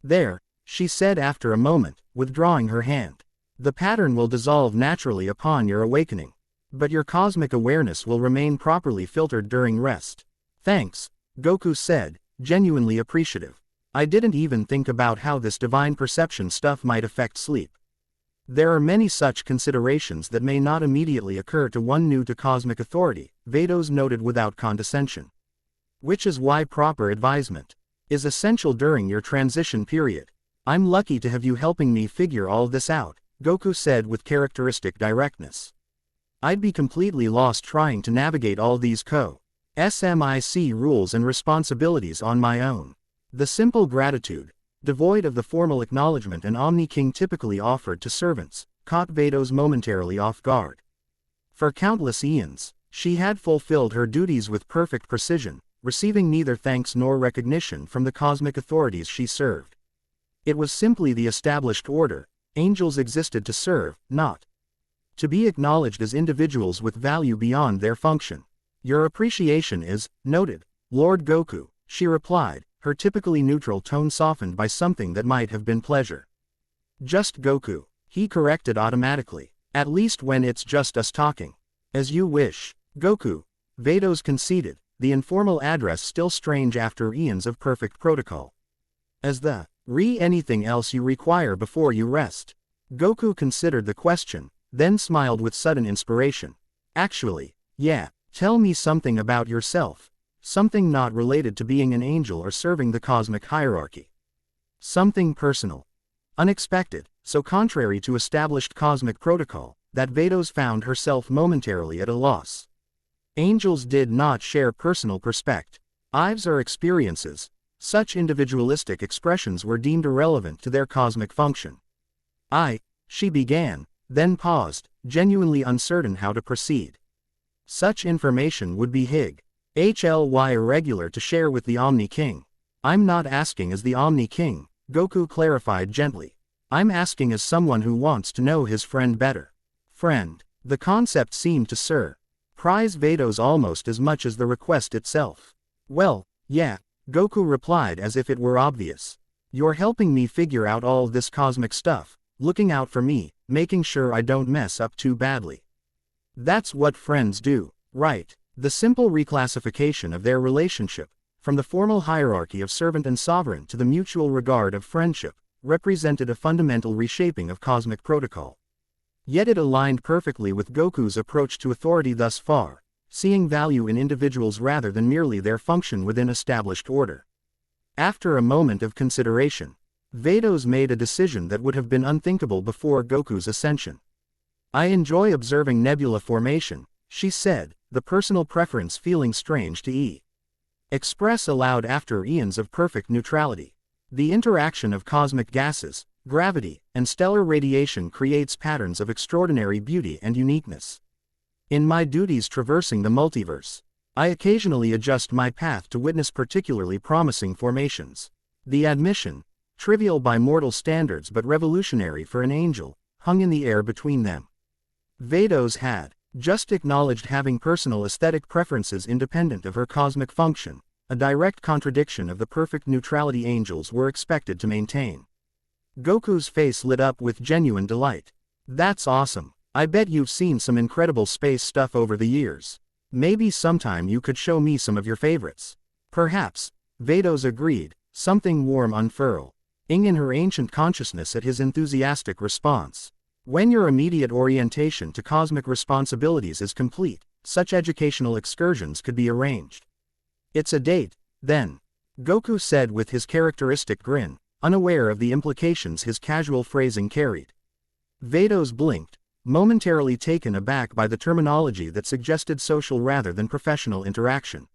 There, she said after a moment, withdrawing her hand. The pattern will dissolve naturally upon your awakening. But your cosmic awareness will remain properly filtered during rest. Thanks, Goku said, genuinely appreciative. I didn't even think about how this divine perception stuff might affect sleep. There are many such considerations that may not immediately occur to one new to cosmic authority, Vados noted without condescension. Which is why proper advisement is essential during your transition period. I'm lucky to have you helping me figure all this out, Goku said with characteristic directness. I'd be completely lost trying to navigate all these cosmic rules and responsibilities on my own. The simple gratitude, devoid of the formal acknowledgement an Omni-King typically offered to servants, caught Vados momentarily off guard. For countless eons, she had fulfilled her duties with perfect precision, receiving neither thanks nor recognition from the cosmic authorities she served. It was simply the established order. Angels existed to serve, not to be acknowledged as individuals with value beyond their function. Your appreciation is noted, Lord Goku, she replied, her typically neutral tone softened by something that might have been pleasure. Just Goku, he corrected automatically, at least when it's just us talking. As you wish, Goku, Vados conceded, the informal address still strange after eons of perfect protocol. As the anything else you require before you rest? Goku considered the question, then smiled with sudden inspiration. Actually, yeah, tell me something about yourself. Something not related to being an angel or serving the cosmic hierarchy. Something personal. Unexpected, so contrary to established cosmic protocol, that Vados found herself momentarily at a loss. Angels did not share personal perspectives or experiences. Such individualistic expressions were deemed irrelevant to their cosmic function. She began, then paused, genuinely uncertain how to proceed. Such information would be HLY irregular to share with the Omni-King. I'm not asking as the Omni-King, Goku clarified gently. I'm asking as someone who wants to know his friend better. Friend. The concept seemed to surprise Vados almost as much as the request itself. Well, yeah, Goku replied as if it were obvious. You're helping me figure out all this cosmic stuff, looking out for me, making sure I don't mess up too badly. That's what friends do, right? The simple reclassification of their relationship, from the formal hierarchy of servant and sovereign to the mutual regard of friendship, represented a fundamental reshaping of cosmic protocol. Yet it aligned perfectly with Goku's approach to authority thus far, seeing value in individuals rather than merely their function within established order. After a moment of consideration, Vados made a decision that would have been unthinkable before Goku's ascension. I enjoy observing nebula formation, she said, the personal preference feeling strange to express aloud after eons of perfect neutrality. The interaction of cosmic gases, gravity, and stellar radiation creates patterns of extraordinary beauty and uniqueness. In my duties traversing the multiverse, I occasionally adjust my path to witness particularly promising formations. The admission, trivial by mortal standards but revolutionary for an angel, hung in the air between them. Vados had just acknowledged having personal aesthetic preferences independent of her cosmic function, a direct contradiction of the perfect neutrality angels were expected to maintain. Goku's face lit up with genuine delight. That's awesome. I bet you've seen some incredible space stuff over the years. Maybe sometime you could show me some of your favorites. Perhaps, Vados agreed, something warm unfurling in her ancient consciousness at his enthusiastic response. When your immediate orientation to cosmic responsibilities is complete, such educational excursions could be arranged. It's a date, then, Goku said with his characteristic grin, unaware of the implications his casual phrasing carried. Vados blinked, momentarily taken aback by the terminology that suggested social rather than professional interaction.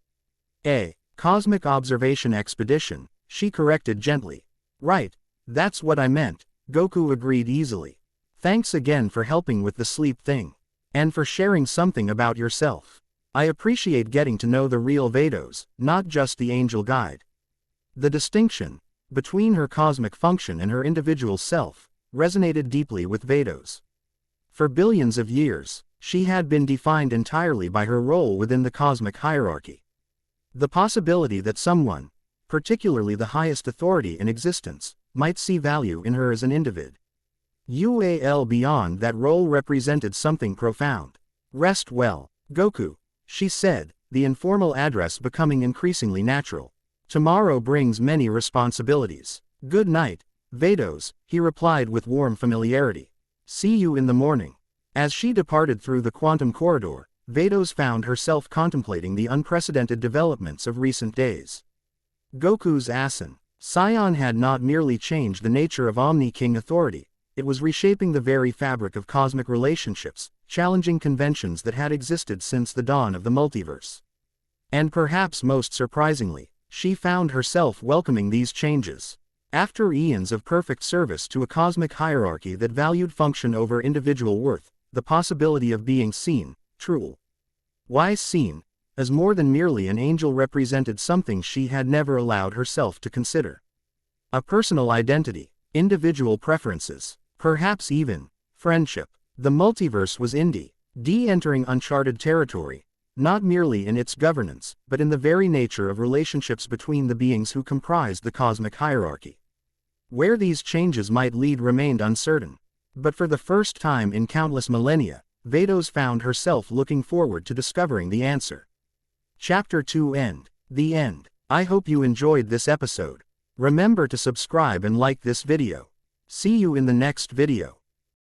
A cosmic observation expedition, she corrected gently. Right, that's what I meant, Goku agreed easily. Thanks again for helping with the sleep thing. And for sharing something about yourself. I appreciate getting to know the real Vados, not just the angel guide. The distinction between her cosmic function and her individual self resonated deeply with Vados. For billions of years, she had been defined entirely by her role within the cosmic hierarchy. The possibility that someone, particularly the highest authority in existence, might see value in her as an individual. Beyond that role represented something profound. Rest well, Goku, she said, the informal address becoming increasingly natural. Tomorrow brings many responsibilities. Good night, Vados, he replied with warm familiarity. See you in the morning. As she departed through the quantum corridor, Vados found herself contemplating the unprecedented developments of recent days. Goku's ascent. Saiyan had not merely changed the nature of Omni-King authority, it was reshaping the very fabric of cosmic relationships, challenging conventions that had existed since the dawn of the multiverse. And perhaps most surprisingly, she found herself welcoming these changes. After eons of perfect service to a cosmic hierarchy that valued function over individual worth, the possibility of being seen, true. Why seen, as more than merely an angel represented something she had never allowed herself to consider. A personal identity, individual preferences, perhaps even friendship. The multiverse was entering uncharted territory, not merely in its governance, but in the very nature of relationships between the beings who comprised the cosmic hierarchy. Where these changes might lead remained uncertain. But for the first time in countless millennia, Vados found herself looking forward to discovering the answer. Chapter 2 End. The End. I hope you enjoyed this episode. Remember to subscribe and like this video. See you in the next video.